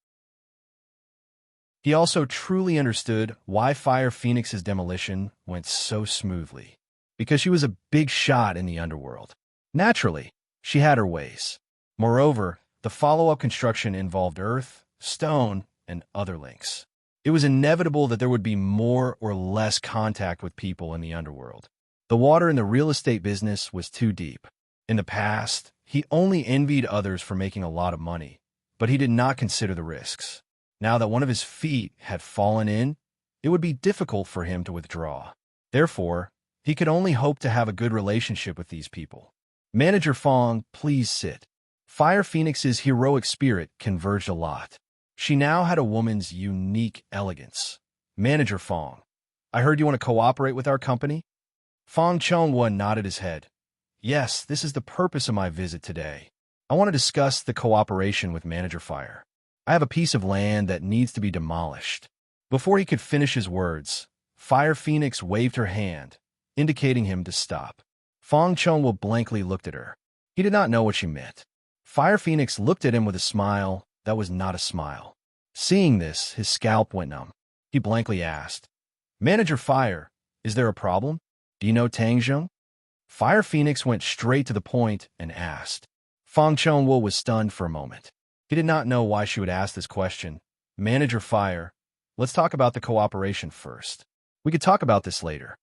He also truly understood why Fire Phoenix's demolition went so smoothly. Because she was a big shot in the underworld. Naturally, she had her ways. Moreover, the follow-up construction involved earth, stone, and other links. It was inevitable that there would be more or less contact with people in the underworld. The water in the real estate business was too deep. In the past, he only envied others for making a lot of money, but he did not consider the risks. Now that one of his feet had fallen in, it would be difficult for him to withdraw. Therefore, he could only hope to have a good relationship with these people. Manager Fong, please sit. Fire Phoenix's heroic spirit converged a lot. She now had a woman's unique elegance. Manager Fong, I heard you want to cooperate with our company? Fong Chunhua nodded his head. Yes, this is the purpose of my visit today. I want to discuss the cooperation with Manager Fire. I have a piece of land that needs to be demolished. Before he could finish his words, Fire Phoenix waved her hand, indicating him to stop. Fong Chunhua blankly looked at her. He did not know what she meant. Fire Phoenix looked at him with a smile that was not a smile. Seeing this, his scalp went numb. He blankly asked, Manager Fire, is there a problem? Do you know Tang Zheng? Fire Phoenix went straight to the point and asked. Fong Chunhua was stunned for a moment. He did not know why she would ask this question. Manager Fire, let's talk about the cooperation first. We could talk about this later.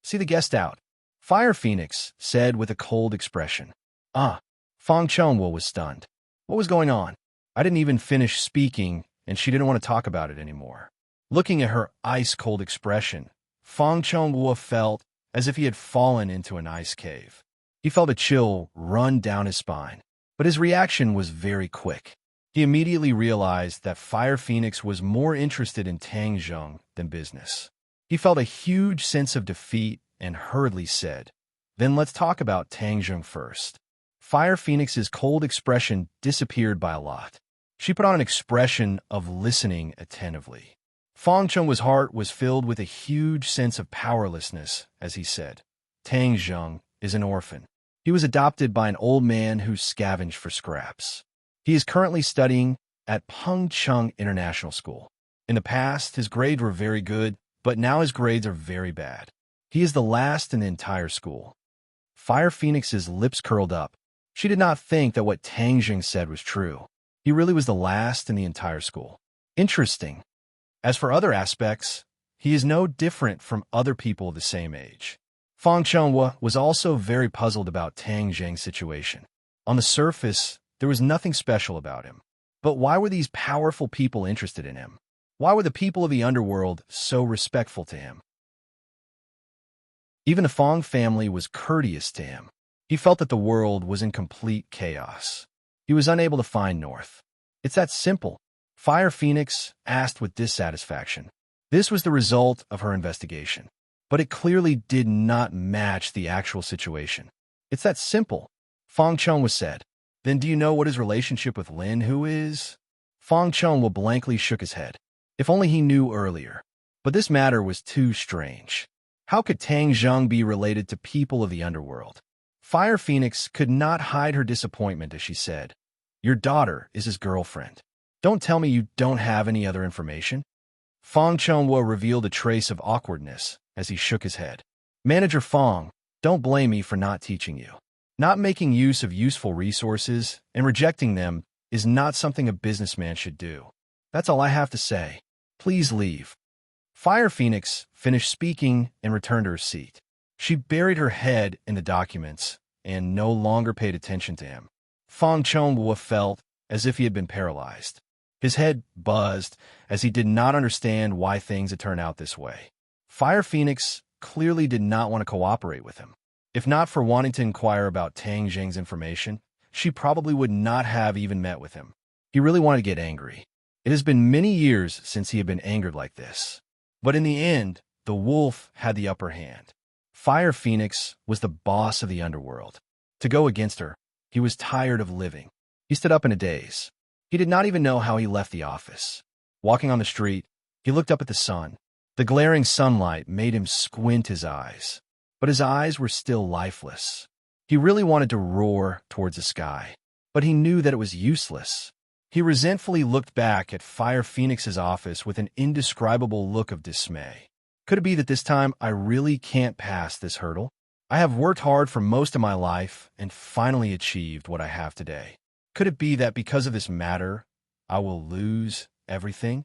See the guest out. Fire Phoenix said with a cold expression. Fong Chunhua was stunned. What was going on? I didn't even finish speaking, and she didn't want to talk about it anymore. Looking at her ice-cold expression, Fong Chunhua felt as if he had fallen into an ice cave. He felt a chill run down his spine, but his reaction was very quick. He immediately realized that Fire Phoenix was more interested in Tang Zheng than business. He felt a huge sense of defeat and hurriedly said, Then let's talk about Tang Zheng first. Fire Phoenix's cold expression disappeared by a lot. She put on an expression of listening attentively. Fong Chunhua's heart was filled with a huge sense of powerlessness as he said, Tang Zheng is an orphan. He was adopted by an old man who scavenged for scraps. He is currently studying at Pengcheng International School. In the past, his grades were very good, but now his grades are very bad. He is the last in the entire school. Fire Phoenix's lips curled up. She did not think that what Tang Zheng said was true. He really was the last in the entire school. Interesting. As for other aspects, he is no different from other people of the same age. Fong Chunhua was also very puzzled about Tang Zheng's situation. On the surface, there was nothing special about him. But why were these powerful people interested in him? Why were the people of the underworld so respectful to him? Even the Fong family was courteous to him. He felt that the world was in complete chaos. He was unable to find North. It's that simple. Fire Phoenix asked with dissatisfaction. This was the result of her investigation. But it clearly did not match the actual situation. It's that simple. Fong Chunhua said. Then do you know what his relationship with Lin Hu is? Fong Chunhua blankly shook his head. If only he knew earlier. But this matter was too strange. How could Tang Zheng be related to people of the underworld? Fire Phoenix could not hide her disappointment as she said, Your daughter is his girlfriend. Don't tell me you don't have any other information. Fong Chunhua revealed a trace of awkwardness as he shook his head. Manager Fong, don't blame me for not teaching you. Not making use of useful resources and rejecting them is not something a businessman should do. That's all I have to say. Please leave. Fire Phoenix finished speaking and returned to her seat. She buried her head in the documents and no longer paid attention to him. Fong Chunhua felt as if he had been paralyzed. His head buzzed as he did not understand why things had turned out this way. Fire Phoenix clearly did not want to cooperate with him. If not for wanting to inquire about Tang Zheng's information, she probably would not have even met with him. He really wanted to get angry. It has been many years since he had been angered like this. But in the end, the wolf had the upper hand. Fire Phoenix was the boss of the underworld. To go against her, he was tired of living. He stood up in a daze. He did not even know how he left the office. Walking on the street, he looked up at the sun. The glaring sunlight made him squint his eyes. But his eyes were still lifeless. He really wanted to roar towards the sky, but he knew that it was useless. He resentfully looked back at Fire Phoenix's office with an indescribable look of dismay. Could it be that this time I really can't pass this hurdle? I have worked hard for most of my life and finally achieved what I have today. Could it be that because of this matter, I will lose everything?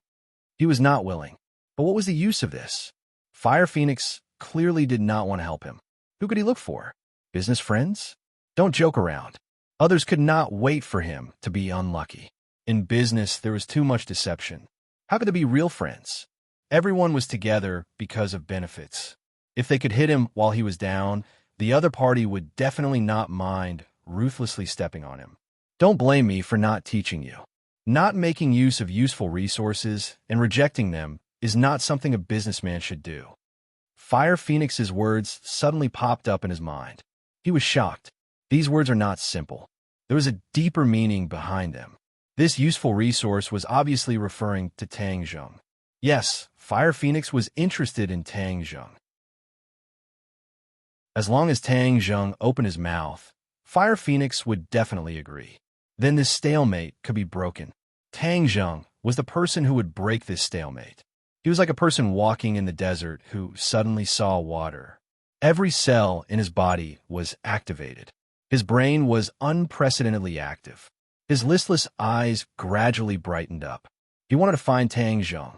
He was not willing. But what was the use of this? Fire Phoenix clearly did not want to help him. Who could he look for? Business friends? Don't joke around. Others could not wait for him to be unlucky. In business, there was too much deception. How could they be real friends? Everyone was together because of benefits. If they could hit him while he was down, the other party would definitely not mind ruthlessly stepping on him. Don't blame me for not teaching you. Not making use of useful resources and rejecting them is not something a businessman should do. Fire Phoenix's words suddenly popped up in his mind. He was shocked. These words are not simple. There was a deeper meaning behind them. This useful resource was obviously referring to Tang Zheng. Yes, Fire Phoenix was interested in Tang Zheng. As long as Tang Zheng opened his mouth, Fire Phoenix would definitely agree. Then this stalemate could be broken. Tang Zheng was the person who would break this stalemate. He was like a person walking in the desert who suddenly saw water. Every cell in his body was activated. His brain was unprecedentedly active. His listless eyes gradually brightened up. He wanted to find Tang Zheng.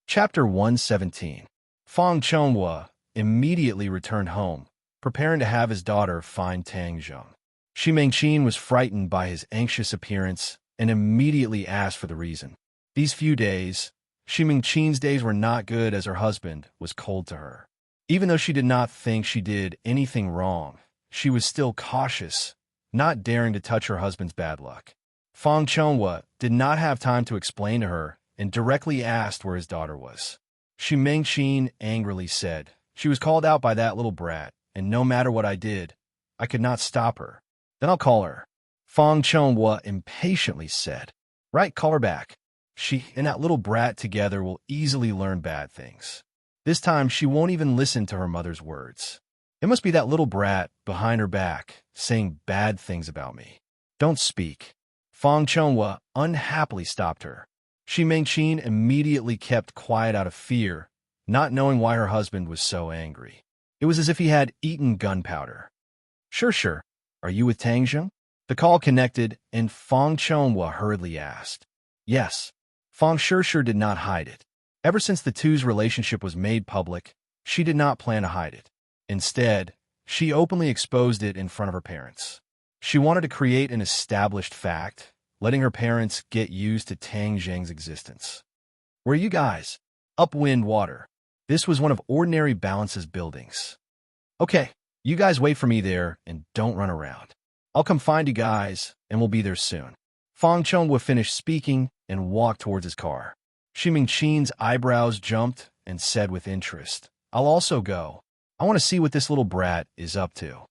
Chapter 117. Fang Chonghua immediately returned home, preparing to have his daughter find Tang Zheng. Shi Mengqin was frightened by his anxious appearance and immediately asked for the reason. These few days, Shi Mengqin's days were not good as her husband was cold to her. Even though she did not think she did anything wrong, she was still cautious, not daring to touch her husband's bad luck. Fang Chonghua did not have time to explain to her and directly asked where his daughter was. Shi Mengqin angrily said, "She was called out by that little brat, and no matter what I did, I could not stop her." "Then I'll call her." Fang Chonghua impatiently said. "Right, call her back. She and that little brat together will easily learn bad things. This time she won't even listen to her mother's words. It must be that little brat behind her back saying bad things about me. Don't speak." Fang Chonghua unhappily stopped her. Shi Mengqin immediately kept quiet out of fear, not knowing why her husband was so angry. It was as if he had eaten gunpowder. Sure. Are you with Tang Zheng?" The call connected, and Fang Chonghua hurriedly asked. Yes. Fang Sure did not hide it. Ever since the two's relationship was made public, she did not plan to hide it. Instead, she openly exposed it in front of her parents. She wanted to create an established fact, letting her parents get used to Tang Zheng's existence. "Where are you guys?" "Upwind Water." This was one of Ordinary Balance's buildings. "Okay, you guys wait for me there and don't run around. I'll come find you guys and we'll be there soon." Fang Chonghua finished speaking and walked towards his car. Shi Mengqin's eyebrows jumped and said with interest, "I'll also go. I want to see what this little brat is up to."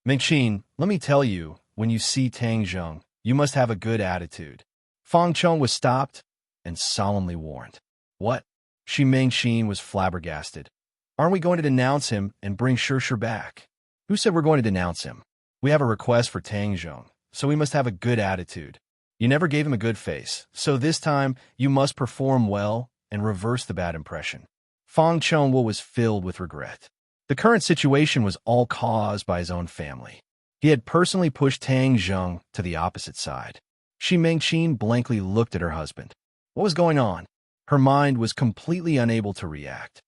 "Mengqin, let me tell you, when you see Tang Zheng, you must have a good attitude." Fang Chong was stopped and solemnly warned. "What?" Shi Mengqin was flabbergasted. "Aren't we going to denounce him and bring Sure back?" "Who said we're going to denounce him? We have a request for Tang Zheng, so we must have a good attitude. You never gave him a good face, so this time you must perform well and reverse the bad impression." Fang Chonghua was filled with regret. The current situation was all caused by his own family. He had personally pushed Tang Zheng to the opposite side. Shi Mengqin blankly looked at her husband. What was going on? Her mind was completely unable to react.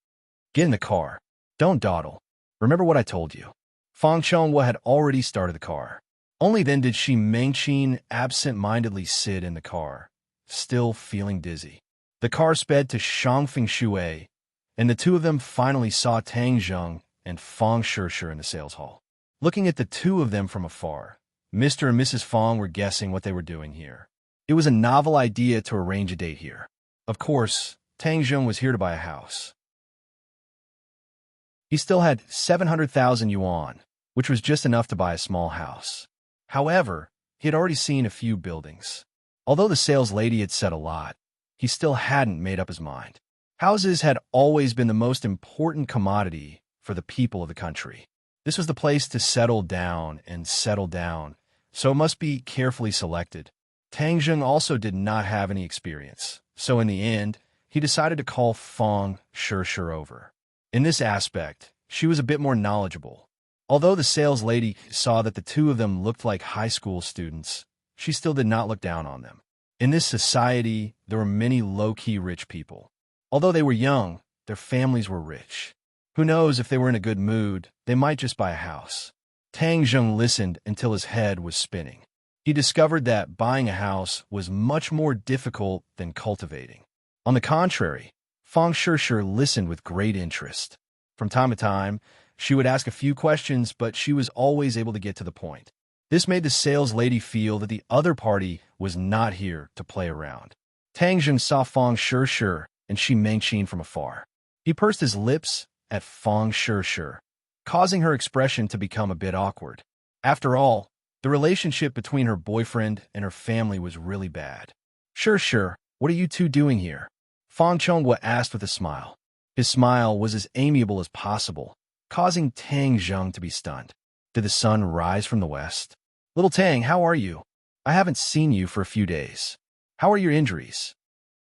"Get in the car. Don't dawdle. Remember what I told you." Fang Chonghua had already started the car. Only then did Shi Mengqin absent-mindedly sit in the car, still feeling dizzy. The car sped to Shangfeng Shui, and the two of them finally saw Tang Zheng and Fang Sure in the sales hall. Looking at the two of them from afar, Mr. and Mrs. Fang were guessing what they were doing here. It was a novel idea to arrange a date here. Of course, Tang Zheng was here to buy a house. He still had 700,000 yuan, which was just enough to buy a small house. However, he had already seen a few buildings. Although the sales lady had said a lot, he still hadn't made up his mind. Houses had always been the most important commodity for the people of the country. This was the place to settle down, so it must be carefully selected. Tang Zheng also did not have any experience, so in the end, he decided to call Fang Sure over. In this aspect, she was a bit more knowledgeable. Although the sales lady saw that the two of them looked like high school students, she still did not look down on them. In this society, there were many low-key rich people. Although they were young, their families were rich. Who knows, if they were in a good mood, they might just buy a house. Tang Zheng listened until his head was spinning. He discovered that buying a house was much more difficult than cultivating. On the contrary, Fang Shishir listened with great interest. From time to time, she would ask a few questions, but she was always able to get to the point. This made the sales lady feel that the other party was not here to play around. Tang Zheng saw Fang Shishir and Shi Mengqin from afar. He pursed his lips at Fang Shishir, causing her expression to become a bit awkward. After all, the relationship between her boyfriend and her family was really bad. Shishir, what are you two doing here? Fang Chonghua asked with a smile. His smile was as amiable as possible, causing Tang Zheng to be stunned. Did the sun rise from the west? Little Tang, how are you? I haven't seen you for a few days. How are your injuries?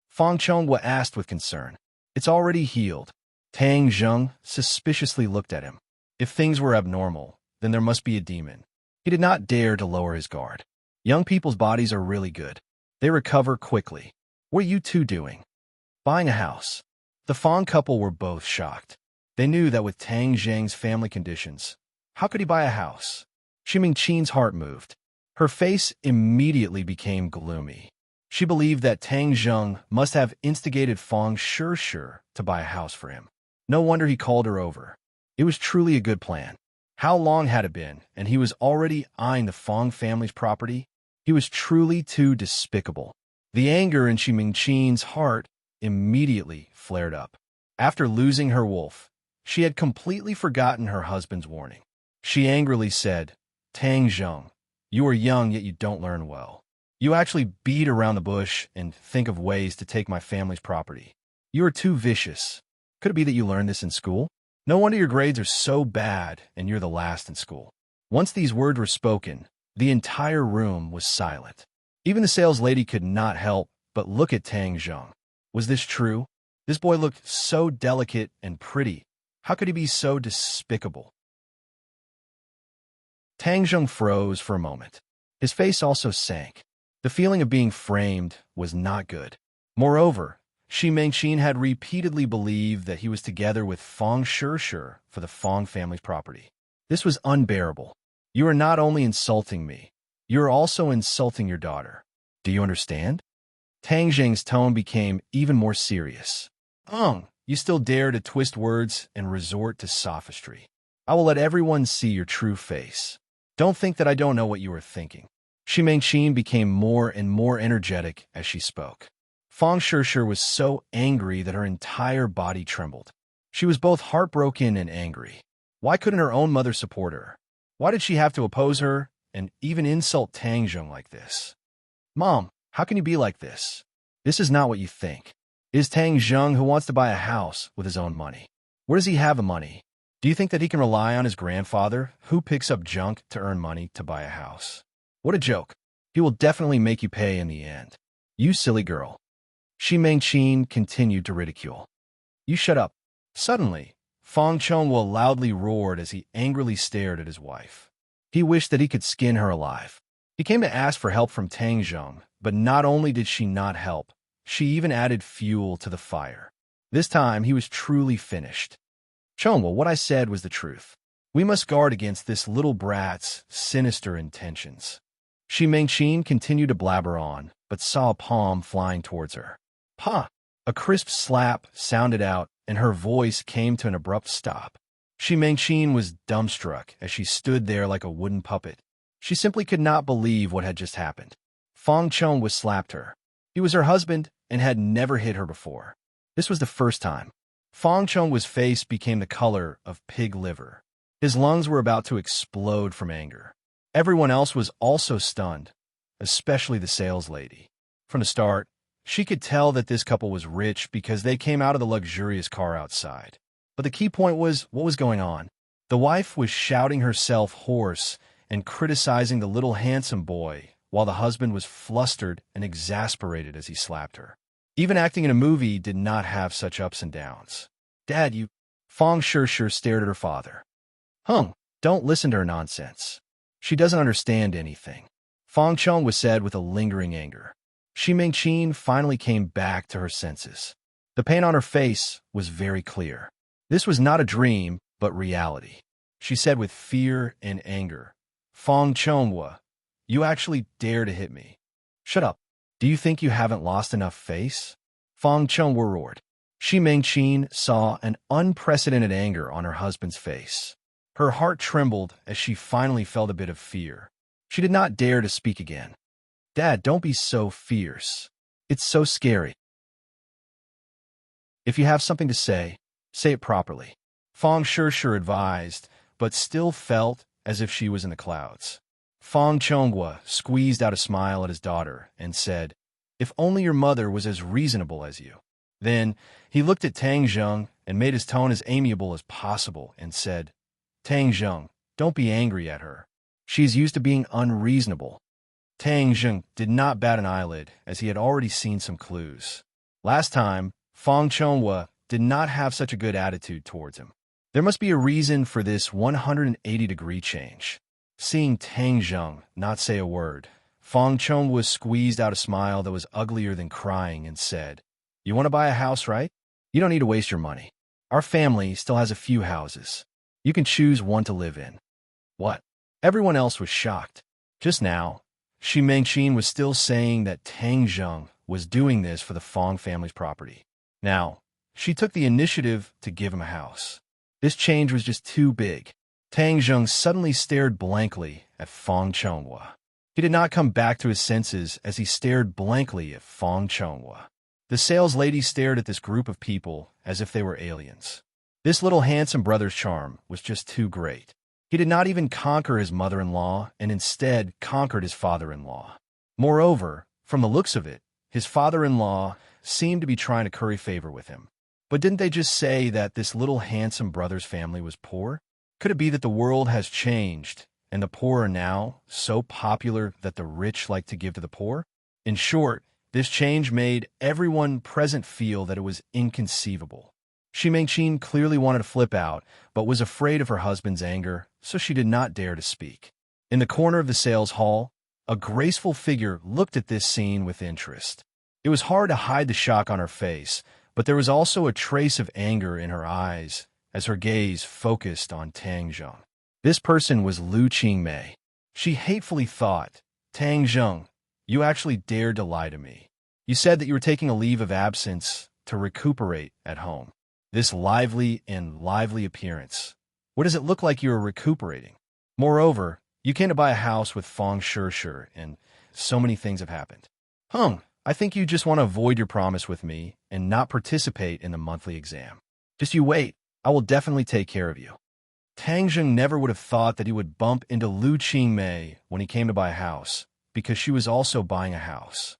Fang Chonghua asked with concern. It's already healed. Tang Zheng suspiciously looked at him. If things were abnormal, then there must be a demon. He did not dare to lower his guard. Young people's bodies are really good. They recover quickly. What are you two doing? Buying a house. The Fang couple were both shocked. They knew that with Tang Zheng's family conditions, how could he buy a house? Shi Mingqin's heart moved. Her face immediately became gloomy. She believed that Tang Zheng must have instigated Fang Shishir to buy a house for him. No wonder he called her over. It was truly a good plan. How long had it been, and he was already eyeing the Fang family's property? He was truly too despicable. The anger in Shi Mingqin's heart immediately flared up. After losing her wolf, she had completely forgotten her husband's warning. She angrily said, Tang Zheng, you are young, yet you don't learn well. You actually beat around the bush and think of ways to take my family's property. You are too vicious. Could it be that you learned this in school? No wonder your grades are so bad and you're the last in school. Once these words were spoken, the entire room was silent. Even the sales lady could not help but look at Tang Zheng. Was this true? This boy looked so delicate and pretty. How could he be so despicable? Tang Zheng froze for a moment. His face also sank. The feeling of being framed was not good. Moreover, Shi Mengqin had repeatedly believed that he was together with Fang Shishir for the Fang family's property. This was unbearable. You are not only insulting me, you are also insulting your daughter. Do you understand? Tang Zheng's tone became even more serious. You still dare to twist words and resort to sophistry. I will let everyone see your true face. Don't think that I don't know what you are thinking. Shi Mengqin became more and more energetic as she spoke. Fang Shishir was so angry that her entire body trembled. She was both heartbroken and angry. Why couldn't her own mother support her? Why did she have to oppose her and even insult Tang Zheng like this? Mom, how can you be like this? This is not what you think. It is Tang Zheng who wants to buy a house with his own money. Where does he have the money? Do you think that he can rely on his grandfather, who picks up junk to earn money to buy a house? What a joke. He will definitely make you pay in the end. You silly girl. Shi Mengqin continued to ridicule. You shut up. Suddenly, Fang Chonghua loudly roared as he angrily stared at his wife. He wished that he could skin her alive. He came to ask for help from Tang Zheng, but not only did she not help, she even added fuel to the fire. This time, he was truly finished. Chonghua, what I said was the truth. We must guard against this little brat's sinister intentions. Shi Mengqin continued to blabber on, but saw a palm flying towards her. Pa! A crisp slap sounded out, and her voice came to an abrupt stop. Shi Mengqin was dumbstruck as she stood there like a wooden puppet. She simply could not believe what had just happened. Fang Chonghua slapped her. He was her husband and had never hit her before. This was the first time. Fang Chonghua's face became the color of pig liver. His lungs were about to explode from anger. Everyone else was also stunned, especially the sales lady. From the start, she could tell that this couple was rich because they came out of the luxurious car outside. But the key point was what was going on. The wife was shouting herself hoarse and criticizing the little handsome boy, while the husband was flustered and exasperated as he slapped her. Even acting in a movie did not have such ups and downs. Dad, you... Fang Shishir stared at her father. Don't listen to her nonsense. She doesn't understand anything. Fang Chonghua said with a lingering anger. Shi Mengqin finally came back to her senses. The pain on her face was very clear. This was not a dream, but reality. She said with fear and anger. Fong Chonghua, you actually dare to hit me. Shut up. Do you think you haven't lost enough face? Fong Chonghua roared. Shi Mingqin saw an unprecedented anger on her husband's face. Her heart trembled as she finally felt a bit of fear. She did not dare to speak again. Dad, don't be so fierce. It's so scary. If you have something to say it properly. Fong Shishir advised, but still felt as if she was in the clouds. Fong Chonghua squeezed out a smile at his daughter and said, if only your mother was as reasonable as you. Then he looked at Tang Zheng and made his tone as amiable as possible and said, Tang Zheng, don't be angry at her. She is used to being unreasonable. Tang Zheng did not bat an eyelid, as he had already seen some clues. Last time, Fong Chonghua did not have such a good attitude towards him. There must be a reason for this 180-degree change. Seeing Tang Zheng not say a word, Fong Chonghua squeezed out a smile that was uglier than crying and said, you want to buy a house, right? You don't need to waste your money. Our family still has a few houses. You can choose one to live in. What? Everyone else was shocked. Just now, Shi Mingqin was still saying that Tang Zheng was doing this for the Fong family's property. Now, she took the initiative to give him a house. This change was just too big. Tang Zheng suddenly stared blankly at Fong Chonghua. He did not come back to his senses as he stared blankly at Fong Chonghua. The sales lady stared at this group of people as if they were aliens. This little handsome brother's charm was just too great. He did not even conquer his mother-in-law and instead conquered his father-in-law. Moreover, from the looks of it, his father-in-law seemed to be trying to curry favor with him. But didn't they just say that this little handsome brother's family was poor? Could it be that the world has changed and the poor are now so popular that the rich like to give to the poor? In short, this change made everyone present feel that it was inconceivable. Shi Mingqin clearly wanted to flip out, but was afraid of her husband's anger, so she did not dare to speak. In the corner of the sales hall, a graceful figure looked at this scene with interest. It was hard to hide the shock on her face, but there was also a trace of anger in her eyes as her gaze focused on Tang Zheng. This person was Lu Qingmei. She hatefully thought, Tang Zheng, you actually dared to lie to me. You said that you were taking a leave of absence to recuperate at home. This lively appearance. What does it look like you are recuperating? Moreover, you came to buy a house with Fong Shishir, and so many things have happened. I think you just want to avoid your promise with me and not participate in the monthly exam. Just you wait. I will definitely take care of you. Tang Zheng never would have thought that he would bump into Lu Qingmei when he came to buy a house, because she was also buying a house.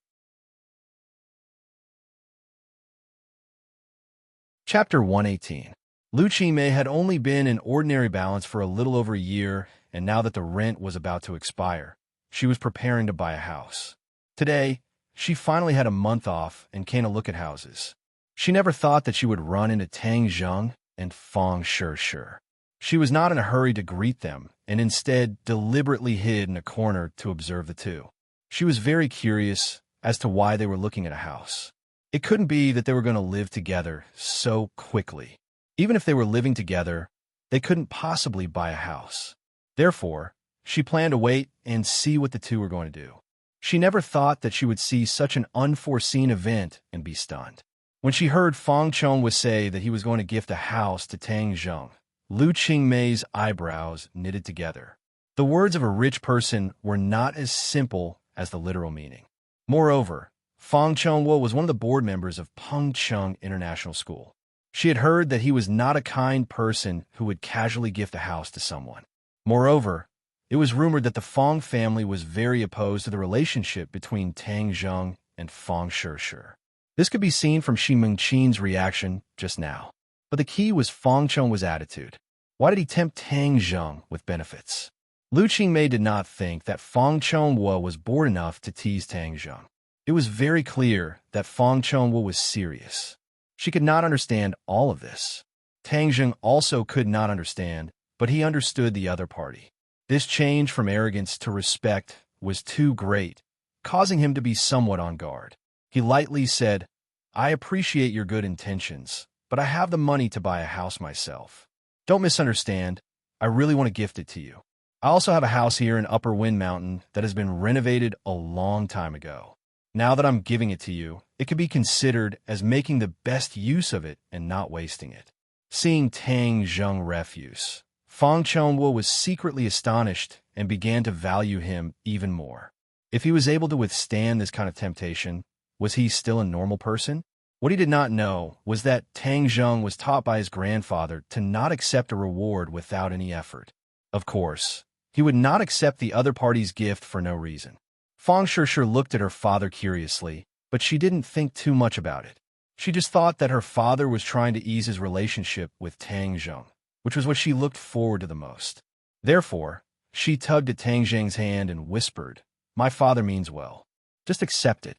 Chapter 118. Lu Qingmei had only been in ordinary balance for a little over a year, and now that the rent was about to expire, she was preparing to buy a house. Today, she finally had a month off and came to look at houses. She never thought that she would run into Tang Zheng and Fong Shishir. She was not in a hurry to greet them, and instead deliberately hid in a corner to observe the two. She was very curious as to why they were looking at a house. It couldn't be that they were going to live together so quickly. Even if they were living together, they couldn't possibly buy a house. Therefore, she planned to wait and see what the two were going to do. She never thought that she would see such an unforeseen event and be stunned. When she heard Fong Chonghua say that he was going to gift a house to Tang Zheng, Lu Qingmei's eyebrows knitted together. The words of a rich person were not as simple as the literal meaning. Moreover, Fong Chonghua was one of the board members of Pengcheng International School. She had heard that he was not a kind person who would casually gift a house to someone. Moreover, it was rumored that the Fong family was very opposed to the relationship between Tang Zheng and Fong Shishir. This could be seen from Shi Mingqin's reaction just now. But the key was Fong Chonghua's attitude. Why did he tempt Tang Zheng with benefits? Lu Qingmei did not think that Fong Chonghua was bored enough to tease Tang Zheng. It was very clear that Fong Chonghua was serious. She could not understand all of this. Tang Zheng also could not understand, but he understood the other party. This change from arrogance to respect was too great, causing him to be somewhat on guard. He lightly said, I appreciate your good intentions, but I have the money to buy a house myself. Don't misunderstand. I really want to gift it to you. I also have a house here in Upper Wind Mountain that has been renovated a long time ago. Now that I'm giving it to you, it could be considered as making the best use of it and not wasting it." Seeing Tang Zheng's refuse, Fang Chongwu was secretly astonished and began to value him even more. If he was able to withstand this kind of temptation, was he still a normal person? What he did not know was that Tang Zheng was taught by his grandfather to not accept a reward without any effort. Of course, he would not accept the other party's gift for no reason. Fang Shishir looked at her father curiously, but she didn't think too much about it. She just thought that her father was trying to ease his relationship with Tang Zheng, which was what she looked forward to the most. Therefore, she tugged at Tang Zheng's hand and whispered, "My father means well. Just accept it.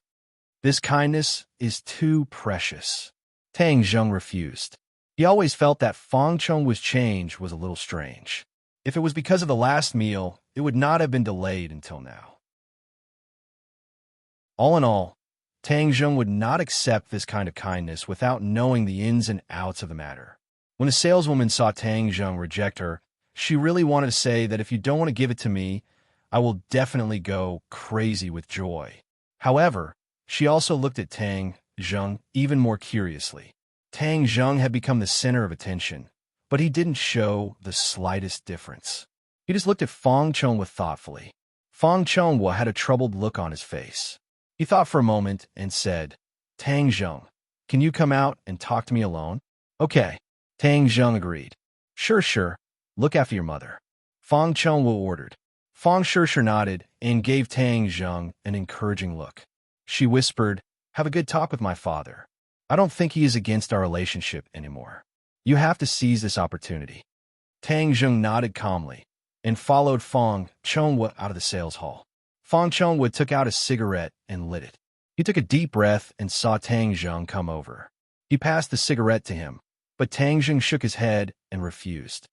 This kindness is too precious." Tang Zheng refused. He always felt that Fang Chongwu's change was a little strange. If it was because of the last meal, it would not have been delayed until now. All in all, Tang Zheng would not accept this kind of kindness without knowing the ins and outs of the matter. When the saleswoman saw Tang Zheng reject her, she really wanted to say that if you don't want to give it to me, I will definitely go crazy with joy. However, she also looked at Tang Zheng even more curiously. Tang Zheng had become the center of attention, but he didn't show the slightest difference. He just looked at Fang Chongwu thoughtfully. Fang Chongwu had a troubled look on his face. He thought for a moment and said, "Tang Zheng, can you come out and talk to me alone?" "Okay." Tang Zheng agreed. Sure. Look after your mother," Fang Chongwu ordered. Fang Shishir nodded and gave Tang Zheng an encouraging look. She whispered, "Have a good talk with my father. I don't think he is against our relationship anymore. You have to seize this opportunity." Tang Zheng nodded calmly and followed Fang Chongwu out of the sales hall. Fang Chongwu took out a cigarette and lit it. He took a deep breath and saw Tang Zheng come over. He passed the cigarette to him, but Tang Zheng shook his head and refused.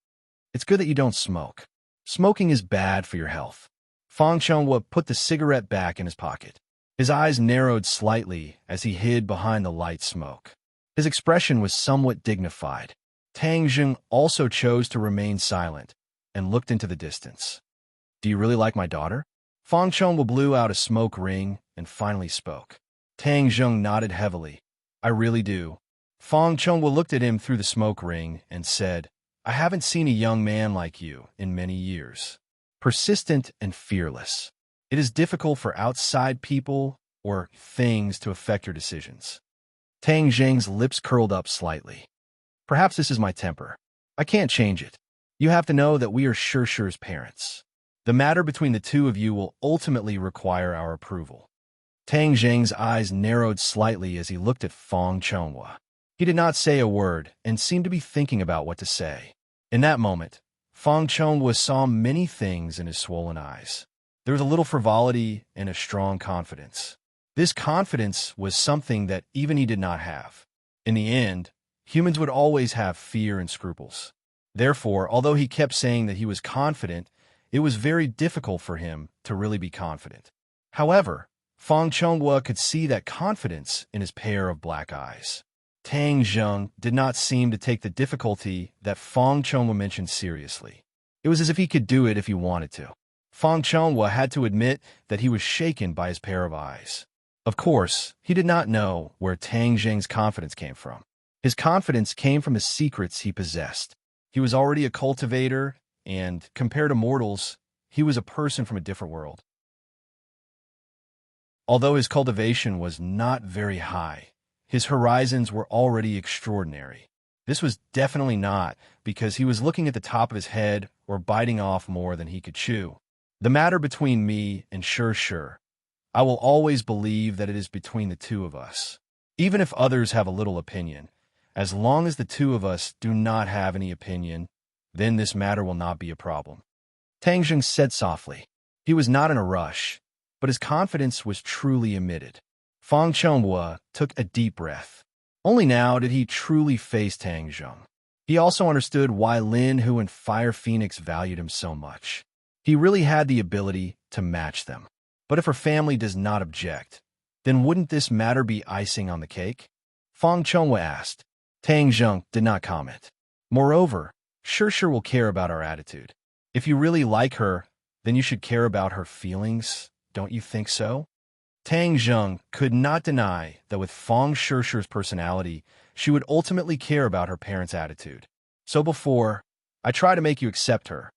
"It's good that you don't smoke. Smoking is bad for your health." Fang Chongwu put the cigarette back in his pocket. His eyes narrowed slightly as he hid behind the light smoke. His expression was somewhat dignified. Tang Zheng also chose to remain silent and looked into the distance. "Do you really like my daughter?" Fang Chongwu blew out a smoke ring and finally spoke. Tang Zheng nodded heavily. "I really do." Fang Chongwu looked at him through the smoke ring and said, "I haven't seen a young man like you in many years. Persistent and fearless. It is difficult for outside people or things to affect your decisions." Tang Zheng's lips curled up slightly. "Perhaps this is my temper. I can't change it. You have to know that we are Shishir's parents. The matter between the two of you will ultimately require our approval." Tang Zheng's eyes narrowed slightly as he looked at Fang Chongwu. He did not say a word and seemed to be thinking about what to say. In that moment, Fang Chongwu saw many things in his swollen eyes. There was a little frivolity and a strong confidence. This confidence was something that even he did not have. In the end, humans would always have fear and scruples. Therefore, although he kept saying that he was confident, it was very difficult for him to really be confident. However, Fang Chongwu could see that confidence in his pair of black eyes. Tang Zheng did not seem to take the difficulty that Fang Chongwu mentioned seriously. It was as if he could do it if he wanted to. Fang Chongwu had to admit that he was shaken by his pair of eyes. Of course, he did not know where Tang Zheng's confidence came from. His confidence came from the secrets he possessed. He was already a cultivator, and compared to mortals, he was a person from a different world. Although his cultivation was not very high, his horizons were already extraordinary. This was definitely not because he was looking at the top of his head or biting off more than he could chew. The matter between me and Shishir, I will always believe that it is between the two of us. Even if others have a little opinion, as long as the two of us do not have any opinion, then this matter will not be a problem. Tang Zheng said softly. He was not in a rush, but his confidence was truly emitted. Fang Chongwu took a deep breath. Only now did he truly face Tang Zheng. He also understood why Lin Hu and Fire Phoenix valued him so much. He really had the ability to match them. But if her family does not object, then wouldn't this matter be icing on the cake? Fang Chongwu asked. Tang Zheng did not comment. Moreover, Sure will care about our attitude. If you really like her, then you should care about her feelings, don't you think so? Tang Zheng could not deny that with Fang Shishi's personality, she would ultimately care about her parents' attitude. So before, I tried to make you accept her,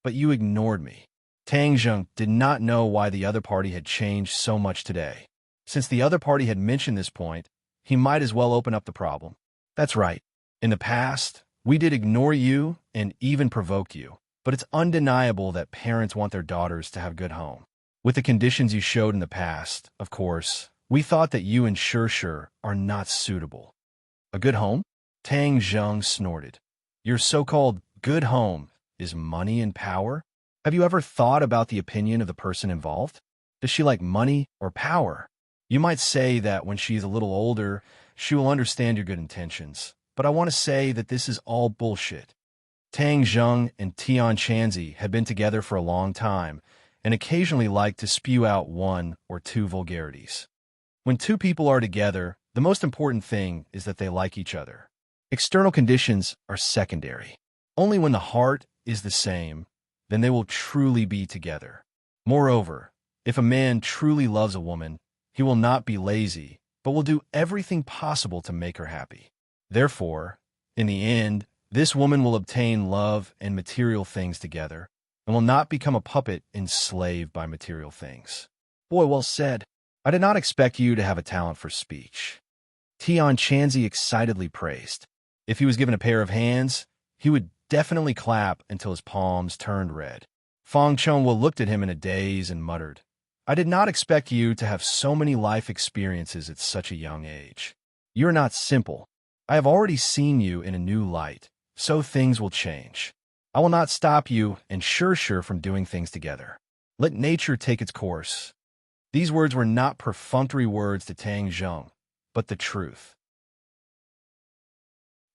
but you ignored me. Tang Zheng did not know why the other party had changed so much today. Since the other party had mentioned this point, he might as well open up the problem. That's right. In the past, we did ignore you and even provoked you, but it's undeniable that parents want their daughters to have a good home. With the conditions you showed in the past, of course, we thought that you and Shi are not suitable. A good home? Tang Zheng snorted. Your so-called good home is money and power? Have you ever thought about the opinion of the person involved? Does she like money or power? You might say that when she's a little older, she will understand your good intentions, but I want to say that this is all bullshit. Tang Zheng and Tian Chanzi had been together for a long time and occasionally liked to spew out one or two vulgarities. When two people are together, the most important thing is that they like each other. External conditions are secondary. Only when the heart is the same, then they will truly be together. Moreover, if a man truly loves a woman, he will not be lazy, but will do everything possible to make her happy. Therefore, in the end, this woman will obtain love and material things together, and will not become a puppet enslaved by material things. Boy, well said. I did not expect you to have a talent for speech. Tian Chanzi excitedly praised. If he was given a pair of hands, he would definitely clap until his palms turned red. Fang Chongwu looked at him in a daze and muttered, I did not expect you to have so many life experiences at such a young age. You're not simple. I have already seen you in a new light, so things will change. I will not stop you and Shi from doing things together. Let nature take its course. These words were not perfunctory words to Tang Zheng, but the truth.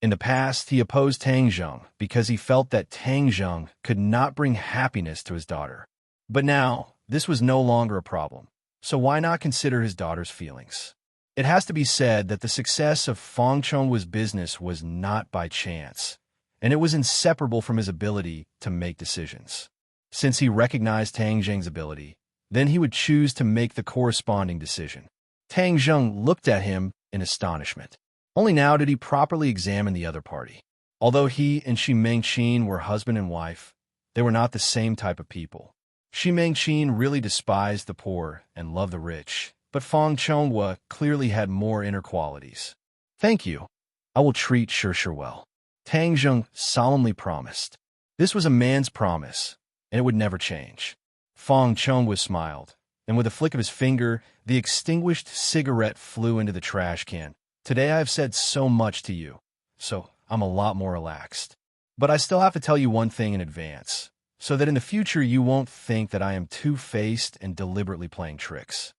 In the past, he opposed Tang Zheng because he felt that Tang Zheng could not bring happiness to his daughter. But now, this was no longer a problem, so why not consider his daughter's feelings? It has to be said that the success of Fang Chongwu's business was not by chance, and it was inseparable from his ability to make decisions. Since he recognized Tang Zheng's ability, then he would choose to make the corresponding decision. Tang Zheng looked at him in astonishment. Only now did he properly examine the other party. Although he and Shi Mengqin were husband and wife, they were not the same type of people. Shi Mengqin really despised the poor and loved the rich, but Fang Chongwu clearly had more inner qualities. Thank you. I will treat Shi well. Tang Zheng solemnly promised. This was a man's promise, and it would never change. Fang Chongwu smiled, and with a flick of his finger, the extinguished cigarette flew into the trash can. Today I have said so much to you, so I'm a lot more relaxed. But I still have to tell you one thing in advance, so that in the future you won't think that I am two-faced and deliberately playing tricks.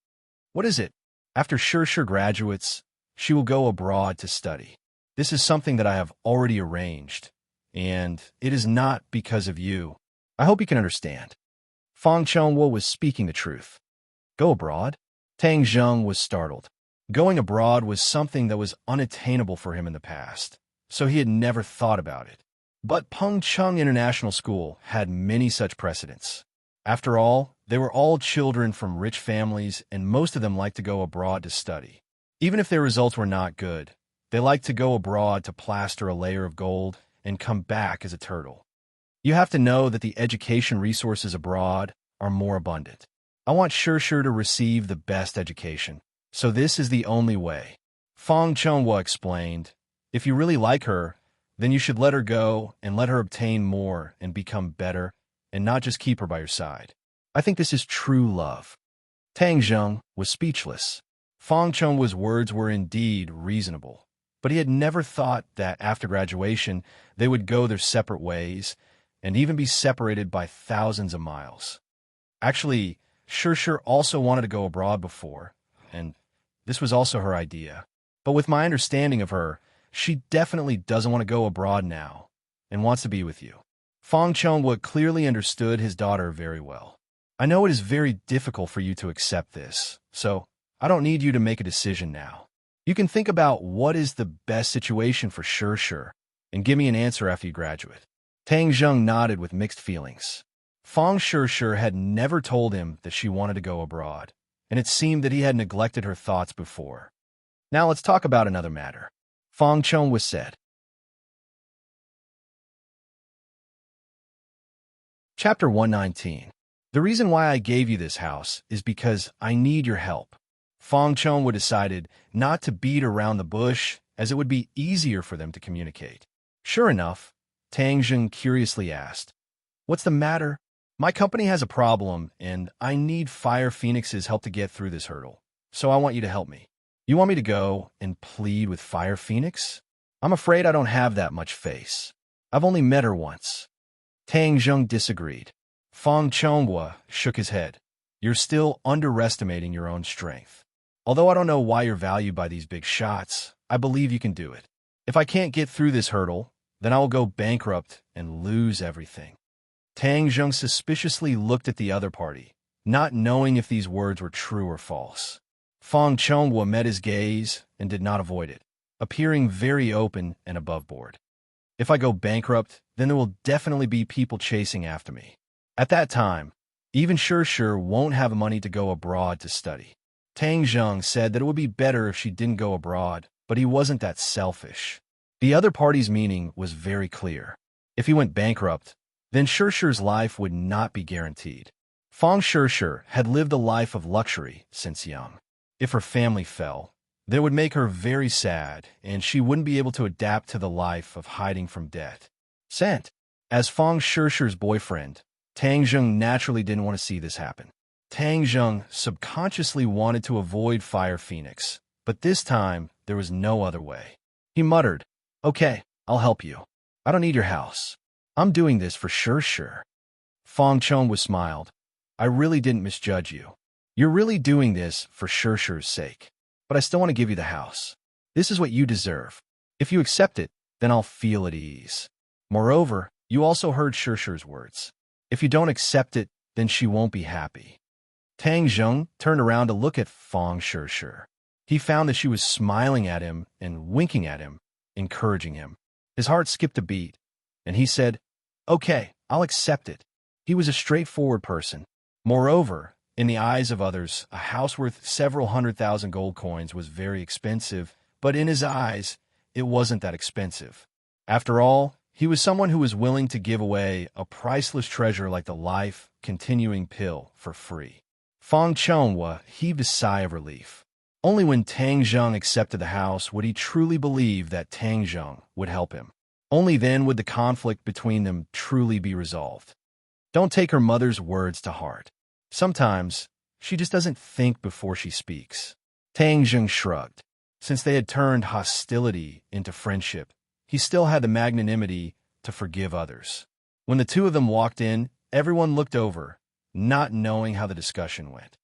What is it? After Shi graduates, she will go abroad to study. This is something that I have already arranged, and it is not because of you. I hope you can understand. Fang Chongwu was speaking the truth. Go abroad? Tang Zheng was startled. Going abroad was something that was unattainable for him in the past, so he had never thought about it. But Pengcheng International School had many such precedents. After all, they were all children from rich families, and most of them liked to go abroad to study. Even if their results were not good, they liked to go abroad to plaster a layer of gold and come back as a turtle. You have to know that the education resources abroad are more abundant. I want Shi to receive the best education, so this is the only way. Fang Chongwu explained, if you really like her, then you should let her go and let her obtain more and become better, and not just keep her by your side. I think this is true love. Tang Zheng was speechless. Fang Chongwu's words were indeed reasonable, but he had never thought that after graduation they would go their separate ways and even be separated by thousands of miles. Actually, Shi also wanted to go abroad before, and this was also her idea. But with my understanding of her, she definitely doesn't want to go abroad now and wants to be with you. Fang Chongwu clearly understood his daughter very well. I know it is very difficult for you to accept this, so I don't need you to make a decision now. You can think about what is the best situation for Shi and give me an answer after you graduate. Tang Zheng nodded with mixed feelings. Fang Shishir had never told him that she wanted to go abroad, and it seemed that he had neglected her thoughts before. Now let's talk about another matter. Fang Chong was said. Chapter 119. The reason why I gave you this house is because I need your help. Fang Chong would decided not to beat around the bush, as it would be easier for them to communicate. Sure enough, Tang Zheng curiously asked, "What's the matter? My company has a problem, and I need Fire Phoenix's help to get through this hurdle. So I want you to help me." "You want me to go and plead with Fire Phoenix? I'm afraid I don't have that much face. I've only met her once." Tang Zheng disagreed. Fang Chonghua shook his head. "You're still underestimating your own strength. Although I don't know why you're valued by these big shots, I believe you can do it. If I can't get through this hurdle, then I will go bankrupt and lose everything." Tang Zheng suspiciously looked at the other party, not knowing if these words were true or false. Fang Chonghua met his gaze and did not avoid it, appearing very open and aboveboard. "If I go bankrupt, then there will definitely be people chasing after me. At that time, even Shishir won't have money to go abroad to study." Tang Zheng said that it would be better if she didn't go abroad, but he wasn't that selfish. The other party's meaning was very clear. If he went bankrupt, then Shishir's life would not be guaranteed. Fang Shishir had lived a life of luxury since young. If her family fell, that would make her very sad, and she wouldn't be able to adapt to the life of hiding from debt. As Fang Shishir's boyfriend, Tang Zheng naturally didn't want to see this happen. Tang Zheng subconsciously wanted to avoid Fire Phoenix, but this time there was no other way. He muttered, "Okay, I'll help you. I don't need your house. I'm doing this for sure." Fang Chonghua smiled. "I really didn't misjudge you. You're really doing this for Shishir's sake. But I still want to give you the house. This is what you deserve. If you accept it, then I'll feel at ease. Moreover, you also heard Shishir's words. If you don't accept it, then she won't be happy." Tang Zheng turned around to look at Fang Shishir. He found that she was smiling at him and winking at him, encouraging him. His heart skipped a beat, and he said, "Okay, I'll accept it." He was a straightforward person. Moreover, in the eyes of others, a house worth several 100,000 gold coins was very expensive, but in his eyes, it wasn't that expensive. After all, he was someone who was willing to give away a priceless treasure like the life-continuing pill for free. Fang Chonghua heaved a sigh of relief. Only when Tang Zheng accepted the house would he truly believe that Tang Zheng would help him. Only then would the conflict between them truly be resolved. Don't take her mother's words to heart. Sometimes, she just doesn't think before she speaks. Tang Zheng shrugged. Since they had turned hostility into friendship, he still had the magnanimity to forgive others. When the two of them walked in, everyone looked over, not knowing how the discussion went.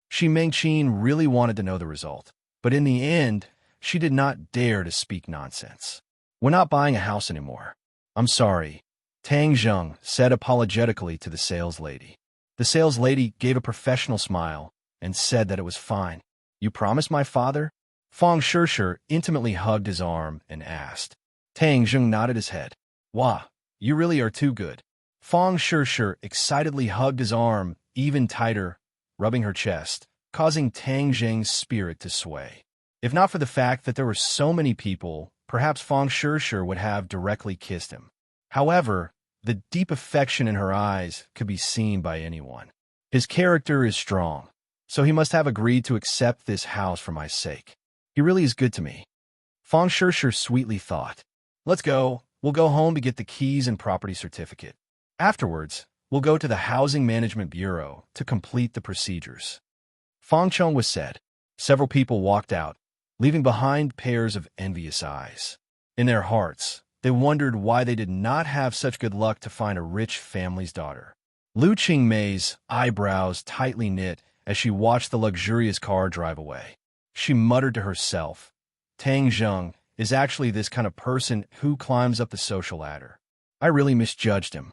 Shi Mengqin really wanted to know the result, but in the end, she did not dare to speak nonsense. "We're not buying a house anymore. I'm sorry," Tang Zheng said apologetically to the sales lady. The sales lady gave a professional smile and said that it was fine. "You promised my father?" Fang Shishir intimately hugged his arm and asked. Tang Zheng nodded his head. "Wah, you really are too good." Fang Shishir excitedly hugged his arm even tighter, rubbing her chest, causing Tang Zheng's spirit to sway. If not for the fact that there were so many people, perhaps Fang Shishir would have directly kissed him. However, the deep affection in her eyes could be seen by anyone. His character is strong, so he must have agreed to accept this house for my sake. He really is good to me. Fang Shishir sweetly thought. "Let's go. We'll go home to get the keys and property certificate. Afterwards, we'll go to the Housing Management Bureau to complete the procedures." Fang Chong was said. Several people walked out, leaving behind pairs of envious eyes. In their hearts, they wondered why they did not have such good luck to find a rich family's daughter. Lu Qingmei's eyebrows tightly knit as she watched the luxurious car drive away. She muttered to herself, "Tang Zheng is actually this kind of person who climbs up the social ladder. I really misjudged him."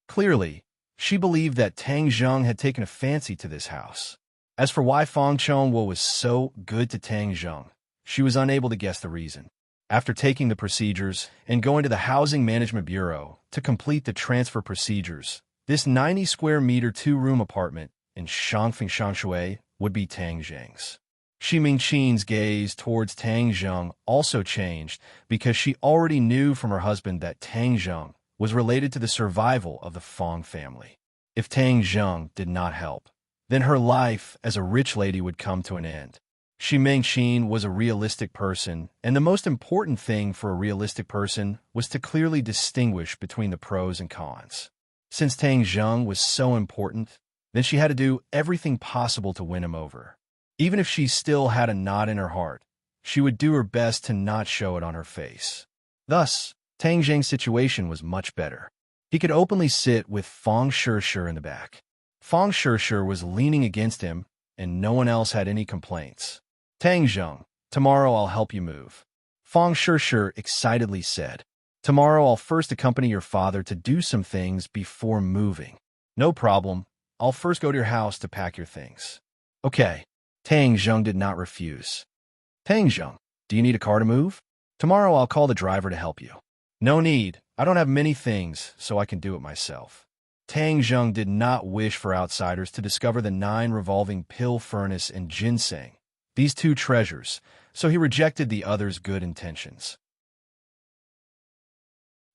Clearly, she believed that Tang Zheng had taken a fancy to this house. As for why Fang Chonghua was so good to Tang Zheng, she was unable to guess the reason. After taking the procedures and going to the Housing Management Bureau to complete the transfer procedures, this 90 square meter 2-room apartment in Shangfeng would be Tang Zheng's. Shi Mingqin's gaze towards Tang Zheng also changed because she already knew from her husband that Tang Zheng was related to the survival of the Fong family. If Tang Zheng did not help, then her life as a rich lady would come to an end. Shi Mingqin was a realistic person, and the most important thing for a realistic person was to clearly distinguish between the pros and cons. Since Tang Zheng was so important, then she had to do everything possible to win him over. Even if she still had a knot in her heart, she would do her best to not show it on her face. Thus, Tang Zheng's situation was much better. He could openly sit with Fong Shishir in the back. Fong Shishir was leaning against him, and no one else had any complaints. Tang Zheng, tomorrow I'll help you move. Fong Shishir excitedly said. Tomorrow I'll first accompany your father to do some things before moving. No problem. I'll first go to your house to pack your things. Okay. Tang Zheng did not refuse. Tang Zheng, do you need a car to move? Tomorrow I'll call the driver to help you. No need. I don't have many things, so I can do it myself. Tang Zheng did not wish for outsiders to discover the 9 revolving pill furnace and ginseng, these 2 treasures, so he rejected the others' good intentions.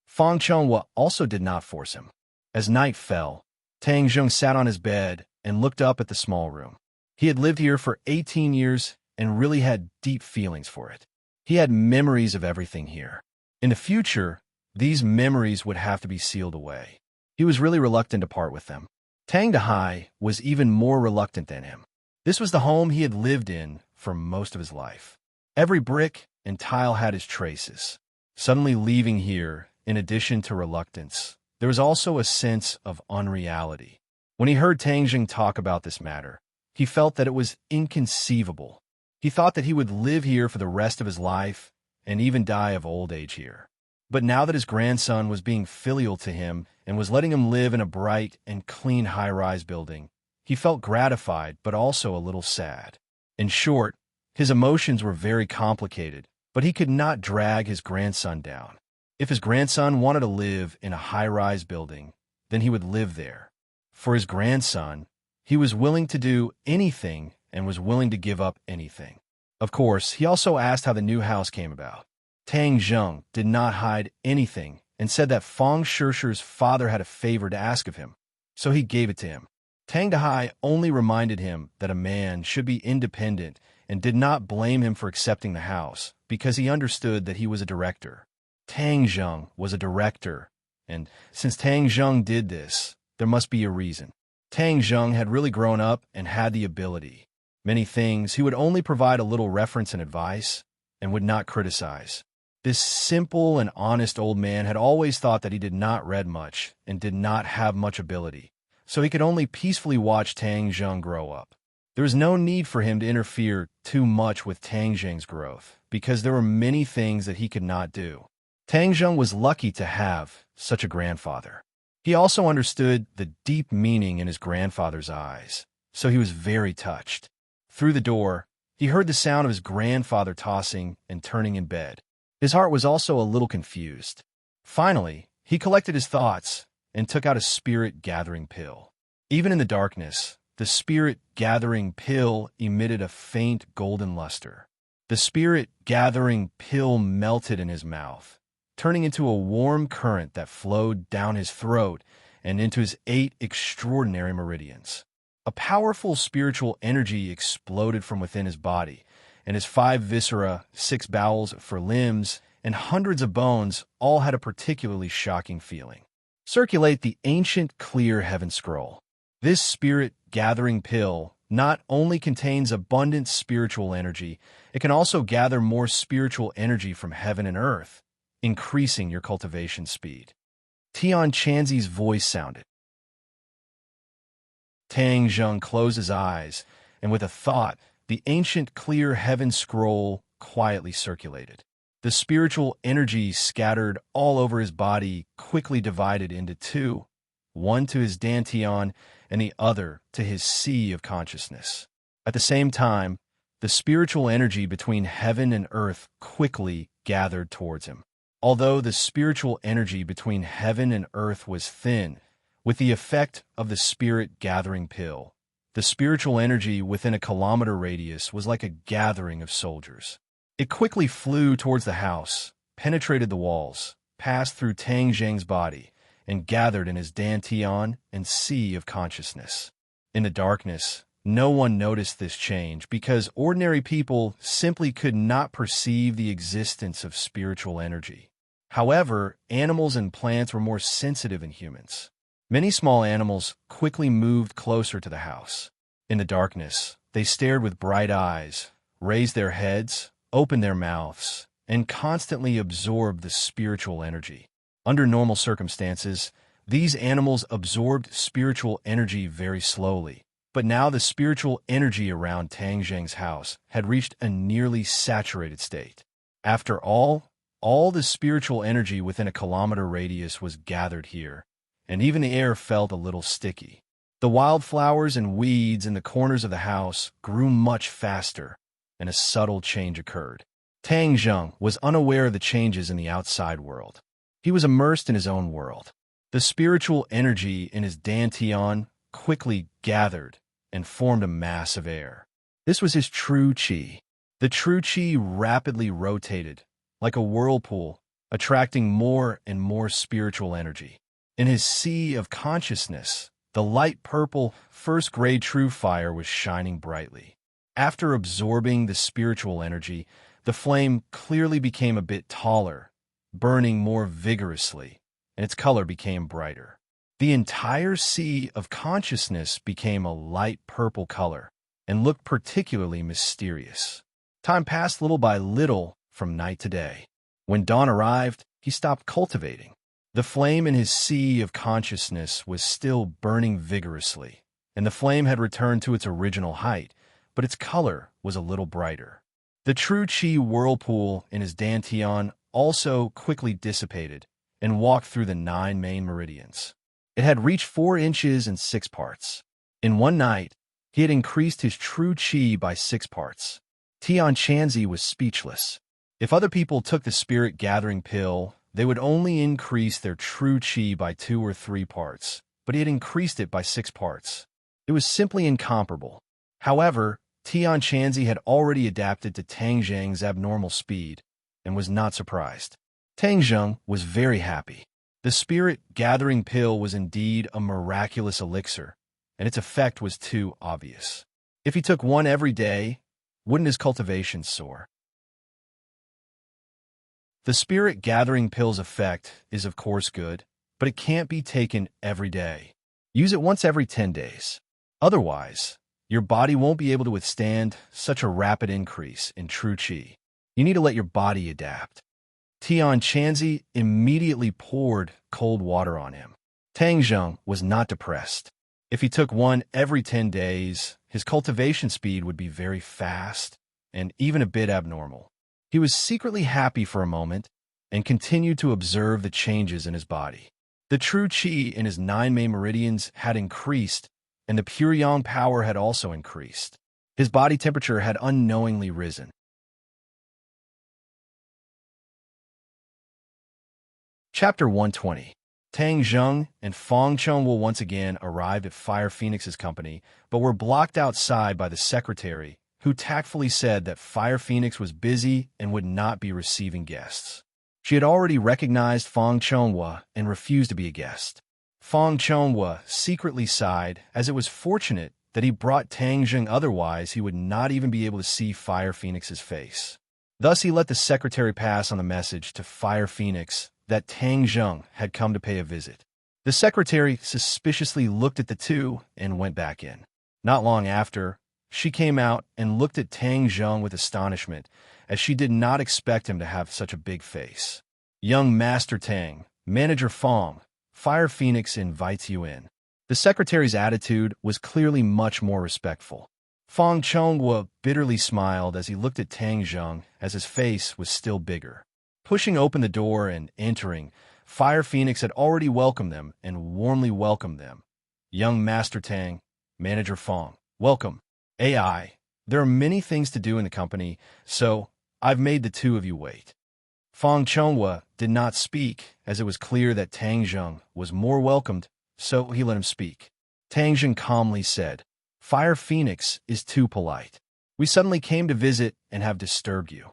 Fong Chonghua also did not force him. As night fell, Tang Zheng sat on his bed and looked up at the small room. He had lived here for 18 years and really had deep feelings for it. He had memories of everything here. In the future, these memories would have to be sealed away. He was really reluctant to part with them. Tang Dehai was even more reluctant than him. This was the home he had lived in for most of his life. Every brick and tile had his traces. Suddenly leaving here, in addition to reluctance, there was also a sense of unreality. When he heard Tang Zheng talk about this matter, he felt that it was inconceivable. He thought that he would live here for the rest of his life and even die of old age here. But now that his grandson was being filial to him and was letting him live in a bright and clean high-rise building, he felt gratified but also a little sad. In short, his emotions were very complicated, but he could not drag his grandson down. If his grandson wanted to live in a high-rise building, then he would live there. For his grandson, he was willing to do anything and was willing to give up anything. Of course, he also asked how the new house came about. Tang Zheng did not hide anything and said that Fong Shishir's father had a favor to ask of him, so he gave it to him. Tang Dehai only reminded him that a man should be independent and did not blame him for accepting the house because he understood that he was a director. Tang Zheng was a director, and since Tang Zheng did this, there must be a reason. Tang Zheng had really grown up and had the ability. Many things he would only provide a little reference and advice and would not criticize. This simple and honest old man had always thought that he did not read much and did not have much ability, so he could only peacefully watch Tang Zheng grow up. There was no need for him to interfere too much with Tang Zheng's growth, because there were many things that he could not do. Tang Zheng was lucky to have such a grandfather. He also understood the deep meaning in his grandfather's eyes, so he was very touched. Through the door, he heard the sound of his grandfather tossing and turning in bed. His heart was also a little confused. Finally, he collected his thoughts and took out a spirit-gathering pill. Even in the darkness, the spirit-gathering pill emitted a faint golden luster. The spirit-gathering pill melted in his mouth, turning into a warm current that flowed down his throat and into his 8 extraordinary meridians. A powerful spiritual energy exploded from within his body, and his 5 viscera, 6 bowels for limbs, and hundreds of bones all had a particularly shocking feeling. Circulate the ancient clear heaven scroll. This spirit-gathering pill not only contains abundant spiritual energy, it can also gather more spiritual energy from heaven and earth, increasing your cultivation speed. Tian Chanzi's voice sounded. Tang Zheng closed his eyes, and with a thought, the ancient clear heaven scroll quietly circulated. The spiritual energy scattered all over his body quickly divided into 2, one to his dantian and the other to his sea of consciousness. At the same time, the spiritual energy between heaven and earth quickly gathered towards him. Although the spiritual energy between heaven and earth was thin, with the effect of the spirit-gathering pill, the spiritual energy within a kilometer radius was like a gathering of soldiers. It quickly flew towards the house, penetrated the walls, passed through Tang Zheng's body, and gathered in his dantian and sea of consciousness. In the darkness, no one noticed this change because ordinary people simply could not perceive the existence of spiritual energy. However, animals and plants were more sensitive than humans. Many small animals quickly moved closer to the house. In the darkness, they stared with bright eyes, raised their heads, opened their mouths, and constantly absorbed the spiritual energy. Under normal circumstances, these animals absorbed spiritual energy very slowly, but now the spiritual energy around Tang Zheng's house had reached a nearly saturated state. After all the spiritual energy within a kilometer radius was gathered here, and even the air felt a little sticky. The wildflowers and weeds in the corners of the house grew much faster, and a subtle change occurred. Tang Zheng was unaware of the changes in the outside world. He was immersed in his own world. The spiritual energy in his dantian quickly gathered and formed a mass of air. This was his true qi. The true qi rapidly rotated, like a whirlpool, attracting more and more spiritual energy. In his sea of consciousness, the light purple first-grade true fire was shining brightly. After absorbing the spiritual energy, the flame clearly became a bit taller, burning more vigorously, and its color became brighter. The entire sea of consciousness became a light purple color and looked particularly mysterious. Time passed little by little from night to day. When dawn arrived, he stopped cultivating. The flame in his sea of consciousness was still burning vigorously, and the flame had returned to its original height, but its color was a little brighter. The true qi whirlpool in his dantian also quickly dissipated and walked through the 9 main meridians. It had reached 4 inches and 6 parts. In one night, he had increased his true qi by 6 parts. Tian Chanzi was speechless. If other people took the spirit-gathering pill, they would only increase their true qi by 2 or 3 parts, but he had increased it by 6 parts. It was simply incomparable. However, Tian Chanzi had already adapted to Tang Zheng's abnormal speed and was not surprised. Tang Zheng was very happy. The spirit-gathering pill was indeed a miraculous elixir, and its effect was too obvious. If he took one every day, wouldn't his cultivation soar? The spirit-gathering pill's effect is of course good, but it can't be taken every day. Use it once every 10 days. Otherwise, your body won't be able to withstand such a rapid increase in true qi. You need to let your body adapt. Tian Chanzi immediately poured cold water on him. Tang Zheng was not depressed. If he took one every 10 days, his cultivation speed would be very fast and even a bit abnormal. He was secretly happy for a moment and continued to observe the changes in his body. The true qi in his 9 main meridians had increased, and the pure yang power had also increased. His body temperature had unknowingly risen. Chapter 120. Tang Zheng and Feng Chongwu once again arrived at Fire Phoenix's company, but were blocked outside by the secretary, who tactfully said that Fire Phoenix was busy and would not be receiving guests. She had already recognized Feng Chongwu and refused to be a guest. Feng Chongwu secretly sighed, as it was fortunate that he brought Tang Zheng, otherwise he would not even be able to see Fire Phoenix's face. Thus he let the secretary pass on the message to Fire Phoenix that Tang Zheng had come to pay a visit. The secretary suspiciously looked at the two and went back in. Not long after, she came out and looked at Tang Zheng with astonishment, as she did not expect him to have such a big face. "Young Master Tang, Manager Feng, Fire Phoenix invites you in." The secretary's attitude was clearly much more respectful. Feng Chongwu bitterly smiled as he looked at Tang Zheng, as his face was still bigger. Pushing open the door and entering, Fire Phoenix had already welcomed them and warmly welcomed them. "Young Master Tang, Manager Feng, welcome. AI, There are many things to do in the company, so I've made the two of you wait. Fang Chonghua did not speak, as it was clear that Tang Zheng was more welcomed, so he let him speak. Tang Zheng calmly said, Fire Phoenix is too polite. We suddenly came to visit and have disturbed you.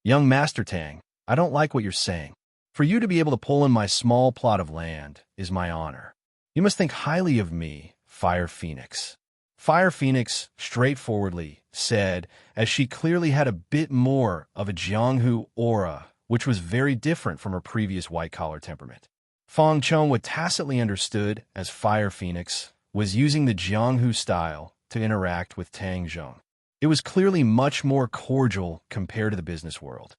Young Master Tang, I don't like what you're saying. For you to be able to pull in my small plot of land is my honor. You must think highly of me, Fire Phoenix. Fire Phoenix straightforwardly said, as she clearly had a bit more of a Jianghu aura, which was very different from her previous white-collar temperament. Fang Chonghua tacitly understood as Fire Phoenix was using the Jianghu style to interact with Tang Zheng. It was clearly much more cordial compared to the business world.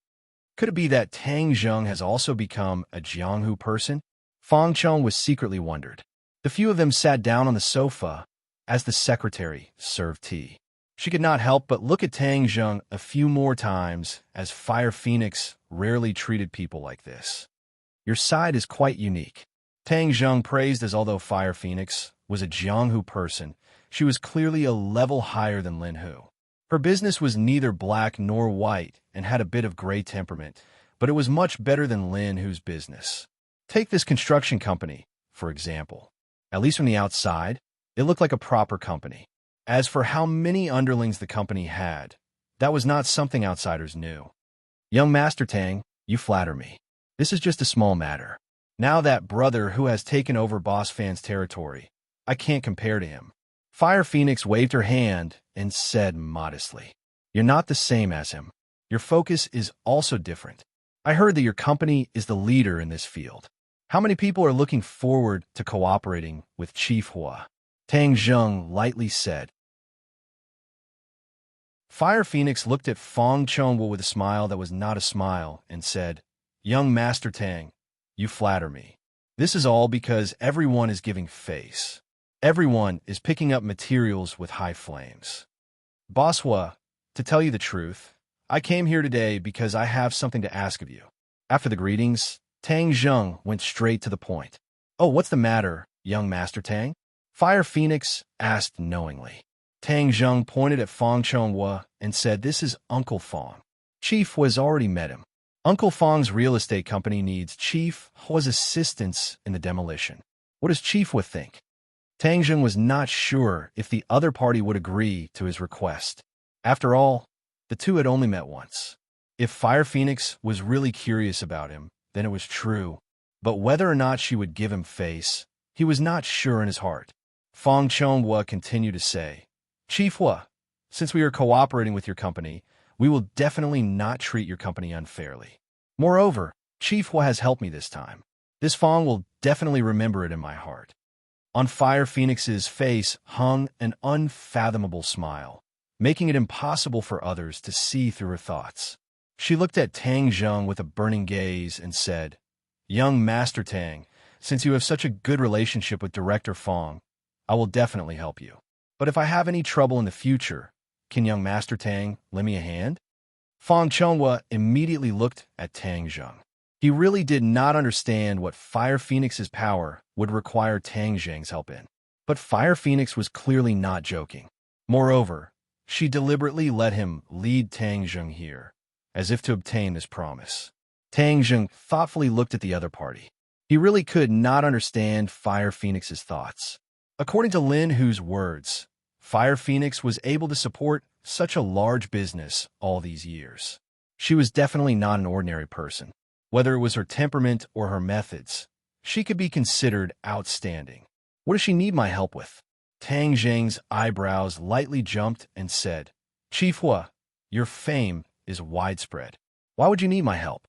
Could it be that Tang Zheng has also become a Jianghu person? Fang Chonghua secretly wondered. The few of them sat down on the sofa as the secretary served tea. She could not help but look at Tang Zheng a few more times, as Fire Phoenix rarely treated people like this. Your side is quite unique. Tang Zheng praised, as although Fire Phoenix was a Jianghu person, she was clearly a level higher than Lin Hu. Her business was neither black nor white and had a bit of gray temperament, but it was much better than Lin Hu's business. Take this construction company, for example. At least from the outside, it looked like a proper company. As for how many underlings the company had, that was not something outsiders knew. Young Master Tang, you flatter me. This is just a small matter. Now that brother who has taken over Boss Fan's territory, I can't compare to him. Fire Phoenix waved her hand and said modestly, You're not the same as him. Your focus is also different. I heard that your company is the leader in this field. How many people are looking forward to cooperating with Chief Hua? Tang Zheng lightly said. Fire Phoenix looked at Fang Chonghua with a smile that was not a smile and said, Young Master Tang, you flatter me. This is all because everyone is giving face. Everyone is picking up materials with high flames. Boss Hua, to tell you the truth, I came here today because I have something to ask of you. After the greetings, Tang Zheng went straight to the point. Oh, what's the matter, young Master Tang? Fire Phoenix asked knowingly. Tang Zheng pointed at Fang Chonghua and said, This is Uncle Fang. Chief Hua's already met him. Uncle Fang's real estate company needs Chief Hua's assistance in the demolition. What does Chief Hua think? Tang Zheng was not sure if the other party would agree to his request. After all, the two had only met once. If Fire Phoenix was really curious about him, then it was true. But whether or not she would give him face, he was not sure in his heart. Fang Chonghua continued to say, Chief Hua, since we are cooperating with your company, we will definitely not treat your company unfairly. Moreover, Chief Hua has helped me this time. This Fang will definitely remember it in my heart. On Fire Phoenix's face hung an unfathomable smile, making it impossible for others to see through her thoughts. She looked at Tang Zheng with a burning gaze and said, Young Master Tang, since you have such a good relationship with Director Fang, I will definitely help you. But if I have any trouble in the future, can young Master Tang lend me a hand? Fang Chonghua immediately looked at Tang Zheng. He really did not understand what Fire Phoenix's power would require Tang Zheng's help in. But Fire Phoenix was clearly not joking. Moreover, she deliberately let him lead Tang Zheng here, as if to obtain this promise. Tang Zheng thoughtfully looked at the other party. He really could not understand Fire Phoenix's thoughts. According to Lin Hu's words, Fire Phoenix was able to support such a large business all these years. She was definitely not an ordinary person. Whether it was her temperament or her methods, she could be considered outstanding. What does she need my help with? Tang Zheng's eyebrows lightly jumped and said, Chief Hua, your fame is widespread. Why would you need my help?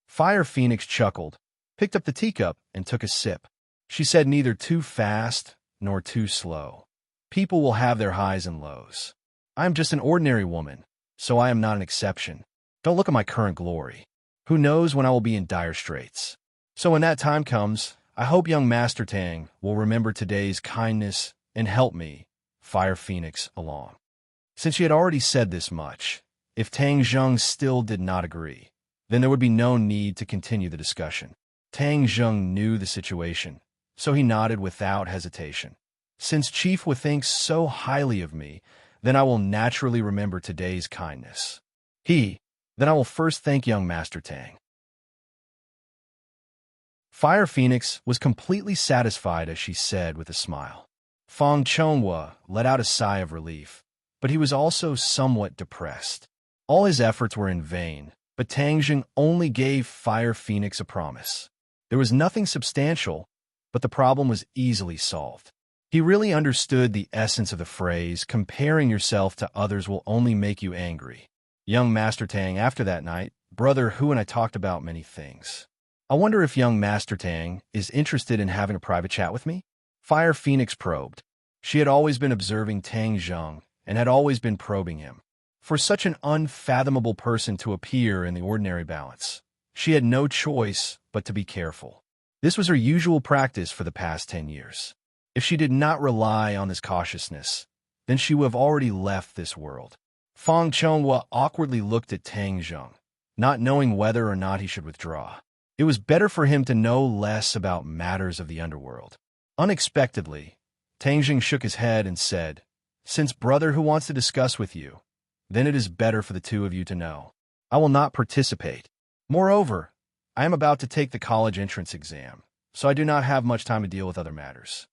Fire Phoenix chuckled, picked up the teacup, and took a sip. She said, neither too fast nor too slow. People will have their highs and lows. I am just an ordinary woman, so I am not an exception. Don't look at my current glory. Who knows when I will be in dire straits? So when that time comes, I hope young Master Tang will remember today's kindness and help me, Fire Phoenix, along. Since she had already said this much, if Tang Zheng still did not agree, then there would be no need to continue the discussion. Tang Zheng knew the situation, so he nodded without hesitation. Since Chief Hua thinks so highly of me, then I will naturally remember today's kindness. Then I will first thank young Master Tang. Fire Phoenix was completely satisfied as she said with a smile. Feng Chonghua let out a sigh of relief, but he was also somewhat depressed. All his efforts were in vain, but Tang Jing only gave Fire Phoenix a promise. There was nothing substantial, but the problem was easily solved. He really understood the essence of the phrase, comparing yourself to others will only make you angry. Young Master Tang, after that night, Brother Hu and I talked about many things. I wonder if young Master Tang is interested in having a private chat with me? Fire Phoenix probed. She had always been observing Tang Zheng and had always been probing him. For such an unfathomable person to appear in the ordinary balance, she had no choice but to be careful. This was her usual practice for the past 10 years. If she did not rely on this cautiousness, then she would have already left this world. Feng Chonghua awkwardly looked at Tang Zheng, not knowing whether or not he should withdraw. It was better for him to know less about matters of the underworld. Unexpectedly, Tang Zheng shook his head and said, "Since Brother Hu wants to discuss with you, then it is better for the two of you to know. I will not participate. Moreover, I am about to take the college entrance exam, so I do not have much time to deal with other matters."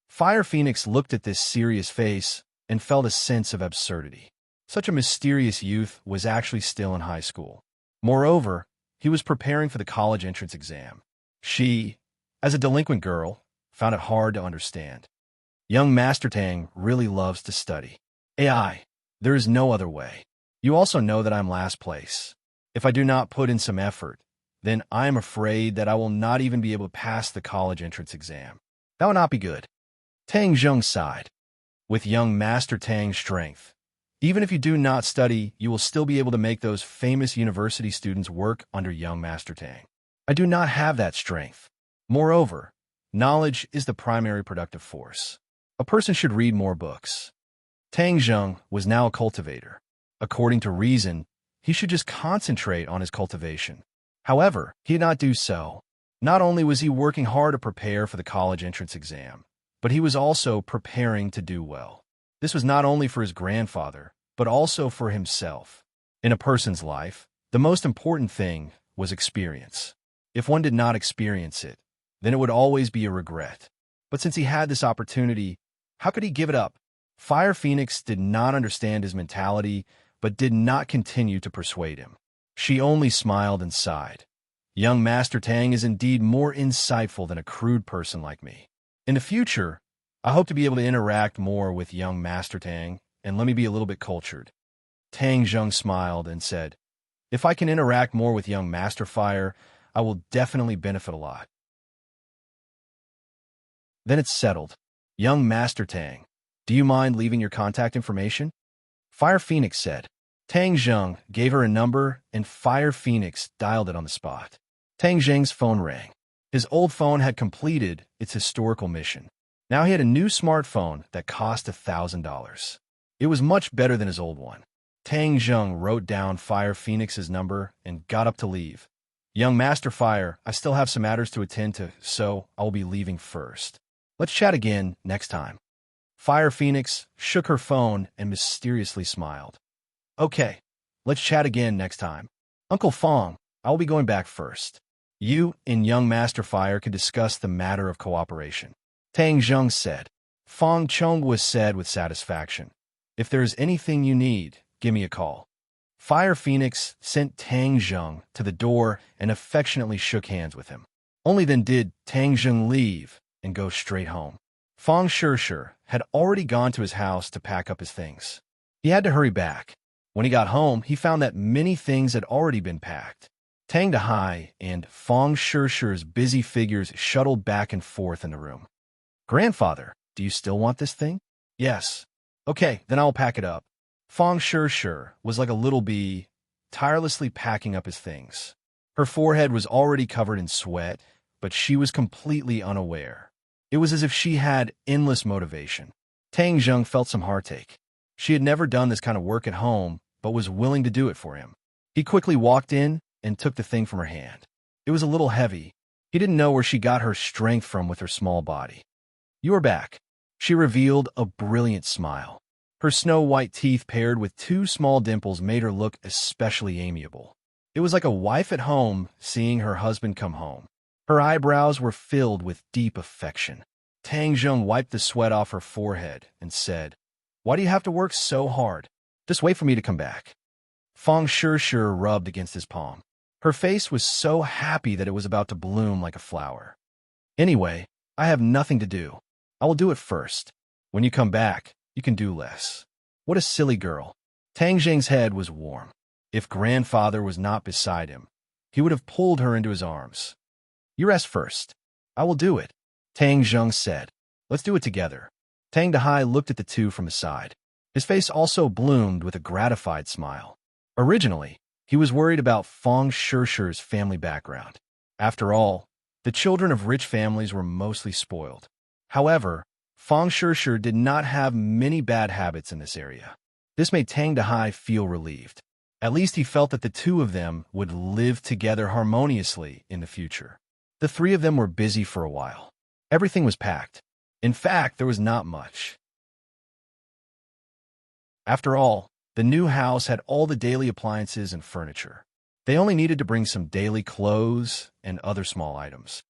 Fire Phoenix looked at this serious face and felt a sense of absurdity. Such a mysterious youth was actually still in high school. Moreover, he was preparing for the college entrance exam. She, as a delinquent girl, found it hard to understand. Young Master Tang really loves to study. AI, there is no other way. You also know that I'm last place. If I do not put in some effort, then I am afraid that I will not even be able to pass the college entrance exam. That would not be good. Tang Zheng sighed. With young Master Tang's strength, even if you do not study, you will still be able to make those famous university students work under young Master Tang. I do not have that strength. Moreover, knowledge is the primary productive force. A person should read more books. Tang Zheng was now a cultivator. According to reason, he should just concentrate on his cultivation. However, he did not do so. Not only was he working hard to prepare for the college entrance exam, but he was also preparing to do well. This was not only for his grandfather, but also for himself. In a person's life, the most important thing was experience. If one did not experience it, then it would always be a regret. But since he had this opportunity, how could he give it up? Fire Phoenix did not understand his mentality, but did not continue to persuade him. She only smiled and sighed. Young Master Tang is indeed more insightful than a crude person like me. In the future, I hope to be able to interact more with young Master Tang, and let me be a little bit cultured. Tang Zheng smiled and said, "If I can interact more with young Master Fire, I will definitely benefit a lot." Then it's settled. Young Master Tang, do you mind leaving your contact information? Fire Phoenix said. Tang Zheng gave her a number, and Fire Phoenix dialed it on the spot. Tang Zheng's phone rang. His old phone had completed its historical mission. Now he had a new smartphone that cost $1,000. It was much better than his old one. Tang Zheng wrote down Fire Phoenix's number and got up to leave. Young Master Fire, I still have some matters to attend to, so I will be leaving first. Let's chat again next time. Fire Phoenix shook her phone and mysteriously smiled. Okay, let's chat again next time. Uncle Fong, I will be going back first. You and young Master Fire can discuss the matter of cooperation. Tang Zheng said. Feng Chonghua said with satisfaction. If there is anything you need, give me a call. Fire Phoenix sent Tang Zheng to the door and affectionately shook hands with him. Only then did Tang Zheng leave and go straight home. Feng Shishir had already gone to his house to pack up his things. He had to hurry back. When he got home, he found that many things had already been packed. Tang Dehai and Feng Shishir's busy figures shuttled back and forth in the room. Grandfather, do you still want this thing? Yes. Okay, then I'll pack it up. Feng Shishir was like a little bee, tirelessly packing up his things. Her forehead was already covered in sweat, but she was completely unaware. It was as if she had endless motivation. Tang Zheng felt some heartache. She had never done this kind of work at home, but was willing to do it for him. He quickly walked in and took the thing from her hand. It was a little heavy. He didn't know where she got her strength from with her small body. You are back. She revealed a brilliant smile. Her snow-white teeth paired with two small dimples made her look especially amiable. It was like a wife at home seeing her husband come home. Her eyebrows were filled with deep affection. Tang Zheng wiped the sweat off her forehead and said, "Why do you have to work so hard? Just wait for me to come back." Fang Shishir rubbed against his palm. Her face was so happy that it was about to bloom like a flower. "Anyway, I have nothing to do. I will do it first. When you come back, you can do less." What a silly girl. Tang Zheng's head was warm. If grandfather was not beside him, he would have pulled her into his arms. "You rest first. I will do it," Tang Zheng said. "Let's do it together." Tang Dahai looked at the two from the side. His face also bloomed with a gratified smile. Originally, he was worried about Fang Shishir's family background. After all, the children of rich families were mostly spoiled. However, Fang Shishir did not have many bad habits in this area. This made Tang Dahai feel relieved. At least he felt that the two of them would live together harmoniously in the future. The three of them were busy for a while. Everything was packed. In fact, there was not much. After all, the new house had all the daily appliances and furniture. They only needed to bring some daily clothes and other small items.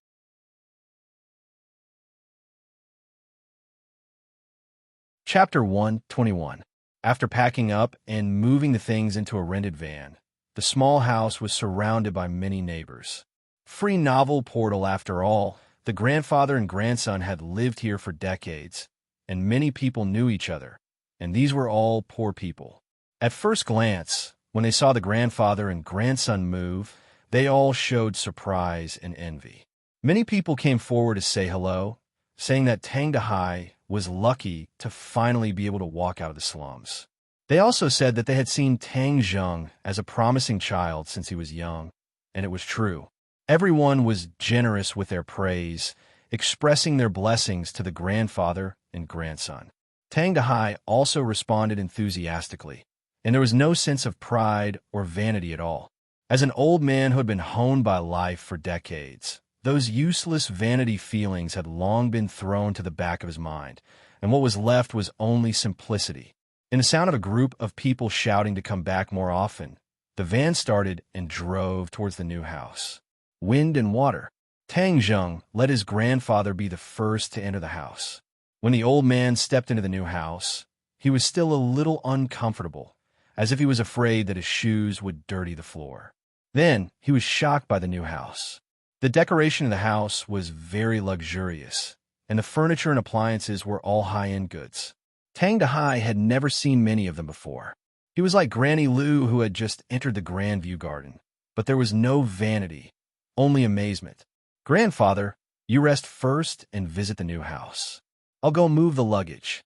Chapter 121. After packing up and moving the things into a rented van, the small house was surrounded by many neighbors. Free novel portal after all, the grandfather and grandson had lived here for decades, and many people knew each other, and these were all poor people. At first glance, when they saw the grandfather and grandson move, they all showed surprise and envy. Many people came forward to say hello, saying that Tang Dahai was lucky to finally be able to walk out of the slums. They also said that they had seen Tang Zheng as a promising child since he was young, and it was true. Everyone was generous with their praise, expressing their blessings to the grandfather and grandson. Tang Dahai also responded enthusiastically, and there was no sense of pride or vanity at all. As an old man who had been honed by life for decades, those useless vanity feelings had long been thrown to the back of his mind, and what was left was only simplicity. In the sound of a group of people shouting to come back more often, the van started and drove towards the new house. Wind and water. Tang Zheng let his grandfather be the first to enter the house. When the old man stepped into the new house, he was still a little uncomfortable, as if he was afraid that his shoes would dirty the floor. Then he was shocked by the new house. The decoration of the house was very luxurious, and the furniture and appliances were all high-end goods. Tang Dahai had never seen many of them before. He was like Granny Lu who had just entered the Grandview Garden, but there was no vanity, only amazement. "Grandfather, you rest first and visit the new house. I'll go move the luggage."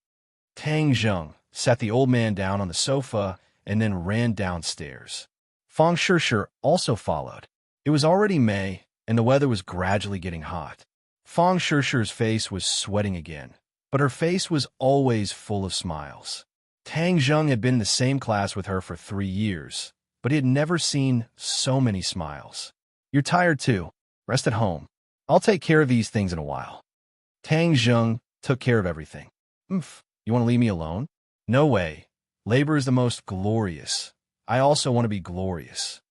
Tang Zheng sat the old man down on the sofa and then ran downstairs. Fang Shishir also followed. It was already May, and the weather was gradually getting hot. Fang Shishir's face was sweating again, but her face was always full of smiles. Tang Zheng had been in the same class with her for 3 years, but he had never seen so many smiles. "You're tired too. Rest at home. I'll take care of these things in a while." Tang Zheng took care of everything. You want to leave me alone?" "No way. Labor is the most glorious. I also want to be glorious."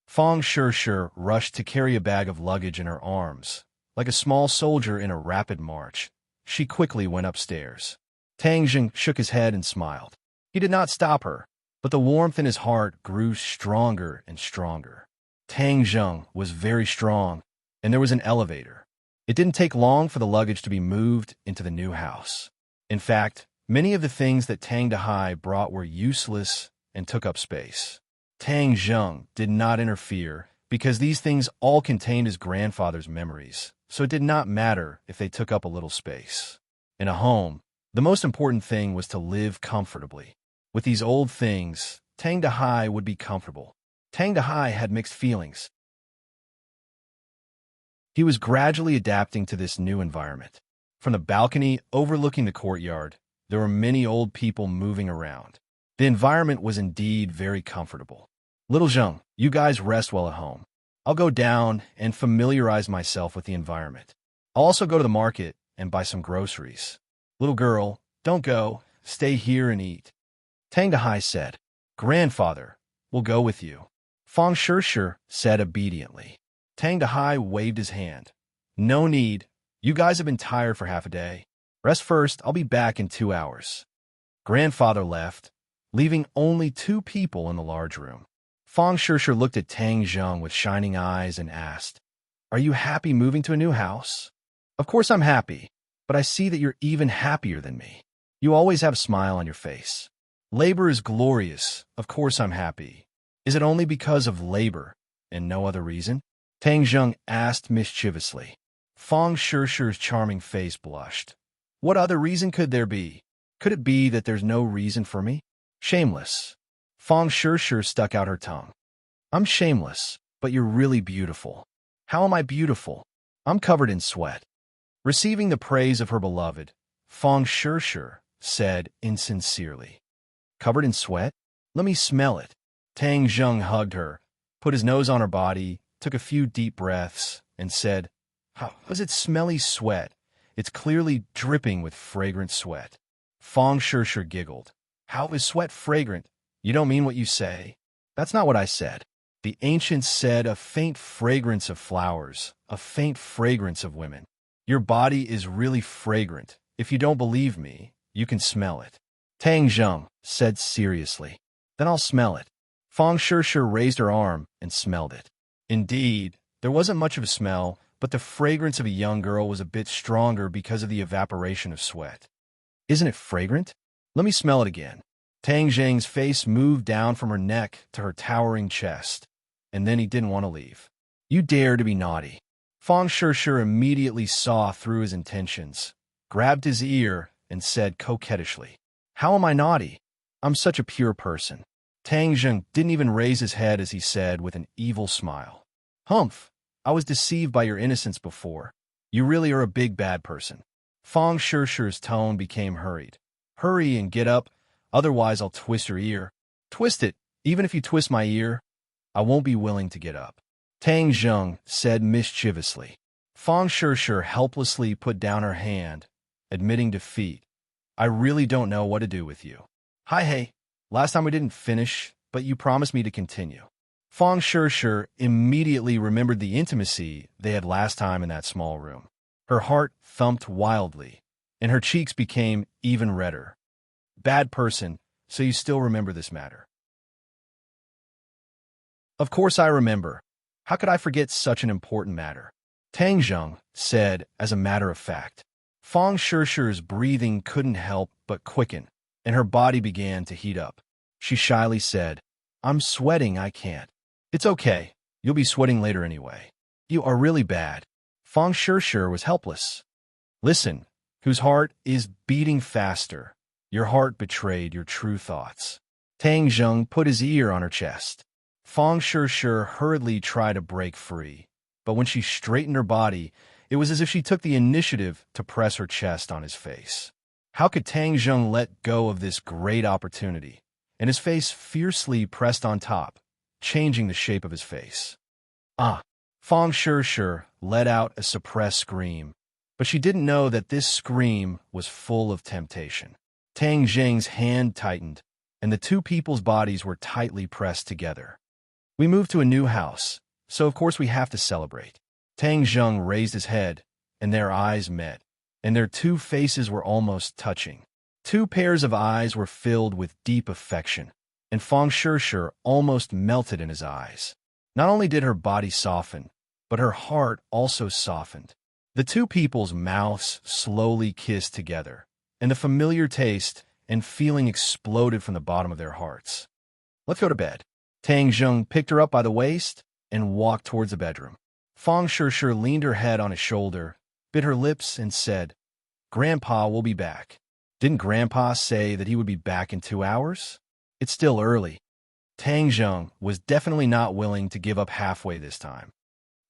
Fang Shishir rushed to carry a bag of luggage in her arms. Like a small soldier in a rapid march, she quickly went upstairs. Tang Zheng shook his head and smiled. He did not stop her, but the warmth in his heart grew stronger and stronger. Tang Zheng was very strong, and there was an elevator. It didn't take long for the luggage to be moved into the new house. In fact, many of the things that Tang Dahai brought were useless and took up space. Tang Zheng did not interfere because these things all contained his grandfather's memories, so it did not matter if they took up a little space. In a home, the most important thing was to live comfortably. With these old things, Tang Dahai would be comfortable. Tang Dahai had mixed feelings. He was gradually adapting to this new environment. From the balcony overlooking the courtyard, there were many old people moving around. The environment was indeed very comfortable. "Little Zheng, you guys rest well at home. I'll go down and familiarize myself with the environment. I'll also go to the market and buy some groceries. Little girl, don't go. Stay here and eat." Tang Dahai said, "Grandfather, we'll go with you." Fang Shishir said obediently. Tang Dahai waved his hand. "No need. You guys have been tired for half a day. Rest first, I'll be back in 2 hours." Grandfather left, leaving only 2 people in the large room. Fang Shishir looked at Tang Zheng with shining eyes and asked, "Are you happy moving to a new house?" "Of course I'm happy, but I see that you're even happier than me. You always have a smile on your face. Labor is glorious. Of course I'm happy. Is it only because of labor and no other reason?" Tang Zheng asked mischievously. Fang Shishir's charming face blushed. "What other reason could there be? Could it be that there's no reason for me?" "Shameless." Fang Shishir stuck out her tongue. "I'm shameless, but you're really beautiful." "How am I beautiful?" "I'm covered in sweat." Receiving the praise of her beloved, Fang Shishir said insincerely, "Covered in sweat? Let me smell it." Tang Zheng hugged her, put his nose on her body, took a few deep breaths, and said, "How was it smelly sweat? It's clearly dripping with fragrant sweat." Fang Shishir giggled. "How is sweat fragrant? You don't mean what you say." "That's not what I said. The ancients said a faint fragrance of flowers, a faint fragrance of women. Your body is really fragrant. If you don't believe me, you can smell it." Tang Zheng said seriously. "Then I'll smell it." Fang Shishir raised her arm and smelled it. Indeed, there wasn't much of a smell, but the fragrance of a young girl was a bit stronger because of the evaporation of sweat. "Isn't it fragrant? Let me smell it again." Tang Zheng's face moved down from her neck to her towering chest, and then he didn't want to leave. "You dare to be naughty." Fang Shishir immediately saw through his intentions, grabbed his ear, and said coquettishly, "How am I naughty? I'm such a pure person." Tang Zheng didn't even raise his head as he said with an evil smile, "Humph, I was deceived by your innocence before. You really are a big bad person." Fang Shishir's tone became hurried. "Hurry and get up, otherwise I'll twist your ear." "Twist it, even if you twist my ear. I won't be willing to get up." Tang Zheng said mischievously. Fang Shishir helplessly put down her hand, admitting defeat. "I really don't know what to do with you." "Hi, hey, last time we didn't finish, but you promised me to continue." Fang Shishir immediately remembered the intimacy they had last time in that small room. Her heart thumped wildly, and her cheeks became even redder. "Bad person, so you still remember this matter?" "Of course I remember. How could I forget such an important matter?" Tang Zheng said as a matter of fact. Fang Shishir's breathing couldn't help but quicken, and her body began to heat up. She shyly said, "I'm sweating, I can't." "It's okay. You'll be sweating later anyway." "You are really bad." Fang Shishir was helpless. "Listen, whose heart is beating faster? Your heart betrayed your true thoughts." Tang Zheng put his ear on her chest. Fang Shishir hurriedly tried to break free, but when she straightened her body, it was as if she took the initiative to press her chest on his face. How could Tang Zheng let go of this great opportunity? And his face fiercely pressed on top, changing the shape of his face. "Ah!" Fang Shishir let out a suppressed scream, but she didn't know that this scream was full of temptation. Tang Zheng's hand tightened, and the 2 people's bodies were tightly pressed together. "We moved to a new house, so of course we have to celebrate." Tang Zheng raised his head, and their eyes met, and their 2 faces were almost touching. 2 pairs of eyes were filled with deep affection, and Fang Shishir almost melted in his eyes. Not only did her body soften, but her heart also softened. The 2 people's mouths slowly kissed together, and the familiar taste and feeling exploded from the bottom of their hearts. "Let's go to bed." Tang Zheng picked her up by the waist and walked towards the bedroom. Fang Shishir leaned her head on his shoulder, bit her lips, and said, "Grandpa will be back." "Didn't Grandpa say that he would be back in 2 hours? It's still early." Tang Zheng was definitely not willing to give up halfway this time.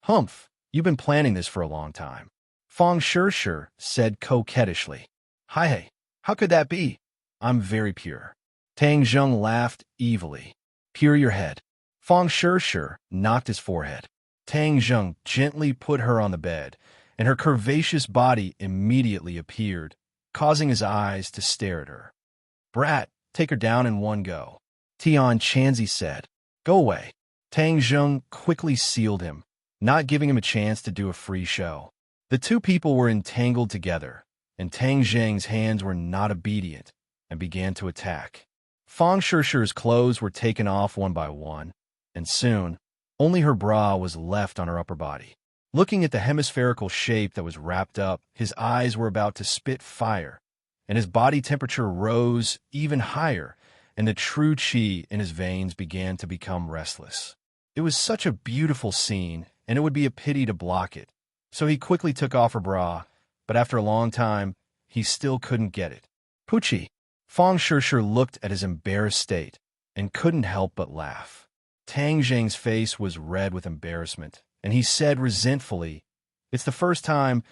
"Humph, you've been planning this for a long time." Fang Shishir said coquettishly. "Hi, how could that be? I'm very pure." Tang Zheng laughed evilly. "Pure your head." Fang Shishir knocked his forehead. Tang Zheng gently put her on the bed, and her curvaceous body immediately appeared, causing his eyes to stare at her. "Brat, take her down in one go. Tian Chanzi said, "Go away." Tang Zheng quickly sealed him, not giving him a chance to do a free show. The two people were entangled together, and Tang Zheng's hands were not obedient and began to attack. Fang Shishi's clothes were taken off one by one, and soon, only her bra was left on her upper body. Looking at the hemispherical shape that was wrapped up, his eyes were about to spit fire, and his body temperature rose even higher, and the true qi in his veins began to become restless. It was such a beautiful scene, and it would be a pity to block it. So he quickly took off her bra, but after a long time, he still couldn't get it. Pucci. Fang Shishi looked at his embarrassed state and couldn't help but laugh. Tang Zheng's face was red with embarrassment, and he said resentfully, "It's the first time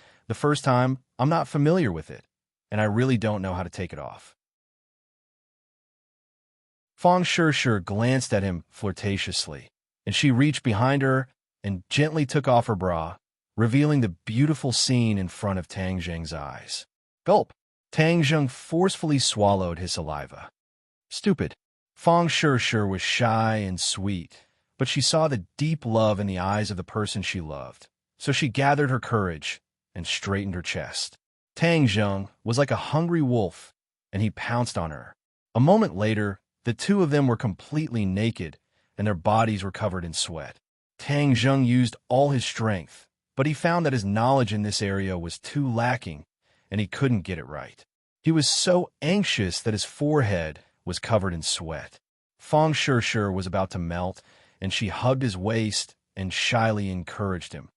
I'm not familiar with it, and I really don't know how to take it off." Fang Shishi glanced at him flirtatiously, and she reached behind her and gently took off her bra, revealing the beautiful scene in front of Tang Zheng's eyes. Gulp! Tang Zheng forcefully swallowed his saliva. Stupid. Fang Shishi was shy and sweet, but she saw the deep love in the eyes of the person she loved, so she gathered her courage and straightened her chest. Tang Zheng was like a hungry wolf, and he pounced on her. A moment later, the two of them were completely naked, and their bodies were covered in sweat. Tang Zheng used all his strength, but he found that his knowledge in this area was too lacking, and he couldn't get it right. He was so anxious that his forehead was covered in sweat. Fang Shishi was about to melt, and she hugged his waist and shyly encouraged him.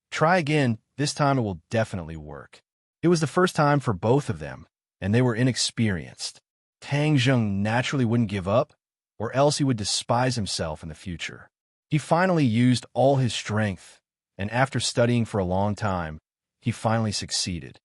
Try again, this time it will definitely work. It was the first time for both of them, and they were inexperienced. Tang Zheng naturally wouldn't give up, or else he would despise himself in the future. He finally used all his strength, and after studying for a long time, he finally succeeded.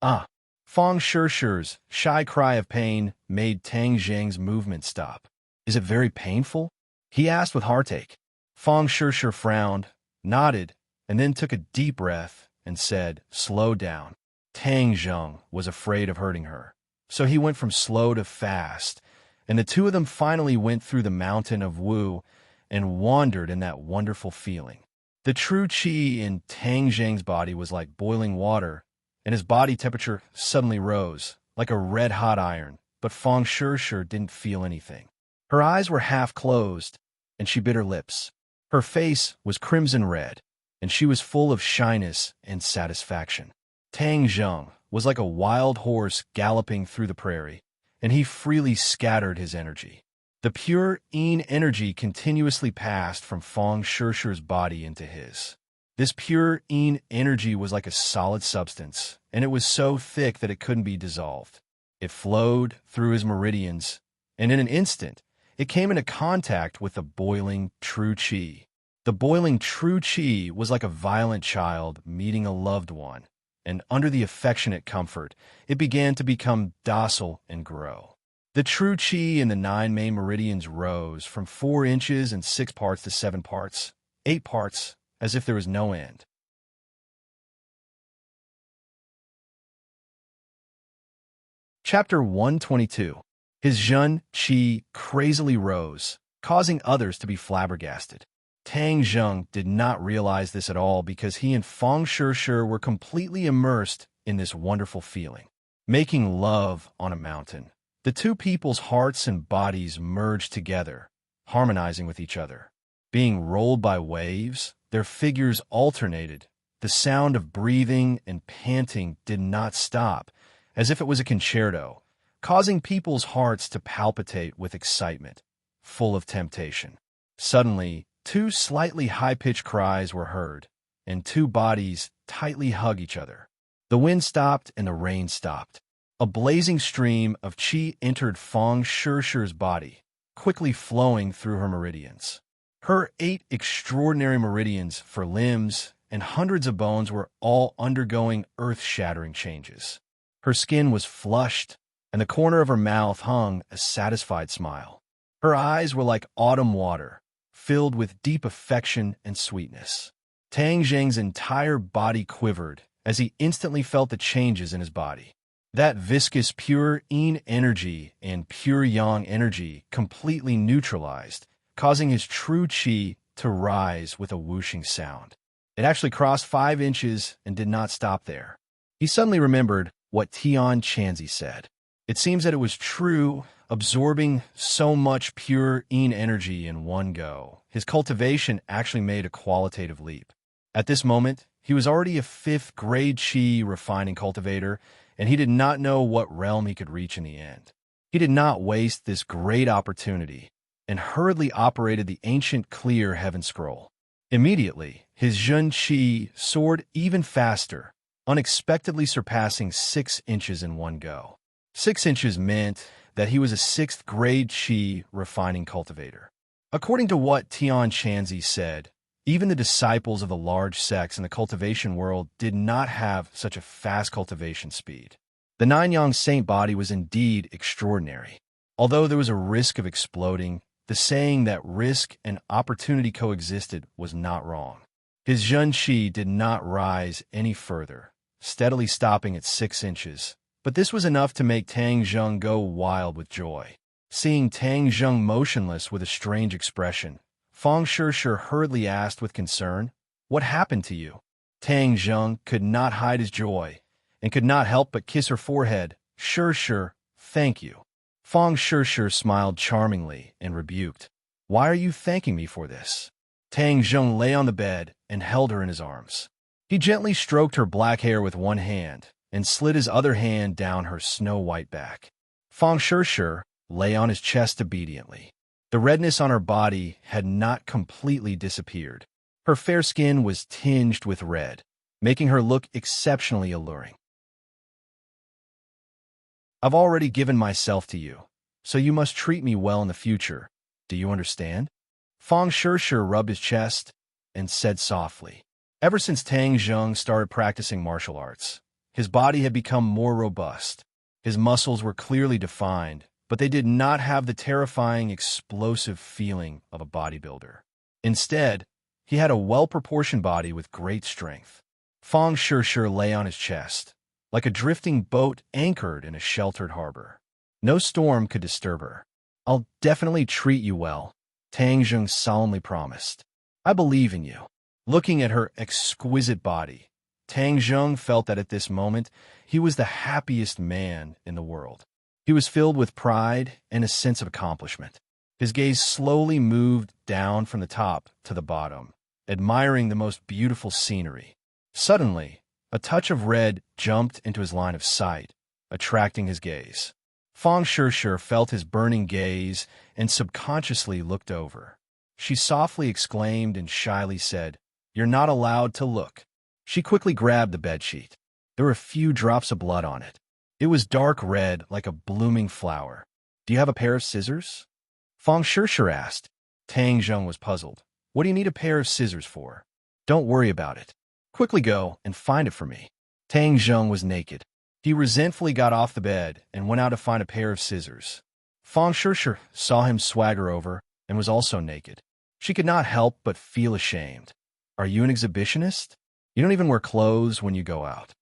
Fang Shishi's shy cry of pain made Tang Zheng's movement stop. "Is it very painful?" he asked with heartache. Fang Shishi frowned, nodded, and then took a deep breath and said, "Slow down." Tang Zheng was afraid of hurting her, so he went from slow to fast, and the two of them finally went through the mountain of Wu and wandered in that wonderful feeling. The true qi in Tang Zheng's body was like boiling water, and his body temperature suddenly rose, like a red-hot iron, but Fang Shishi didn't feel anything. Her eyes were half closed, and she bit her lips. Her face was crimson red, and she was full of shyness and satisfaction. Tang Zheng was like a wild horse galloping through the prairie, and he freely scattered his energy. The pure yin energy continuously passed from Fang Shishi's body into his. This pure yin energy was like a solid substance, and it was so thick that it couldn't be dissolved. It flowed through his meridians, and in an instant, it came into contact with the boiling true qi. The boiling true qi was like a violent child meeting a loved one, and under the affectionate comfort, it began to become docile and grow. The true qi in the 9 main meridians rose from 4 inches and 6 parts to 7 parts, 8 parts, as if there was no end. Chapter 122. His Zhen qi crazily rose, causing others to be flabbergasted. Tang Zheng did not realize this at all because he and Fang Shishi were completely immersed in this wonderful feeling. Making love on a mountain. The two people's hearts and bodies merged together, harmonizing with each other. Being rolled by waves, their figures alternated. The sound of breathing and panting did not stop, as if it was a concerto, causing people's hearts to palpitate with excitement, full of temptation. Suddenly, 2 slightly high-pitched cries were heard, and 2 bodies tightly hug each other. The wind stopped and the rain stopped. A blazing stream of qi entered Fang Shishi's body, quickly flowing through her meridians. Her 8 extraordinary meridians for limbs and hundreds of bones were all undergoing earth-shattering changes. Her skin was flushed, and the corner of her mouth hung a satisfied smile. Her eyes were like autumn water, filled with deep affection and sweetness. Tang Zheng's entire body quivered as he instantly felt the changes in his body. That viscous pure yin energy and pure yang energy completely neutralized, causing his true qi to rise with a whooshing sound. It actually crossed 5 inches and did not stop there. He suddenly remembered what Tian Chanzi said. It seems that it was true, absorbing so much pure yin energy in one go. His cultivation actually made a qualitative leap. At this moment, he was already a 5th grade Qi refining cultivator, and he did not know what realm he could reach in the end. He did not waste this great opportunity and hurriedly operated the ancient clear heaven scroll. Immediately, his Zhen Qi soared even faster, unexpectedly surpassing 6 inches in one go. 6 inches meant that he was a 6th grade Qi refining cultivator. According to what Tian Chanzi said, even the disciples of the large sects in the cultivation world did not have such a fast cultivation speed. The Nine-Yang Saint body was indeed extraordinary. Although there was a risk of exploding, the saying that risk and opportunity coexisted was not wrong. His Zhen Qi did not rise any further, steadily stopping at 6 inches, but this was enough to make Tang Zheng go wild with joy. Seeing Tang Zheng motionless with a strange expression, Fang Shishir hurriedly asked with concern, "What happened to you?" Tang Zheng could not hide his joy and could not help but kiss her forehead. "Shishir, thank you." Fang Shishir smiled charmingly and rebuked, "Why are you thanking me for this?" Tang Zheng lay on the bed and held her in his arms. He gently stroked her black hair with one hand and slid his other hand down her snow-white back. Fang Shishir lay on his chest obediently. The redness on her body had not completely disappeared. Her fair skin was tinged with red, making her look exceptionally alluring. "I've already given myself to you, so you must treat me well in the future. Do you understand?" Fang Shishir rubbed his chest and said softly. Ever since Tang Zheng started practicing martial arts, his body had become more robust. His muscles were clearly defined, but they did not have the terrifying, explosive feeling of a bodybuilder. Instead, he had a well-proportioned body with great strength. Fang Shishir lay on his chest, like a drifting boat anchored in a sheltered harbor. No storm could disturb her. "I'll definitely treat you well," Tang Zheng solemnly promised. "I believe in you." Looking at her exquisite body, Tang Zheng felt that at this moment he was the happiest man in the world. He was filled with pride and a sense of accomplishment. His gaze slowly moved down from the top to the bottom, admiring the most beautiful scenery. Suddenly, a touch of red jumped into his line of sight, attracting his gaze. Fang Shishir felt his burning gaze and subconsciously looked over. She softly exclaimed and shyly said, "You're not allowed to look." She quickly grabbed the bedsheet. There were a few drops of blood on it. It was dark red like a blooming flower. "Do you have a pair of scissors?" Fang Shishir asked. Tang Zheng was puzzled. "What do you need a pair of scissors for?" "Don't worry about it. Quickly go and find it for me." Tang Zheng was naked. He resentfully got off the bed and went out to find a pair of scissors. Fang Shishir saw him swagger over and was also naked. She could not help but feel ashamed. "Are you an exhibitionist? You don't even wear clothes when you go out."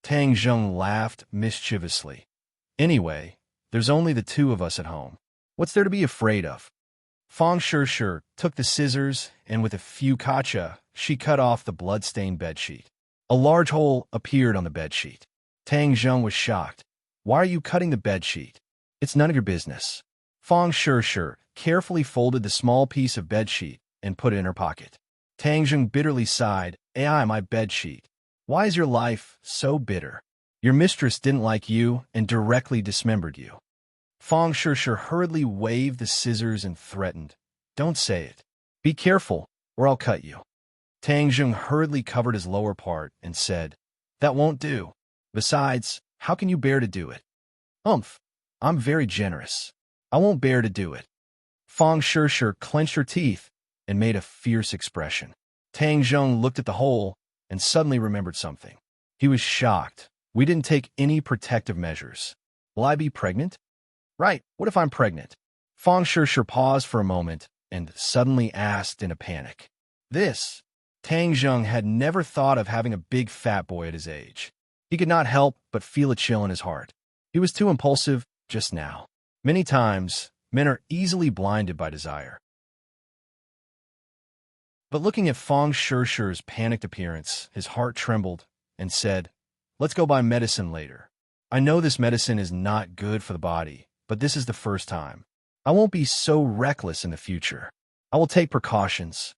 Tang Zheng laughed mischievously. "Anyway, there's only the two of us at home. What's there to be afraid of?" Fang Shishir took the scissors, and with a few kacha, she cut off the blood-stained bedsheet. A large hole appeared on the bedsheet. Tang Zheng was shocked. "Why are you cutting the bedsheet? It's none of your business." Fang Shishir carefully folded the small piece of bedsheet and put it in her pocket. Tang Zheng bitterly sighed, "Ai, my bedsheet. Why is your life so bitter? Your mistress didn't like you and directly dismembered you." Fang Shishir hurriedly waved the scissors and threatened, "Don't say it. Be careful, or I'll cut you." Tang Zheng hurriedly covered his lower part and said, "That won't do. Besides, how can you bear to do it?" "Umph, I'm very generous. I won't bear to do it." Fang Shishir clenched her teeth and made a fierce expression. Tang Zheng looked at the hole and suddenly remembered something. He was shocked. "We didn't take any protective measures. Will I be pregnant?" "Right, what if I'm pregnant?" Fang Shishir paused for a moment and suddenly asked in a panic. Tang Zheng had never thought of having a big fat boy at his age. He could not help but feel a chill in his heart. He was too impulsive just now. Many times, men are easily blinded by desire. But looking at Fang Shishi's panicked appearance, his heart trembled and said, "Let's go buy medicine later. I know this medicine is not good for the body, but this is the first time. I won't be so reckless in the future. I will take precautions."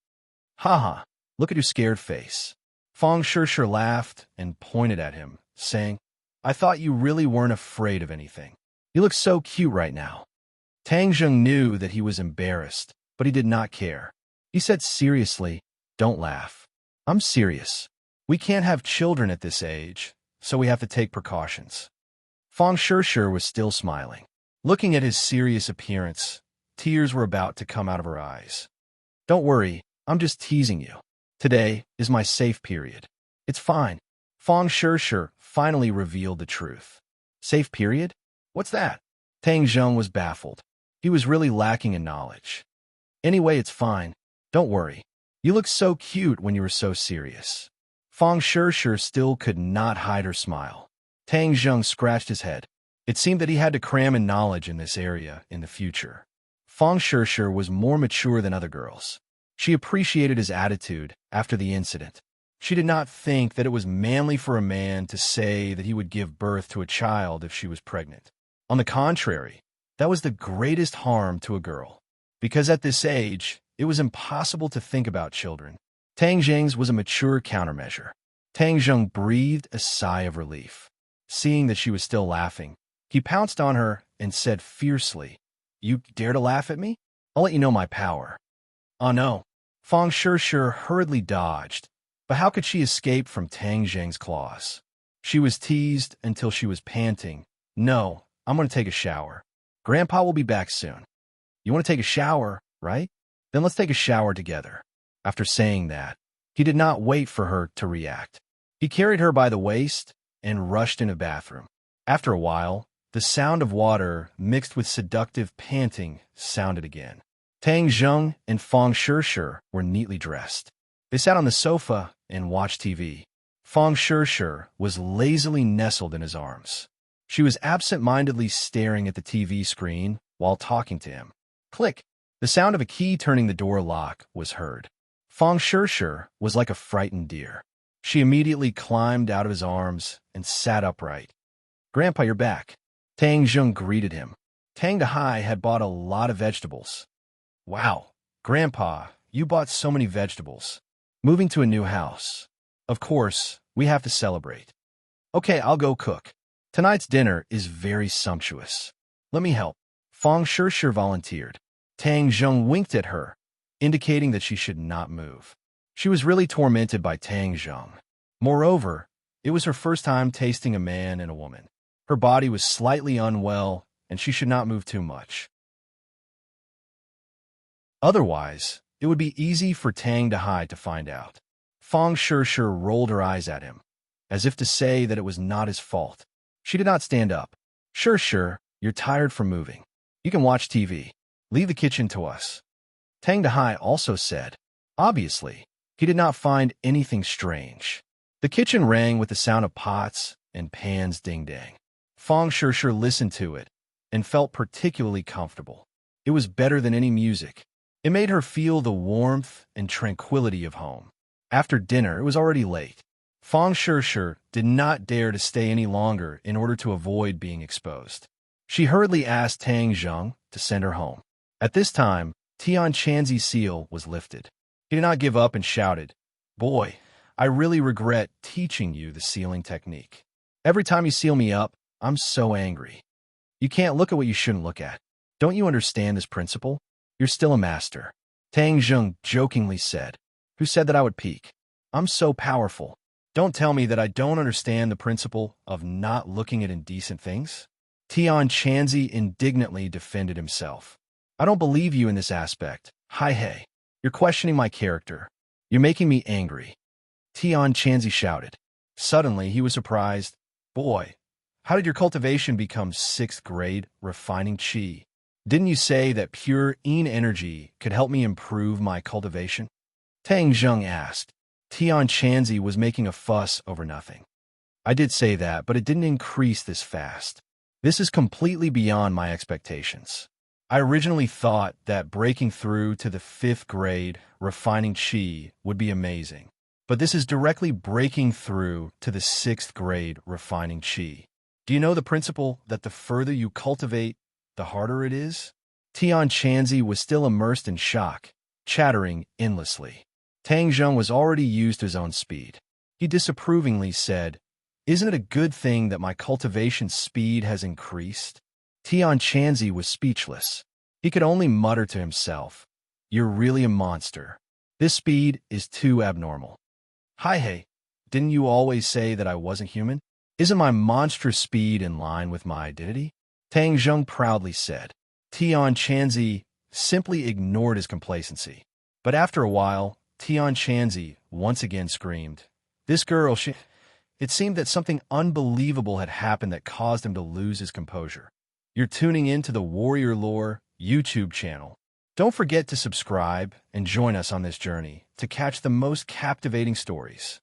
"Haha, look at your scared face." Fang Shishi laughed and pointed at him, saying, "I thought you really weren't afraid of anything. You look so cute right now." Tang Zheng knew that he was embarrassed, but he did not care. He said seriously, "Don't laugh. I'm serious. We can't have children at this age, so we have to take precautions." Fang Shishi was still smiling. Looking at his serious appearance, tears were about to come out of her eyes. "Don't worry, I'm just teasing you. Today is my safe period. It's fine." Fang Shishi finally revealed the truth. Safe period? What's that? Tang Zheng was baffled. He was really lacking in knowledge. "Anyway, it's fine. Don't worry. You look so cute when you were so serious." Fang Shishi still could not hide her smile. Tang Zheng scratched his head. It seemed that he had to cram in knowledge in this area in the future. Fang Shishi was more mature than other girls. She appreciated his attitude after the incident. She did not think that it was manly for a man to say that he would give birth to a child if she was pregnant. On the contrary, that was the greatest harm to a girl. Because at this age, it was impossible to think about children. Tang Zheng's was a mature countermeasure. Tang Zheng breathed a sigh of relief. Seeing that she was still laughing, he pounced on her and said fiercely, "You dare to laugh at me? I'll let you know my power." "Oh no." Fang Shishi hurriedly dodged, but how could she escape from Tang Zheng's claws? She was teased until she was panting. "No, I'm going to take a shower. Grandpa will be back soon." "You want to take a shower, right? Then let's take a shower together." After saying that, he did not wait for her to react. He carried her by the waist and rushed into the bathroom. After a while, the sound of water mixed with seductive panting sounded again. Tang Zheng and Fang Shishi were neatly dressed. They sat on the sofa and watched TV. Fang Shishi was lazily nestled in his arms. She was absent-mindedly staring at the TV screen while talking to him. Click! The sound of a key turning the door lock was heard. Fang Shishi was like a frightened deer. She immediately climbed out of his arms and sat upright. "Grandpa, you're back." Tang Zheng greeted him. Tang Dahai had bought a lot of vegetables. "Wow, Grandpa, you bought so many vegetables. Moving to a new house. Of course, we have to celebrate." "Okay, I'll go cook. Tonight's dinner is very sumptuous. Let me help." Fang Shishi volunteered. Tang Zheng winked at her, indicating that she should not move. She was really tormented by Tang Zheng. Moreover, it was her first time tasting a man and a woman. Her body was slightly unwell, and she should not move too much. Otherwise, it would be easy for Tang Dahai to find out. Fang Shishi rolled her eyes at him, as if to say that it was not his fault. She did not stand up. Sure, you're tired from moving. You can watch TV. Leave the kitchen to us." Tang Dahai also said. Obviously, he did not find anything strange. The kitchen rang with the sound of pots and pans ding-dang. Fang Shishi listened to it and felt particularly comfortable. It was better than any music. It made her feel the warmth and tranquility of home. After dinner, it was already late. Fang Shishi did not dare to stay any longer in order to avoid being exposed. She hurriedly asked Tang Zheng to send her home. At this time, Tian Chanzi's seal was lifted. He did not give up and shouted, "Boy, I really regret teaching you the sealing technique. Every time you seal me up, I'm so angry. You can't look at what you shouldn't look at. Don't you understand this principle? You're still a master." Tang Zheng jokingly said. "Who said that I would peek? I'm so powerful. Don't tell me that I don't understand the principle of not looking at indecent things." Tian Chanzi indignantly defended himself. "I don't believe you in this aspect. Hey, you're questioning my character. You're making me angry." Tian Chanzi shouted. Suddenly, he was surprised. "Boy, how did your cultivation become 6th grade refining chi? Didn't you say that pure Yin energy could help me improve my cultivation?" Tang Zheng asked. Tian Chanzi was making a fuss over nothing. I did say that, but it didn't increase this fast. This is completely beyond my expectations. I originally thought that breaking through to the 5th grade, refining chi, would be amazing. But this is directly breaking through to the 6th grade, refining chi. Do you know the principle that the further you cultivate, the harder it is? Tian Chanzi was still immersed in shock, chattering endlessly. Tang Zheng was already used to his own speed. He disapprovingly said, "Isn't it a good thing that my cultivation speed has increased?" Tian Chanzi was speechless. He could only mutter to himself, "You're really a monster. This speed is too abnormal." "Hi hey, didn't you always say that I wasn't human? Isn't my monstrous speed in line with my identity?" Tang Zheng proudly said. Tian Chanzi simply ignored his complacency. But after a while, Tian Chanzi once again screamed, "This girl, she..." It seemed that something unbelievable had happened that caused him to lose his composure. You're tuning in to the Warrior Lore YouTube channel. Don't forget to subscribe and join us on this journey to catch the most captivating stories.